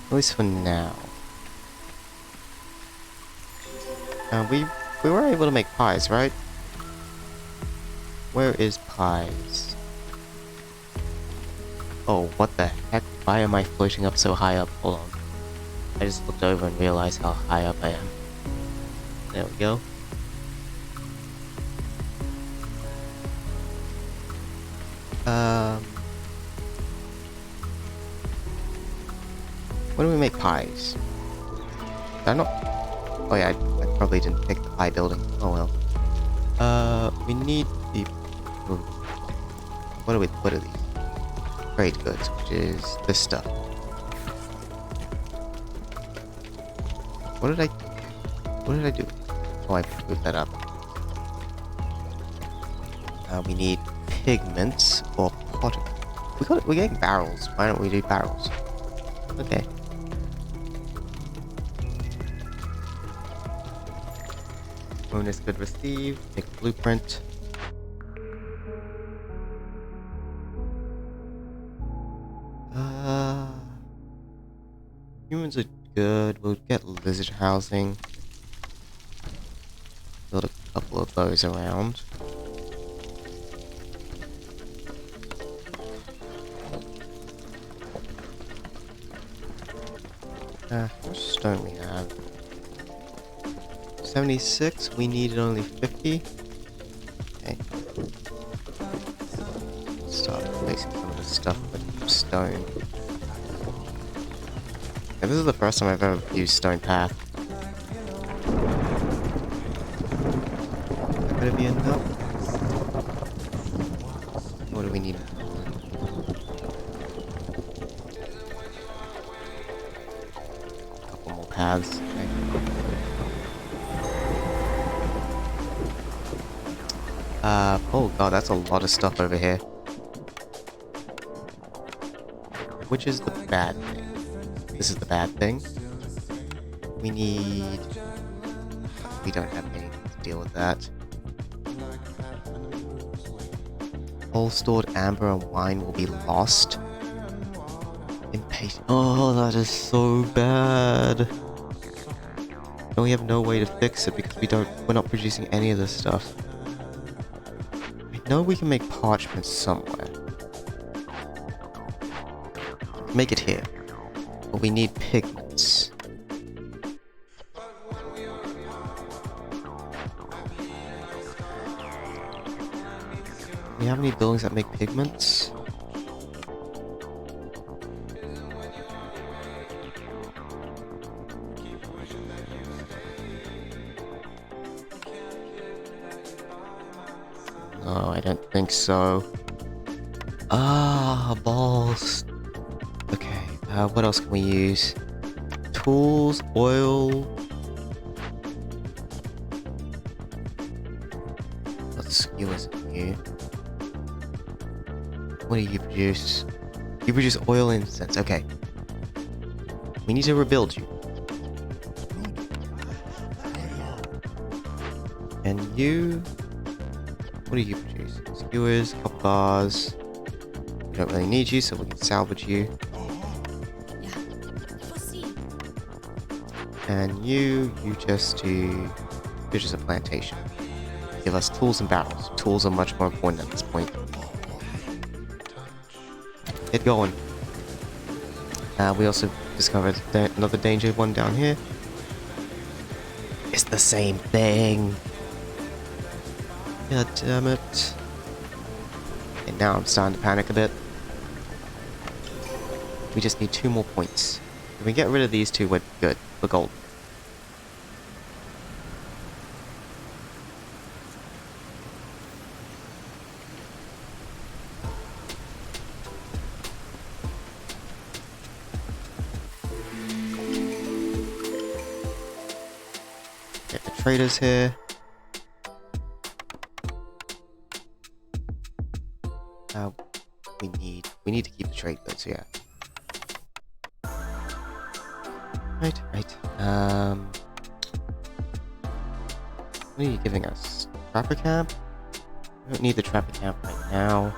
At least for now. We were able to make pies, right? Where is pies? Oh, what the heck? Why am I floating up so high up? Hold on. I just looked over and realized how high up I am. There we go. When do we make pies? Did I not? Oh yeah, I probably didn't pick the pie building. Oh well. We need the... Ooh. What are these? Trade goods, which is this stuff. What did I do? Oh, I moved that up. We need pigments or pottery. We're getting barrels. Why don't we do barrels? Okay. Bonus good received. Make a blueprint. Humans are good. We'll get lizard housing. Build a couple of those around. How much stone we have? 76. We needed only 50. Okay. Start replacing some of the stuff with stone. Yeah, this is the first time I've ever used stone path. Could it be enough? What do we need? Couple more paths. Okay. Oh god, that's a lot of stuff over here. Which is the bad thing? This is the bad thing. We don't have anything to deal with that. All stored amber and wine will be lost. Impatient. Oh, that is so bad. And we have no way to fix it because we're not producing any of this stuff. I know we can make parchment somewhere. Make it here. But we need pigments. Do we have any buildings that make pigments? No, I don't think so. Ah, balls. Okay, what else can we use? Tools, oil. What skewers in you? What do you produce? You produce oil and incense. Okay. We need to rebuild you. And you... What do you produce? Skewers, copper bars. We don't really need you, so we can salvage you. And you just do... You're just a plantation. Give us tools and barrels. Tools are much more important at this point. Get going. We also discovered another danger one down here. It's the same thing. God damn it. And now I'm starting to panic a bit. We just need 2 more points. If we get rid of these 2, we're good. We're gold. Get the traders here. We need to keep the trade goods, yeah. Right. What are you giving us? Trapper camp? We don't need the trapper camp right now.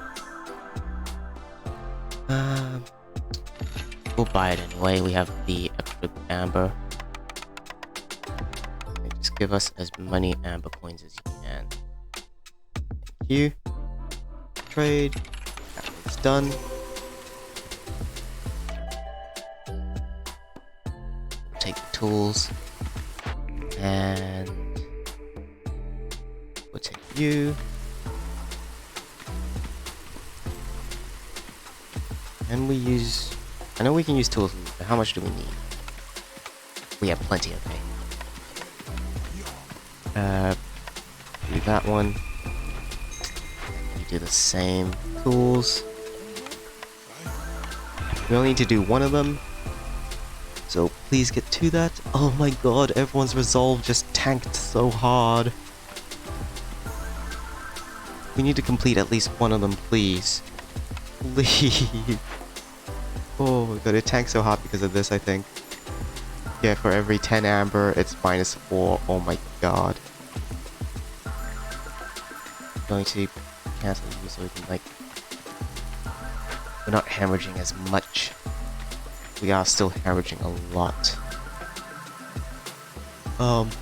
We'll buy it anyway. We have the extra amber. Okay, just give us as many amber coins as you can. Thank you. Trade. That one's done. We'll take the tools. And we'll take you. And we use... I know we can use tools, but how much do we need? We have plenty, okay. Do that one. You do the same. Tools. We only need to do one of them. So please get to that. Oh my god, everyone's resolve just tanked so hard. We need to complete at least one of them, please. Please. Oh my god, it tanked so hard because of this, I think. Yeah, for every 10 amber, it's -4. Oh my god. I'm going to cancel you so we can, like... We're not hemorrhaging as much. We are still hemorrhaging a lot. God.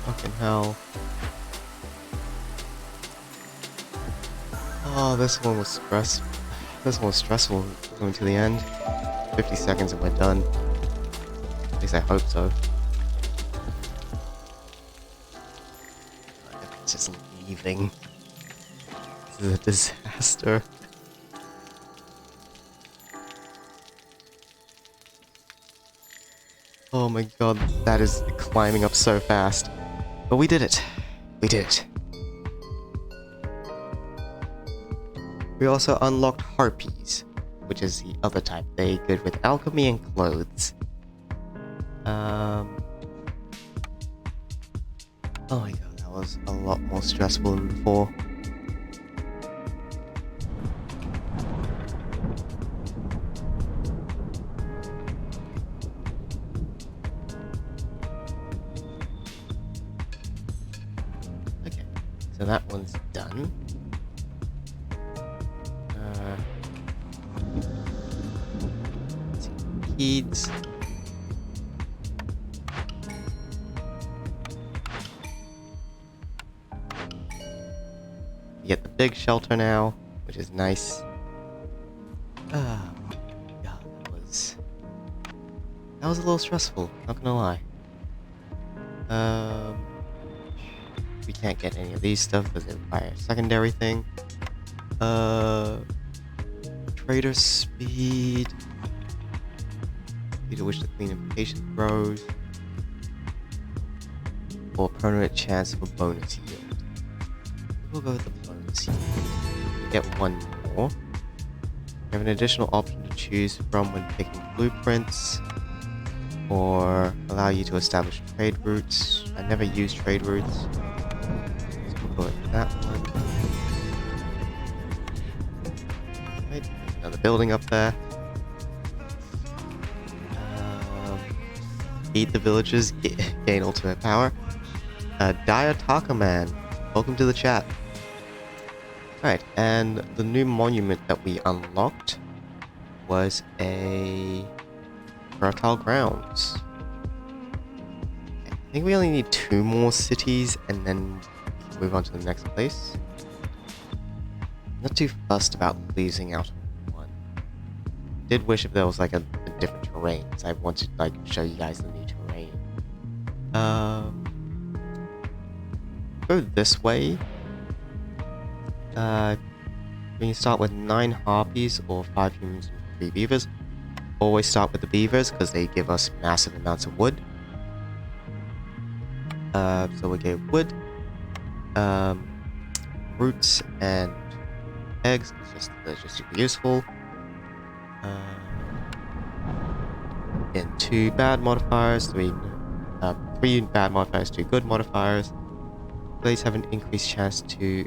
Fucking hell. Oh, this one was stressful going to the end. 50 seconds and we're done. At least I hope so. It's just leaving. This is a disaster. Oh my god, that is climbing up so fast. But we did it. We did it. We also unlocked harpies, which is the other type. They're good with alchemy and clothes. Oh my god, that was a lot more stressful than before. Okay, so that one's done. Keys. We get the big shelter now, which is nice. Oh god, that was a little stressful, not gonna lie. We can't get any of these stuff because they require a secondary thing. Trader speed. Speed at which the clean implication grows. Or permanent chance for bonus yield. We'll go with the bonus yield. We get one more. We have an additional option to choose from when picking blueprints. Or allow you to establish trade routes. I never use trade routes. So we'll go with that one. Right, another building up there. Feed the villagers, gain ultimate power. Diataka Man, welcome to the chat. Alright, and the new monument that we unlocked was a fertile grounds. I think we only need 2 more cities and then we can move on to the next place. Not too fussed about losing out on one. Did wish if there was like a different terrain, because I want to like show you guys the new terrain. Go this way. We can start with 9 harpies or 5 humans and 3 beavers. Always start with the beavers because they give us massive amounts of wood. So we get wood, roots and eggs. They're just super useful. In 2 bad modifiers, 3 bad modifiers, 2 good modifiers. Blades have an increased chance to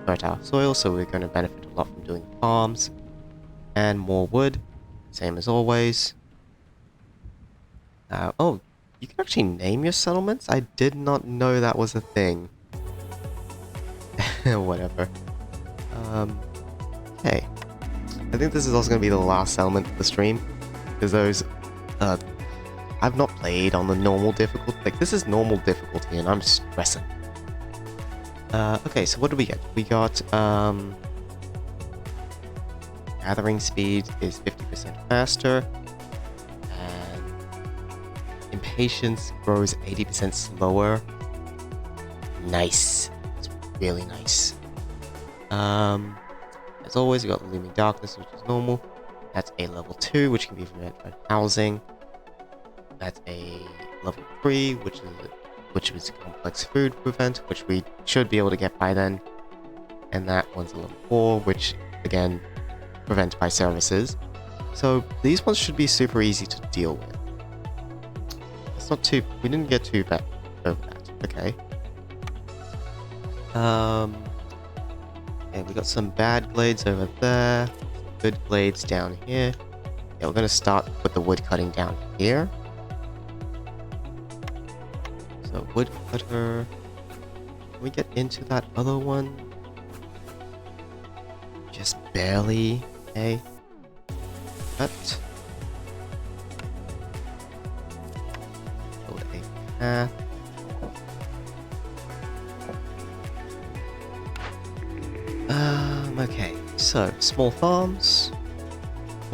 fertile soil, so we're going to benefit a lot from doing farms. And more wood, same as always. Oh, you can actually name your settlements? I did not know that was a thing. Whatever. Okay. I think this is also going to be the last settlement of the stream. Because those... I've not played on the normal difficulty. Like, this is normal difficulty and I'm stressing. Okay, so what do we get? We got, gathering speed is 50% faster. And impatience grows 80% slower. Nice. It's really nice. As always, we got Looming Darkness, which is normal. That's a level 2, which can be prevented by housing. That's a level 3, which is complex food prevent, which we should be able to get by then. And that one's a level 4, which again prevent by services. So these ones should be super easy to deal with. It's not too. We didn't get too bad over that. Okay. Okay, we got some bad glades over there. Good glades down here. Yeah, we're gonna start with the wood cutting down here. So wood cutter. Can we get into that other one? Just barely. Okay. Cut. Build a path. Okay, so small farms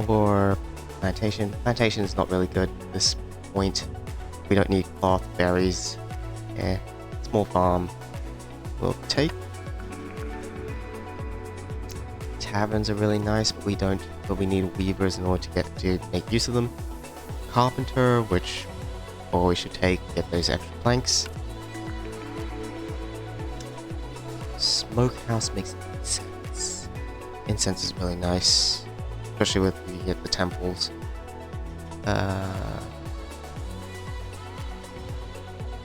or plantation. Plantation is not really good at this point. We don't need cloth, berries. Yeah, small farm. We'll take. Taverns are really nice, but we need weavers in order to make use of them. Carpenter, which we should get those extra planks. Smokehouse makes sense. Incense is really nice, especially with we get the temples.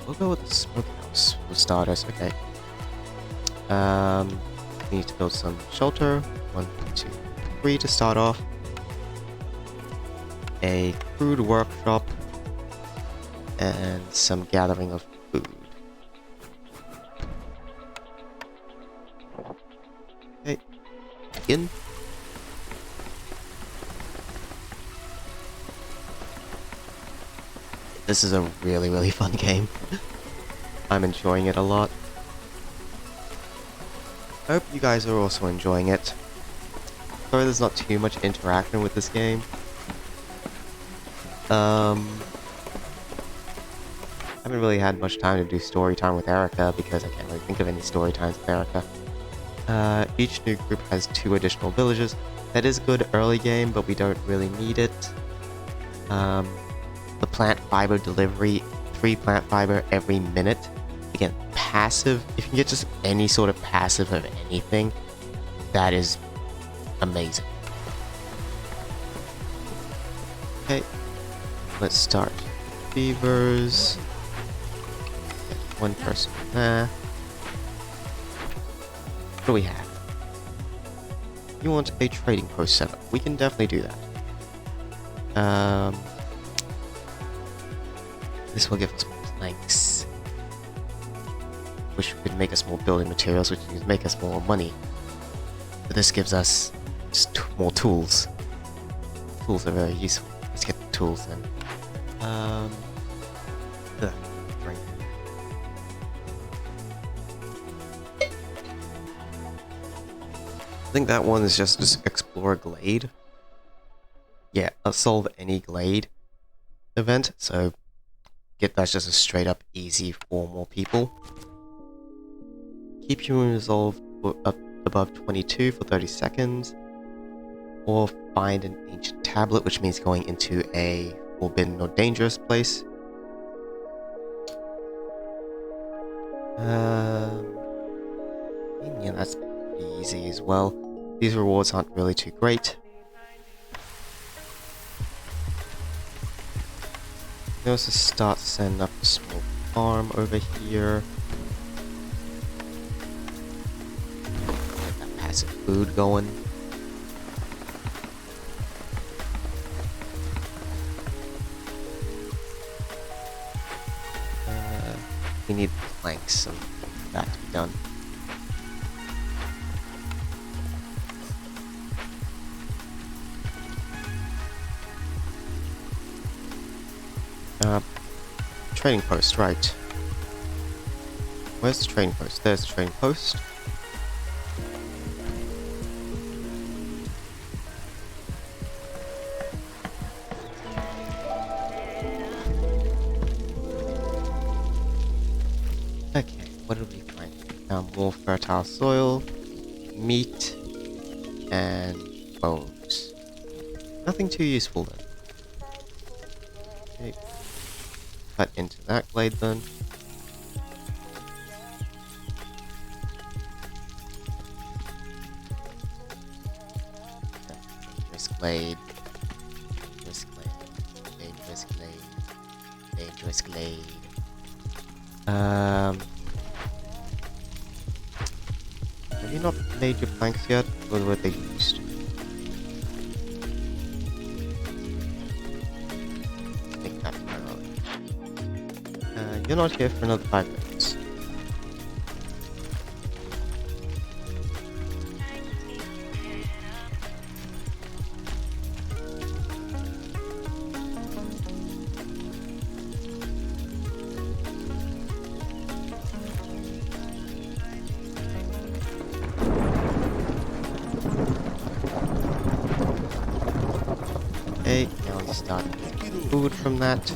We'll go with the smokehouse for starters. Okay. We need to build some shelter. 1, 2, 3 to start off. A crude workshop and some gathering of food. Okay. Begin. This is a really, really fun game. I'm enjoying it a lot. I hope you guys are also enjoying it. Sorry there's not too much interaction with this game. I haven't really had much time to do story time with Erica because I can't really think of any story times with Erica. Each new group has 2 additional villages. That is good early game, but we don't really need it. The plant fiber delivery, 3 plant fiber every minute. Again, passive. If you can get just any sort of passive of anything, that is amazing. Okay, let's start. Beavers. Get 1 person there. What do we have? You want a trading post setup? We can definitely do that. This will give us planks, which would make us more building materials, which would make us more money. But this gives us just more tools. Tools are very useful. Let's get the tools then. Right. I think that one is just explore glade. Yeah, let's solve any glade event. So that's just a straight up easy for more people. Keep human resolve up above 22 for 30 seconds. Or find an ancient tablet, which means going into a forbidden or dangerous place. Yeah, that's pretty easy as well. These rewards aren't really too great. They also start setting up a small farm over here. Get that passive food going. We need planks and that to be done. Trading post, right. Where's the trading post? There's the trading post. Okay, what did we find? More fertile soil, meat, and bones. Nothing too useful then. Okay. Cut into that glade then. Dangerous glade. Dangerous glade. Dangerous glade. Dangerous glade. Have you not made your planks yet? Or were they used? I think that's priority. You're not here for another 5 minutes. Okay, now we start getting food from that.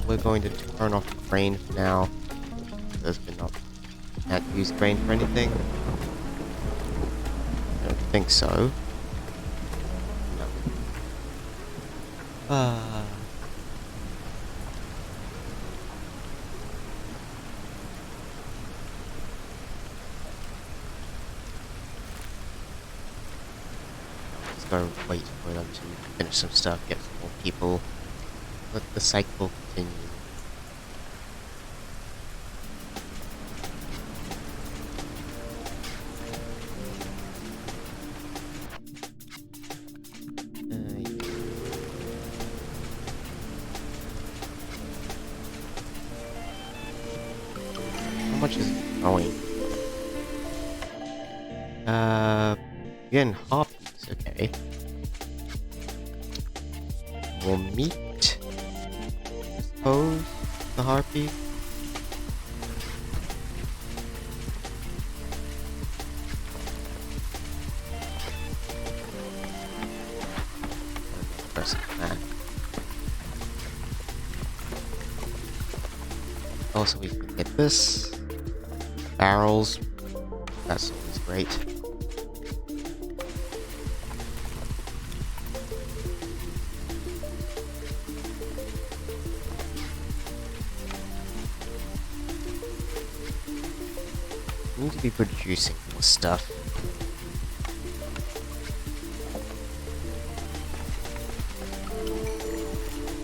We're going to turn off the grain for now, because can't use grain for anything. I don't think so. No. Just go wait for them to finish some stuff, get some more people. Let the cycle continue. How much is it going? Again, harpies, okay. More meat. I suppose the harpy. Also, we can get this. Barrels. That's always great. We need to be producing more stuff.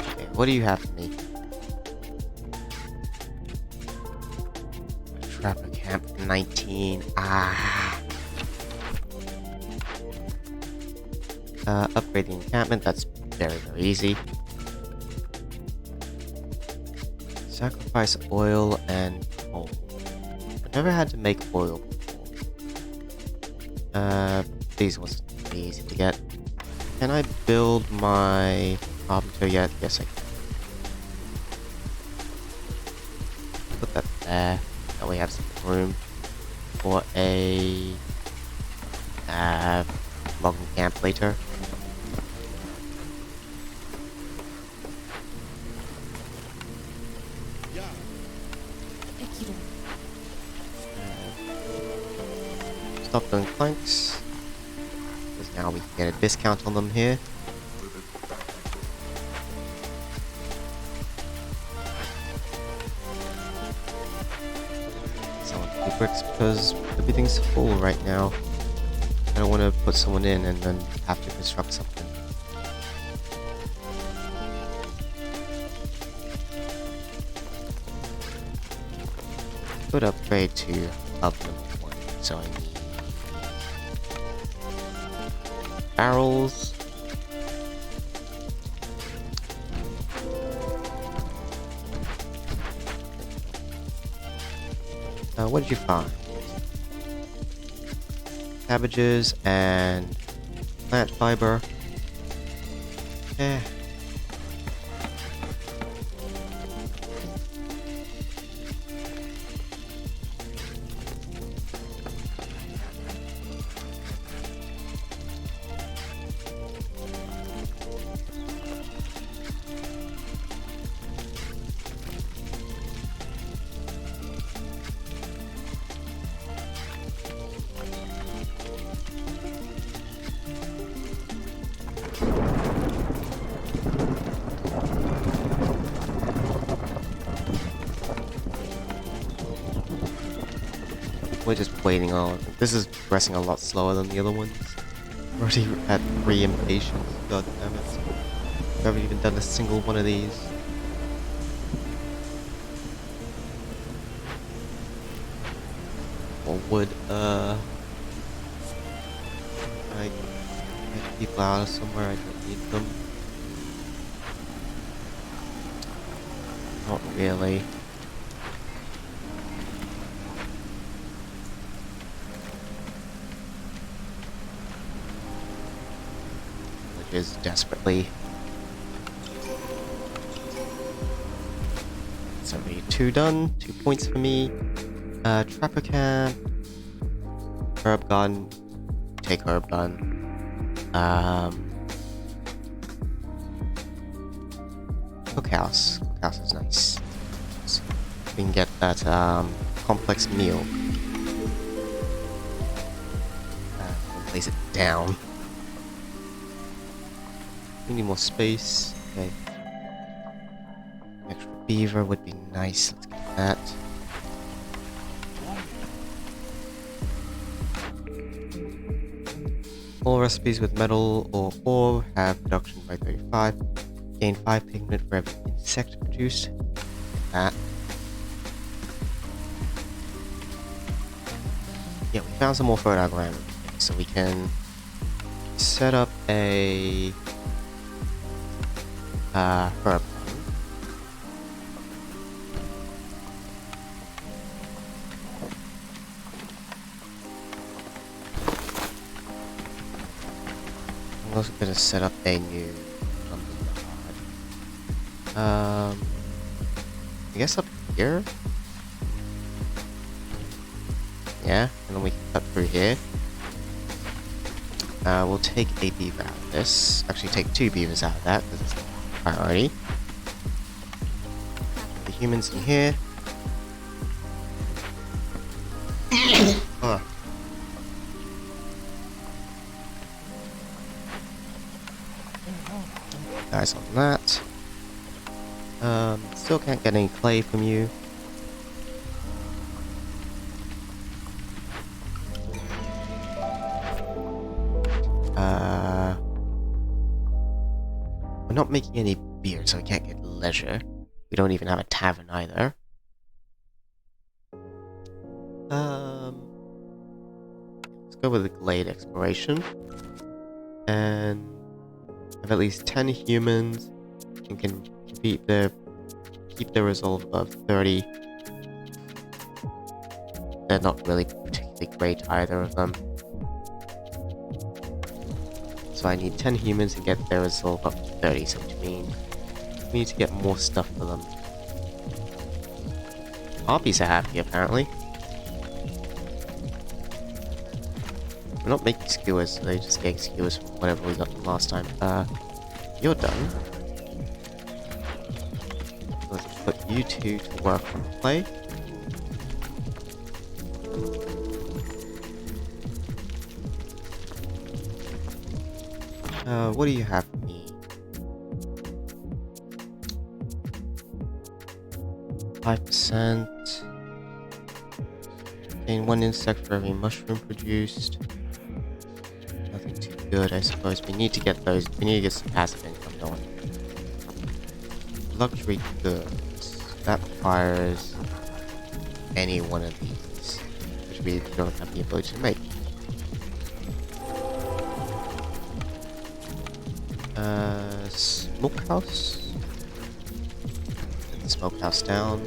Okay, what do you have for me? Trapper camp 19. Upgrade the encampment. That's very, very easy. Sacrifice oil and coal. I've never had to make oil before. These ones are pretty easy to get. Can I build my carpenter yet? Yes, I can. Put that there. Now we have some room for a logging camp later. Stop doing planks, because now we can get a discount on them here. Selling 2 bricks because everything's full right now. I don't want to put someone in and then have to construct something. could upgrade to hub number 1. So I need barrels. What did you find? Cabbages and plant fiber. Eh. We're just waiting on. This is progressing a lot slower than the other ones. Already at 3 impatience. God damn it. We haven't even done a single one of these. Or would I get people out of somewhere? I don't need them. Not really. Is desperately. So we 2 done, 2 points for me. Trapper can, herb gun, take herb gun. Cookhouse. Cookhouse is nice. So we can get that complex meal. Place it down. We need more space. Okay. Extra beaver would be nice. Let's get that. All recipes with metal or ore have production by 35. Gain 5 pigment for every insect produced. That. Yeah, we found some more photogram, so we can set up a herb. I'm also gonna set up a new I guess up here? Yeah, and then we can cut through here. We'll take a beaver out of this. Actually, take 2 beavers out of that, because it's a priority. The humans in here. Guys on that. Still can't get any clay from you. We're not making any beer, so we can't get leisure. We don't even have a tavern either. Let's go with the glade exploration. And have at least 10 humans and can keep their resolve above 30. They're not really particularly great, either of them. So I need 10 humans to get their resolve up to 30, so which means we need to get more stuff for them. Harpies are happy, apparently. We're not making skewers, so they're just getting skewers from whatever we got from last time. You're done. Let's put you 2 to work on play. What do you have for me? 5%. Gain 1 insect for every mushroom produced. Nothing too good, I suppose. We need to get those. We need to get some passive income going. Luxury goods. That requires any one of these, which we don't have the ability to make. Smokehouse? Put the smokehouse down.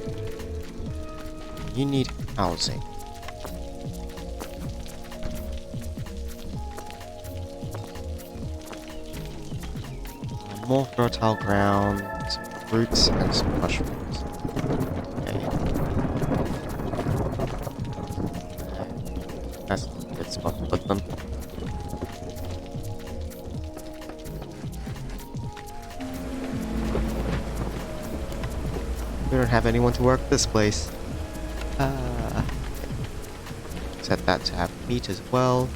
You need housing. More fertile ground, some fruits, and some mushrooms. Okay. That's a good spot to put them. We don't have anyone to work this place. Set that to have meat as well.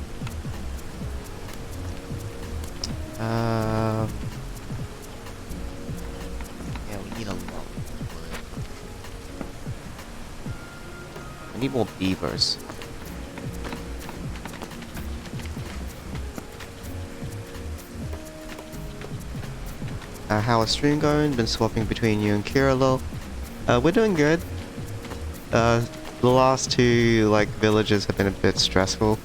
Yeah, we need a lot of wood. I need more beavers. How is stream going? Been swapping between you and Kirilo. We're doing good. The last two villages have been a bit stressful.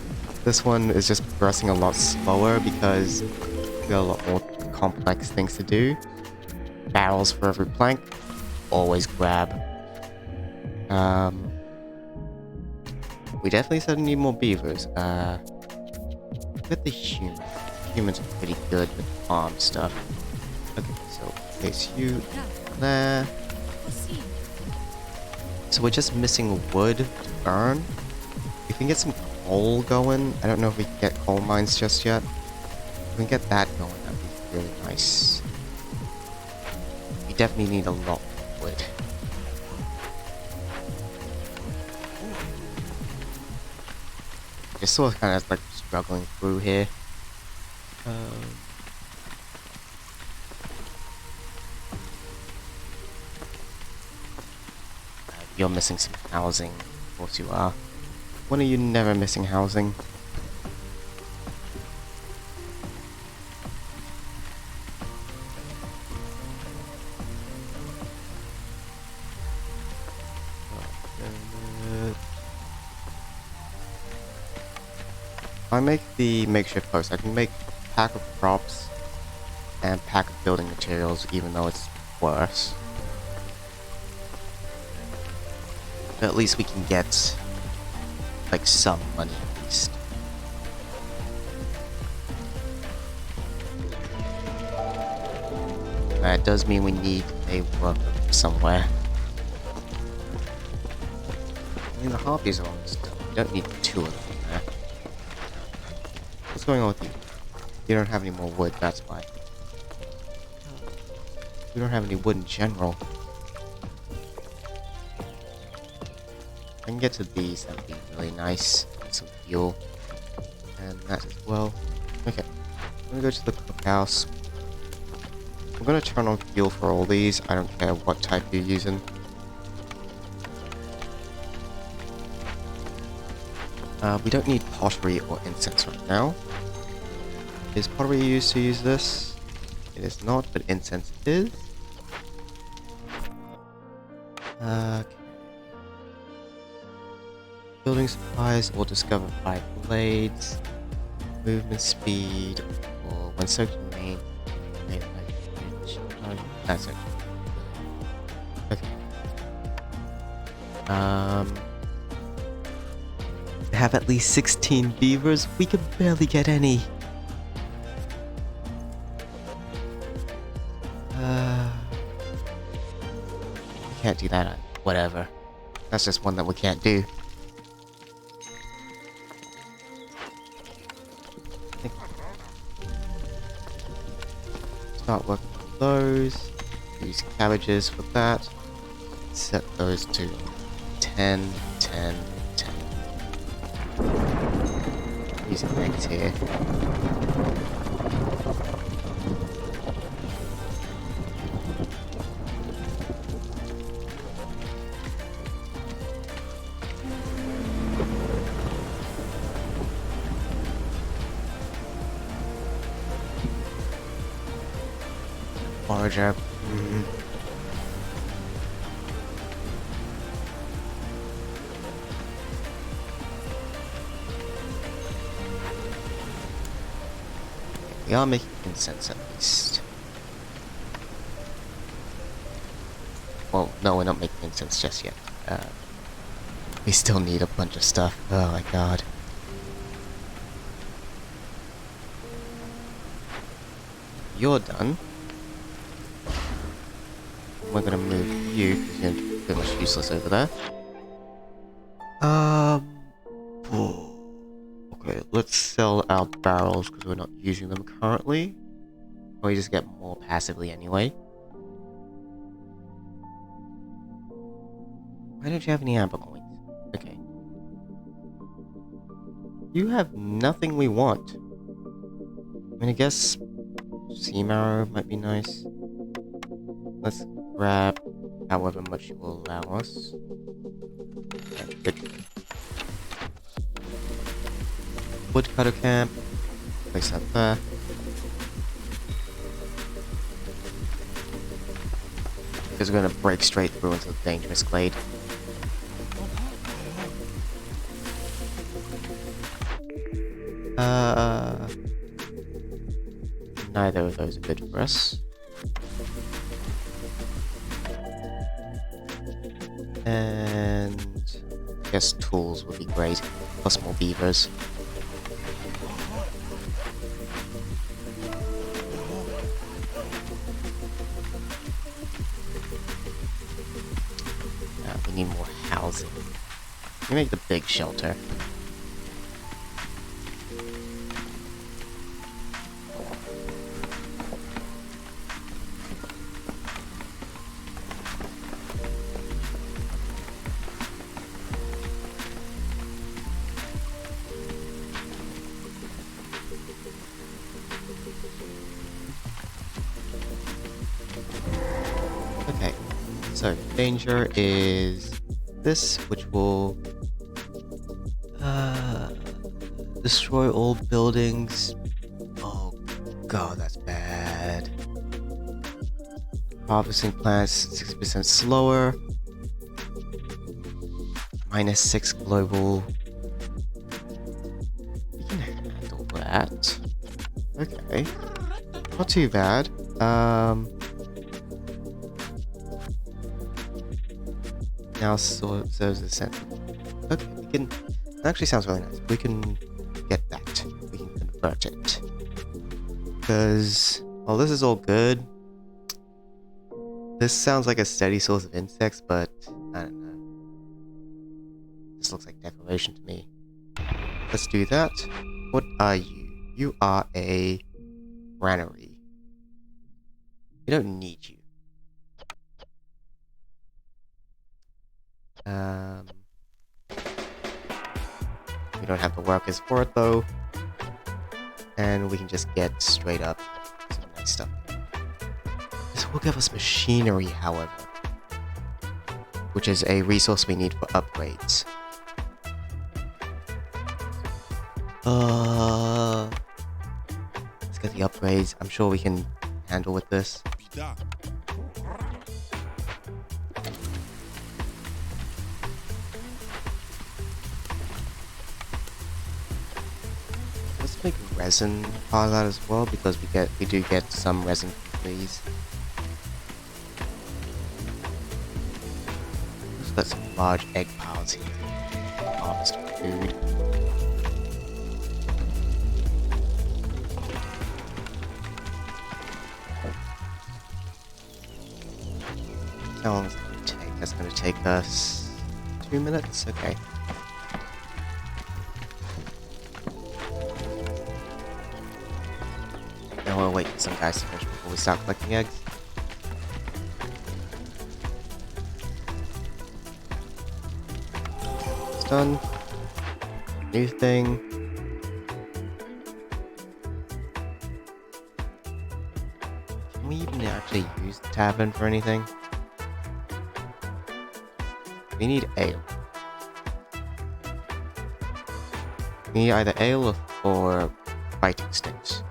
This one is just progressing a lot slower because we got a lot more complex things to do. Barrels for every plank. Always grab. We definitely said we need more beavers. Look at the humans. Humans are pretty good with farm stuff. Okay, so place you there. So we're just missing wood to burn. We can get some coal going. I don't know if we can get coal mines just yet. If we can get that going, that'd be really nice. We definitely need a lot of wood. Just sort of kind of struggling through here. You're missing some housing. Of course you are. When are you never missing housing? If I make the makeshift post, I can make a pack of crops and a pack of building materials, even though it's worse. But at least we can get some money at least. That does mean we need a worker somewhere. I mean, the harpies are on this stuff. We don't need two of them there. What's going on with you? You don't have any more wood, that's why. We don't have any wood in general. I can get to these, that'd be really nice. Get some fuel. And that as well. Okay. I'm gonna go to the cookhouse. I'm gonna turn on fuel for all these. I don't care what type you're using. We don't need pottery or incense right now. Is pottery used to use this? It is not, but incense is. Okay. Building supplies or discover 5 blades. Movement speed or when soaked in rain. That's it. Okay. Have at least 16 beavers. We could barely get any. We can't do that. Whatever. That's just one that we can't do. Start working on those. Use cabbages for that. Set those to 10, 10, 10. Using eggs here. Forager. We are making incense at least. Well, no, we're not making incense just yet. We still need a bunch of stuff. Oh my god. You're done. We're gonna move you, because you're pretty much useless over there. Okay, let's sell our barrels, because we're not using them currently. Or we just get more passively anyway. Why don't you have any amber coins? Okay. You have nothing we want. I mean, I guess Seam Arrow might be nice. Let's grab however much you will allow us. Good. Woodcutter camp. Place that there. Because we're gonna break straight through into the dangerous glade. Neither of those are good for us. And I guess tools would be great, plus more beavers. We need more housing. Let me make the big shelter. Okay, so danger is this, which will destroy all buildings. Oh god, that's bad. Harvesting plants 60% slower. -6 global. We can handle that. Okay, not too bad. Now serves as a center. Okay, we can. That actually sounds really nice. We can get that. We can convert it. Because while this is all good, this sounds like a steady source of insects, but I don't know. This looks like decoration to me. Let's do that. What are you? You are a granary. We don't need you. We don't have the workers for it though. And we can just get straight up some nice stuff. This will give us machinery, however, which is a resource we need for upgrades. Let's get the upgrades. I'm sure we can handle with this. Let's make resin part of that as well, because we do get some resin from these. Let's got some large egg piles here. Harvest food. How long is that going to take? That's going to take us 2 minutes? Okay. Now we'll wait for some guys to finish before we start collecting eggs. It's done. New thing. Can we even actually use the tavern for anything? We need ale. We need either ale or fighting sticks.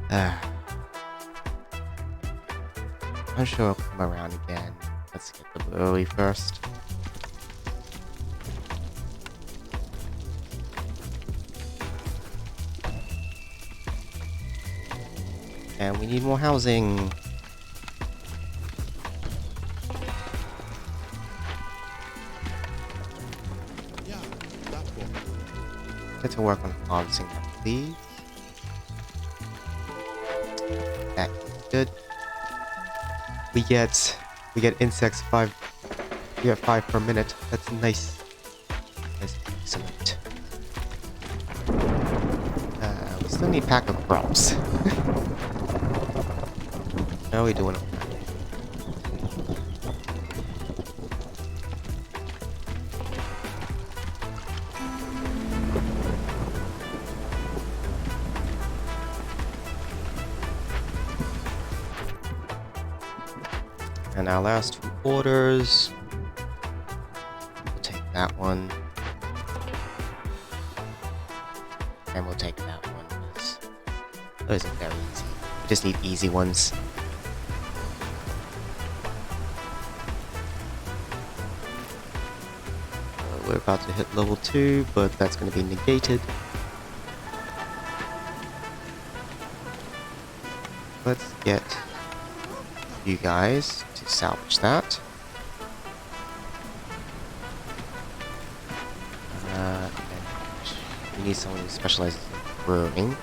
I'm sure I'll come around again. Let's get the brewery first. And we need more housing. Get to work on harvesting that, please. That is good. We get insects 5. We get 5 per minute. That's nice. That's excellent. We still need pack of crops. How are we doing? And our last 2 orders. We'll take that one. And we'll take that one. Those are very easy. We just need easy ones. We're about to hit level 2, but that's going to be negated. Let's get you guys to salvage that. And we need someone who specializes in brewing,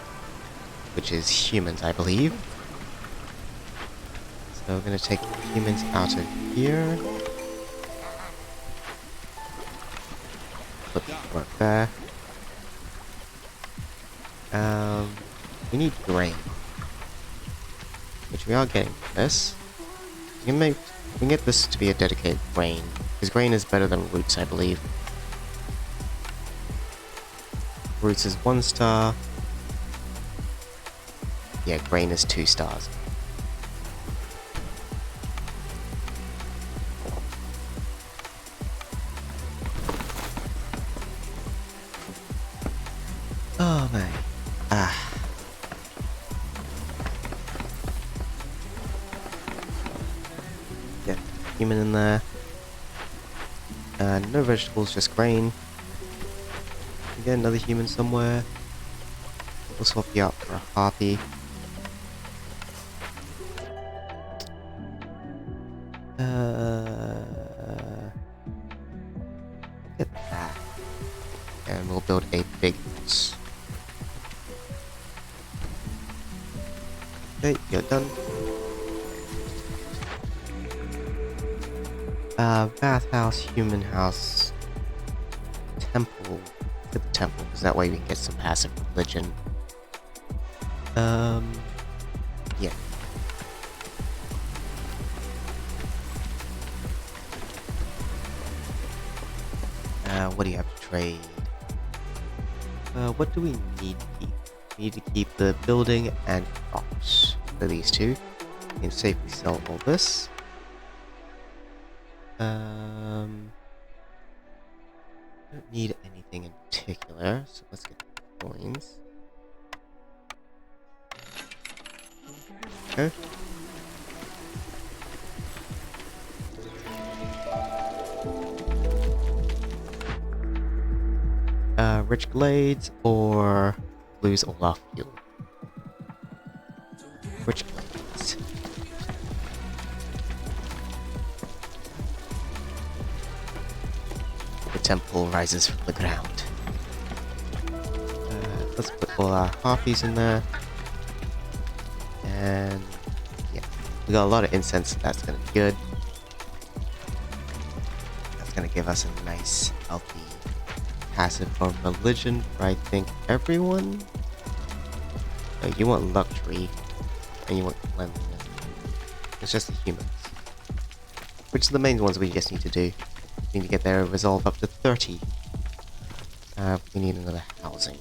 which is humans, I believe. So we're going to take humans out of here. Put the work there. We need grain, which we are getting from this. We can get this to be a dedicated grain, because grain is better than roots, I believe. Roots is 1 star. Yeah, grain is 2 stars. Oh man. Yeah, human in there. No vegetables, just grain. Get another human somewhere. We'll swap you out for a harpy. Get that. And we'll build a big house. Okay, you're done. Bathhouse, human house, temple. Get the temple, because that way we can get some passive religion. Yeah. What do you have to trade? What do we need to keep? We need to keep the building and crops for these 2. We can safely sell all this. Don't need anything in particular, so let's get the coins. Okay. Rich Glades or lose all our fuel? Rich Glades. The temple rises from the ground. Let's put all our harpies in there. And yeah, we got a lot of incense, so that's gonna be good. That's gonna give us a nice, healthy passive for religion for I think everyone. No, you want luxury, and you want cleanliness. It's just the humans. Which are the main ones we just need to do. We need to get their resolve up to 30. We need another housing.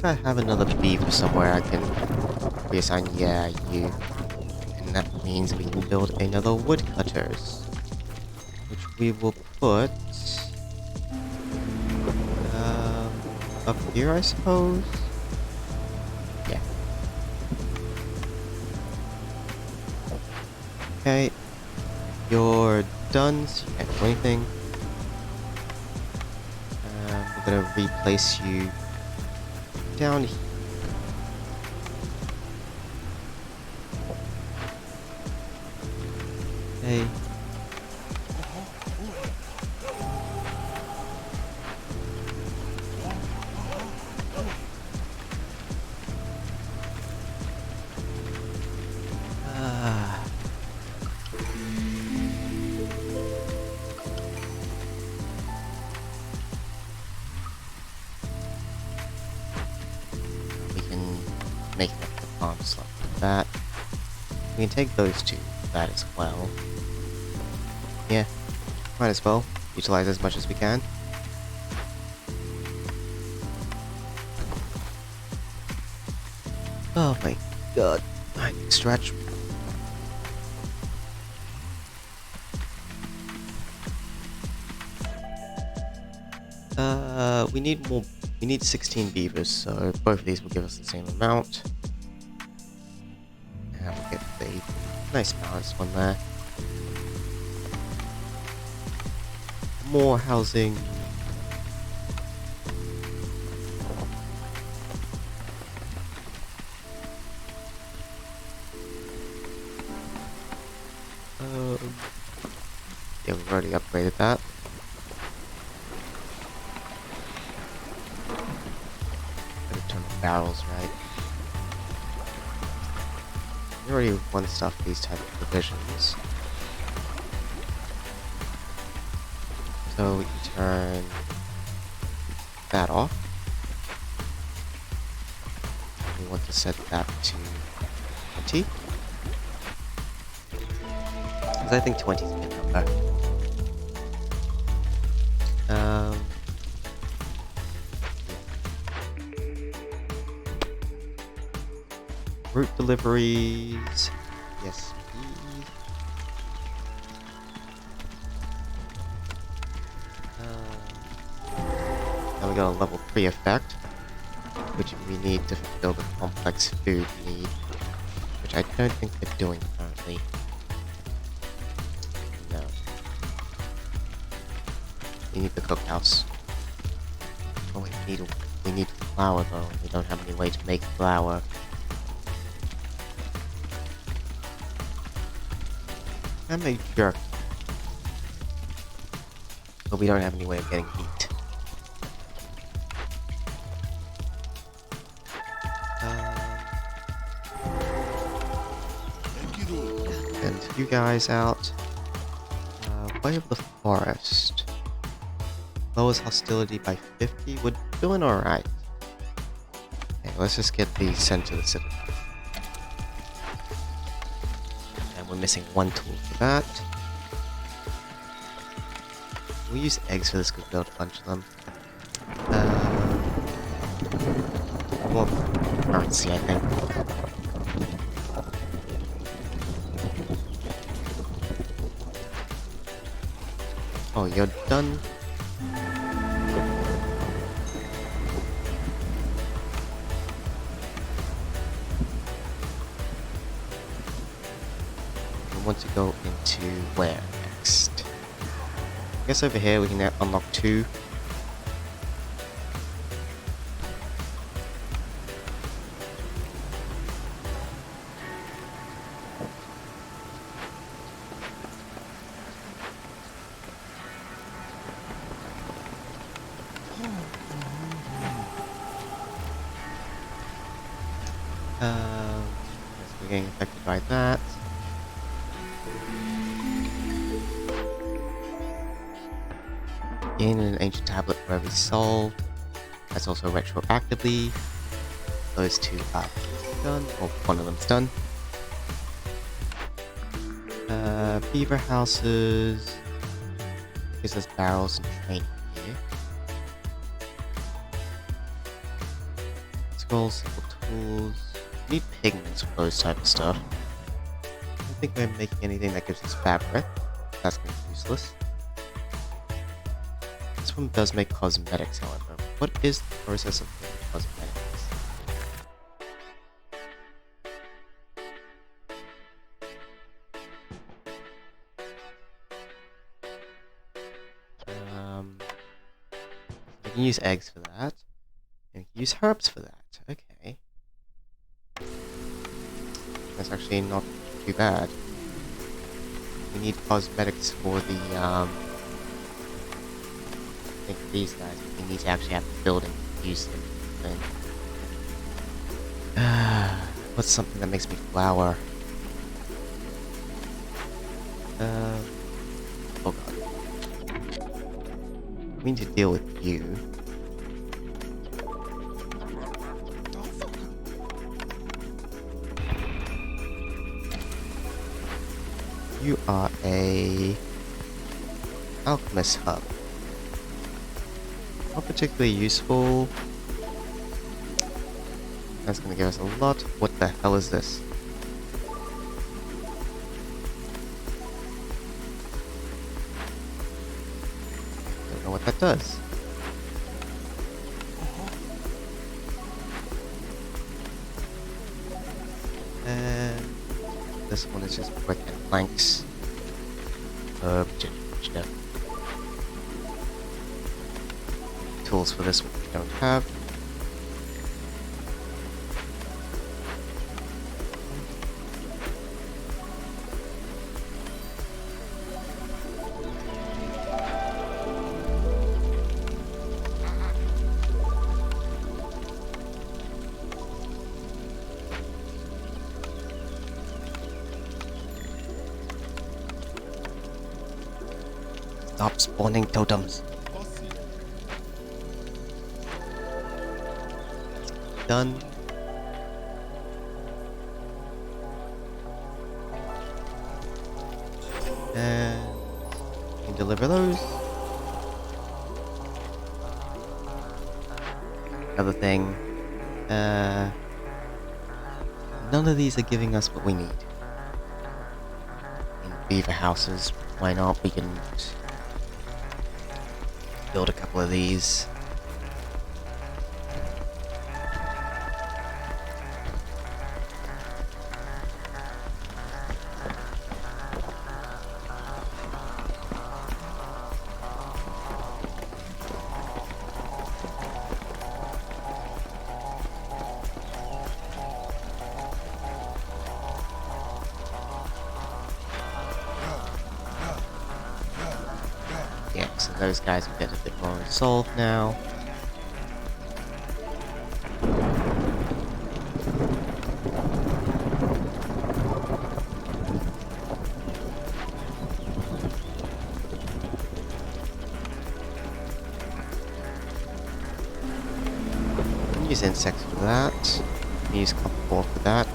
I have another beaver somewhere I can reassign. Yeah, you. And that means we can build another woodcutters. which we will put up here, I suppose. Yeah. Okay. You're done, so you can't do anything. We're gonna replace you down here. Okay. We can make it up the farm slot like that. We can take those two for that as well. Yeah, might as well utilize as much as we can. Oh my god, I need to stretch. We need more. We need 16 beavers, so both of these will give us the same amount. And we'll get the nice balanced one there. More housing. Yeah, we've already upgraded that. Gotta turn the barrels right. We already one stuff these type of provisions. So we can turn that off. We want to set that to 20. Because I think 20 is a good number. Route deliveries. Yes, please. Now we got a level 3 effect, which we need to fulfill the complex food need, which I don't think they're doing currently. No. We need the cookhouse. Oh wait, we need flour though. We don't have any way to make flour. I made jerky. But we don't have any way of getting heat. Send you guys out. Way of the forest. Lowers hostility by 50. We're doing alright. Okay, let's just get these sent to the citadel. And we're missing one tool for that. We'll use eggs for this because we build a bunch of them. More currency, I think. Oh, you're done? We want to go into where next? I guess over here we can now unlock 2. We're getting affected by that. Gain an ancient tablet for every soul. That's also retroactively. Those two are done, or one of them's done. Beaver houses. Gives us barrels and training here. Scrolls, simple tools. We need pigments for those type of stuff. I don't think we're making anything that gives us fabric. That's going to be useless. This one does make cosmetics, however. What is the process of making cosmetics? I can use eggs for that. And we can use herbs for that. Okay. That's actually not too bad. We need cosmetics for the, I think these guys. We need to actually have a building to use them. What's something that makes me flower? Oh god. We need to deal with you. You are a alchemist hub. Not particularly useful. That's gonna give us a lot. What the hell is this? Don't know what that does. And this one is just brick and planks. Tools for this one we don't have. Stop spawning totems. Done. And we can deliver those. Another thing. None of these are giving us what we need. In beaver houses, why not? We can build a couple of these. Yeah, so those guys will get a bit more resolved now. Use insects for that. Use copper ore for that.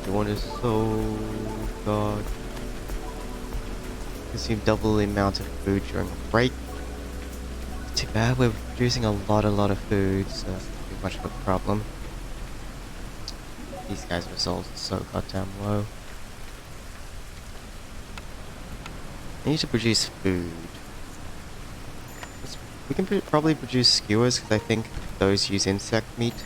One is so god. Consume double the amount of food during a break. Too bad, we're producing a lot of food, so that's not too much of a problem. These guys' results are so goddamn low. I need to produce food. We can probably produce skewers, because I think those use insect meat.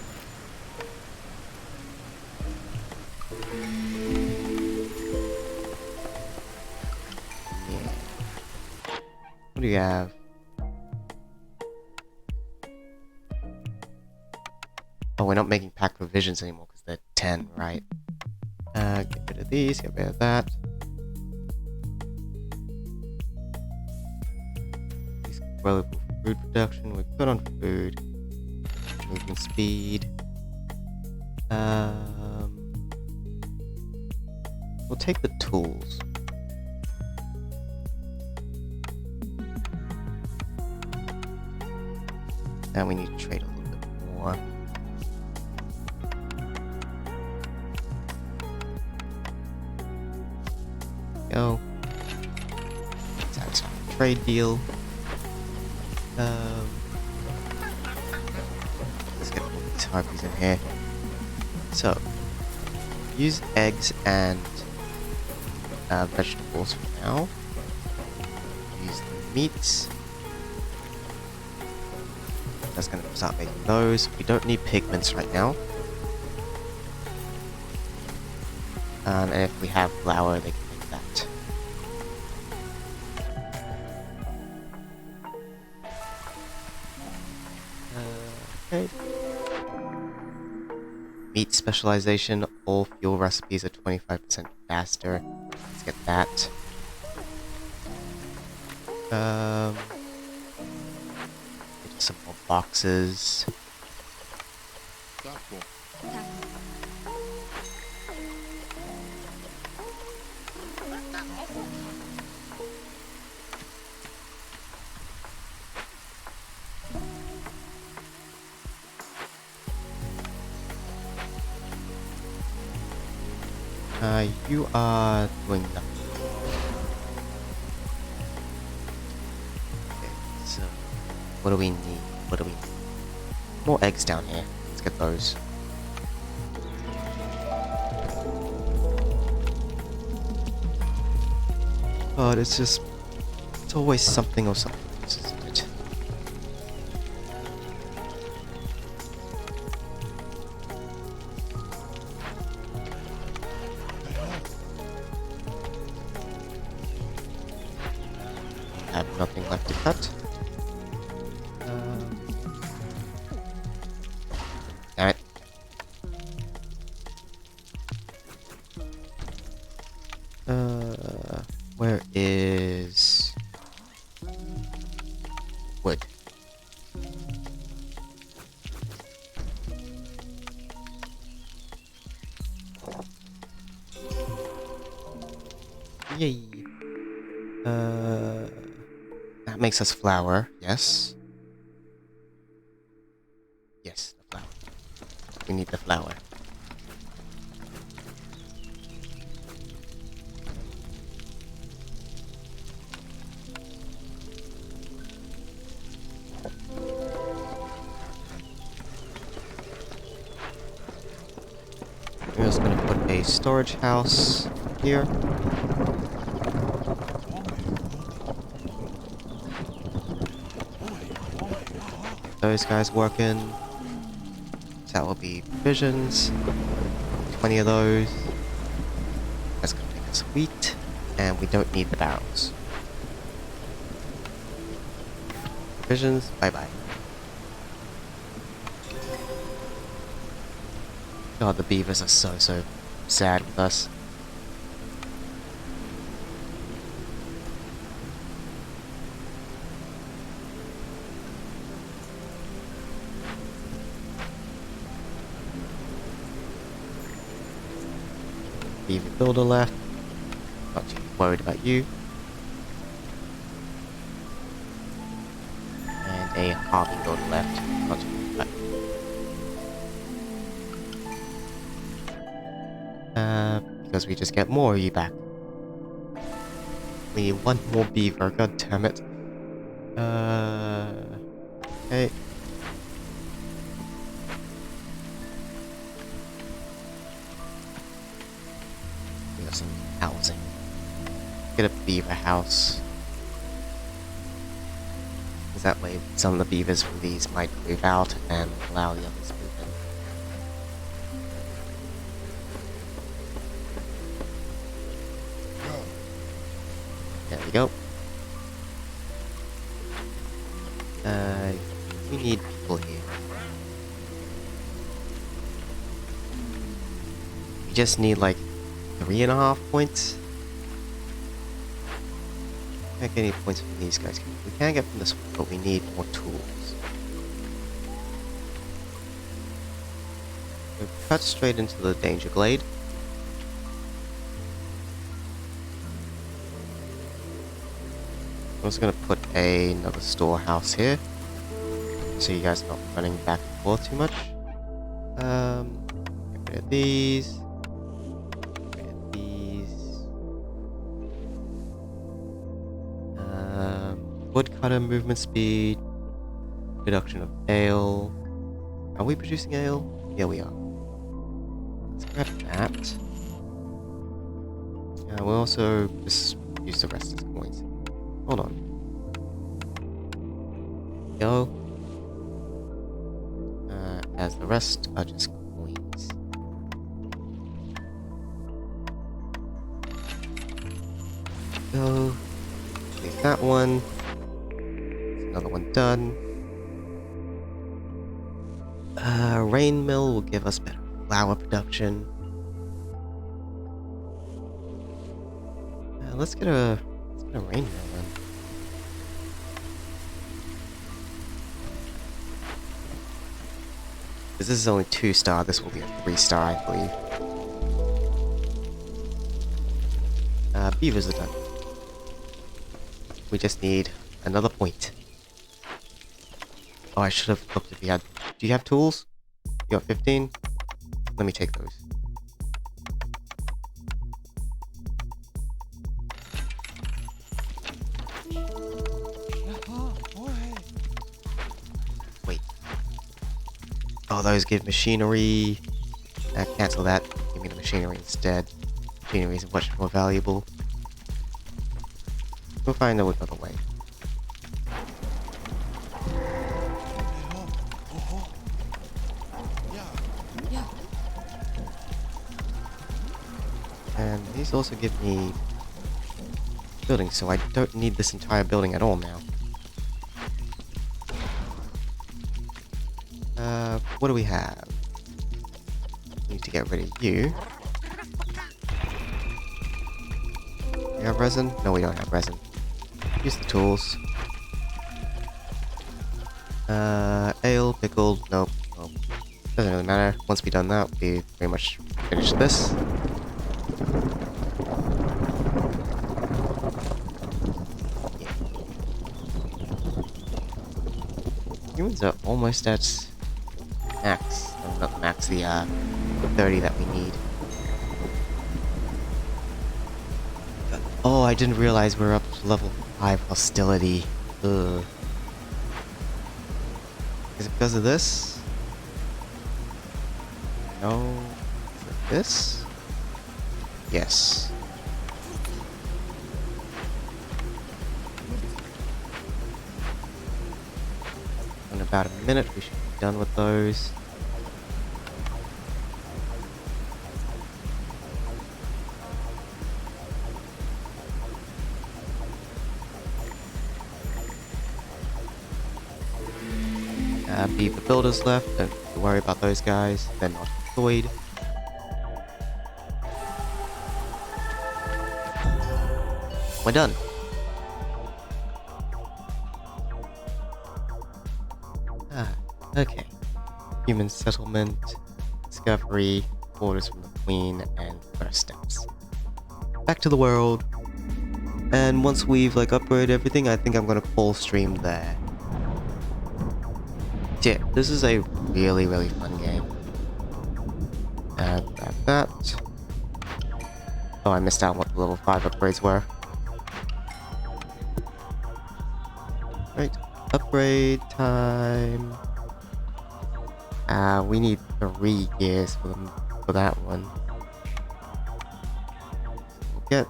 What do you have? Oh, we're not making packed provisions anymore because they're 10, right? Get rid of these, get rid of that. These available for food production, we're good on food. Movement speed. We'll take the tools. Now we need to trade a little bit more. Go. That's our trade deal. Let's get all these harpies in here. So, use eggs and vegetables for now. Use the meats. That's gonna start making those. We don't need pigments right now. And if we have flour, they can make that. Okay. Meat specialization. All fuel recipes are 25% faster. Let's get that. Get some more boxes. You are doing nothing. Okay, so what do we need? What do we need? More eggs down here. Let's get those. But it's always something or something else, isn't it? I have nothing left to cut. Damn it. Where is wood? Yay. That makes us flour, yes. Yes, the flour. We need the flour. We're just gonna put a storage house here. Those guys working. So that will be provisions. 20 of those. That's gonna make us wheat. And we don't need the barrels. Provisions, bye bye. God, the beavers are so sad with us. Beaver builder left. Not too worried about you. And a harpy builder left. Not too worried about you. Because we just get more of you back. We need one more beaver, god damn it. Okay. We got some housing. Get a beaver house. Because that way some of the beavers from these might move out and allow the others to move in. There we go. We need people here. We just need like 3.5 points. Can't get any points from these guys. We can get from this one, but we need more tools. So cut straight into the danger glade. I'm also gonna put another storehouse here, so you guys are not running back and forth too much. Get rid of these. Get rid of these. Woodcutter movement speed. Production of ale. Are we producing ale? Yeah, we are. Let's grab that. We'll also just use the rest as coins. Hold on. Go. As the rest are just coins. Go. Leave that one. Another one done. Rain mill will give us better flour production. Let's get a rain mill then. Because this is only 2-star, this will be a 3-star, I believe. Beavers are done. We just need another point. Oh, I should have looked if we had... Do you have tools? You got 15? Let me take those. Wait. Oh, those give machinery. Cancel that. Give me the machinery instead. Machinery is much more valuable. We'll find out another way. And these also give me buildings, so I don't need this entire building at all now. What do we have? Need to get rid of you. We have resin? No, we don't have resin. Use the tools. Ale, pickled, nope. Well, doesn't really matter. Once we've done that, we pretty much finished this. Yeah. Humans are almost at max. Oh, not max, the 30 that we need. Oh, I didn't realize we're up to level 5 hostility. Ugh. Is it because of this? No. Is it this? Yes. In about a minute, we should be done with those. Beaver builders left, don't have to worry about those guys, they're not employed. We're done. Okay. Human settlement, discovery, orders from the Queen, and first steps. Back to the world. And once we've upgraded everything, I think I'm gonna full stream there. Yeah, this is a really, really fun game. Add that. Oh, I missed out on what the level 5 upgrades were. Right, upgrade time. We need 3 gears for that one. We'll get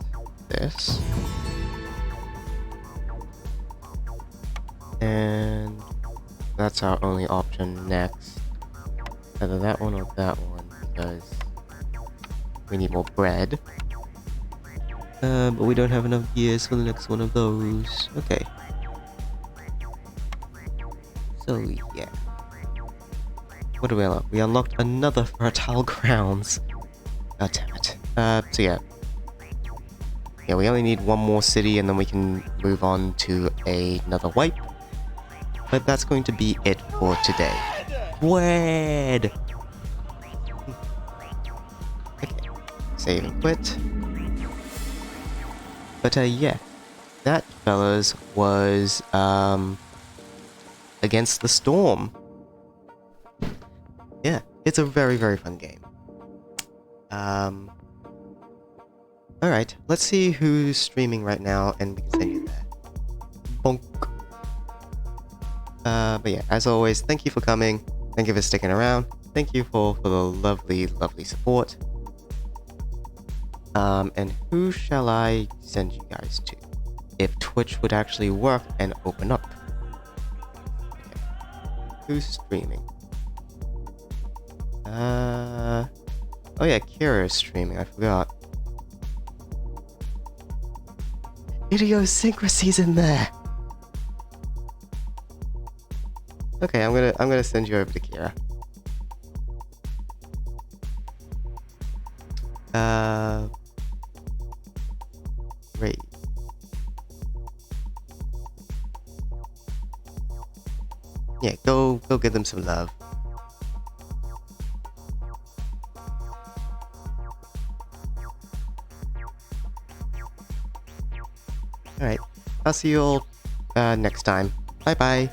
this. And that's our only option next. Either that one or that one, because we need more bread. But we don't have enough gears for the next one of those. Okay. So, yeah. What do we unlock? We unlocked another fertile grounds. God damn it. So yeah. Yeah, we only need one more city and then we can move on to another wipe. But that's going to be it for today. Wed! Okay. Save and quit. But yeah. That, fellas, was Against the Storm. Yeah, it's a very, very fun game. Alright, let's see who's streaming right now, and we can send you there. Bonk. But yeah, as always, thank you for coming. Thank you for sticking around. Thank you for the lovely, lovely support. And who shall I send you guys to? If Twitch would actually work and open up. Okay. Who's streaming? Oh yeah, Kira is streaming, I forgot. Idiosyncrasy's in there! Okay, I'm gonna send you over to Kira. Great. Yeah, go give them some love. Alright, I'll see you all next time. Bye bye.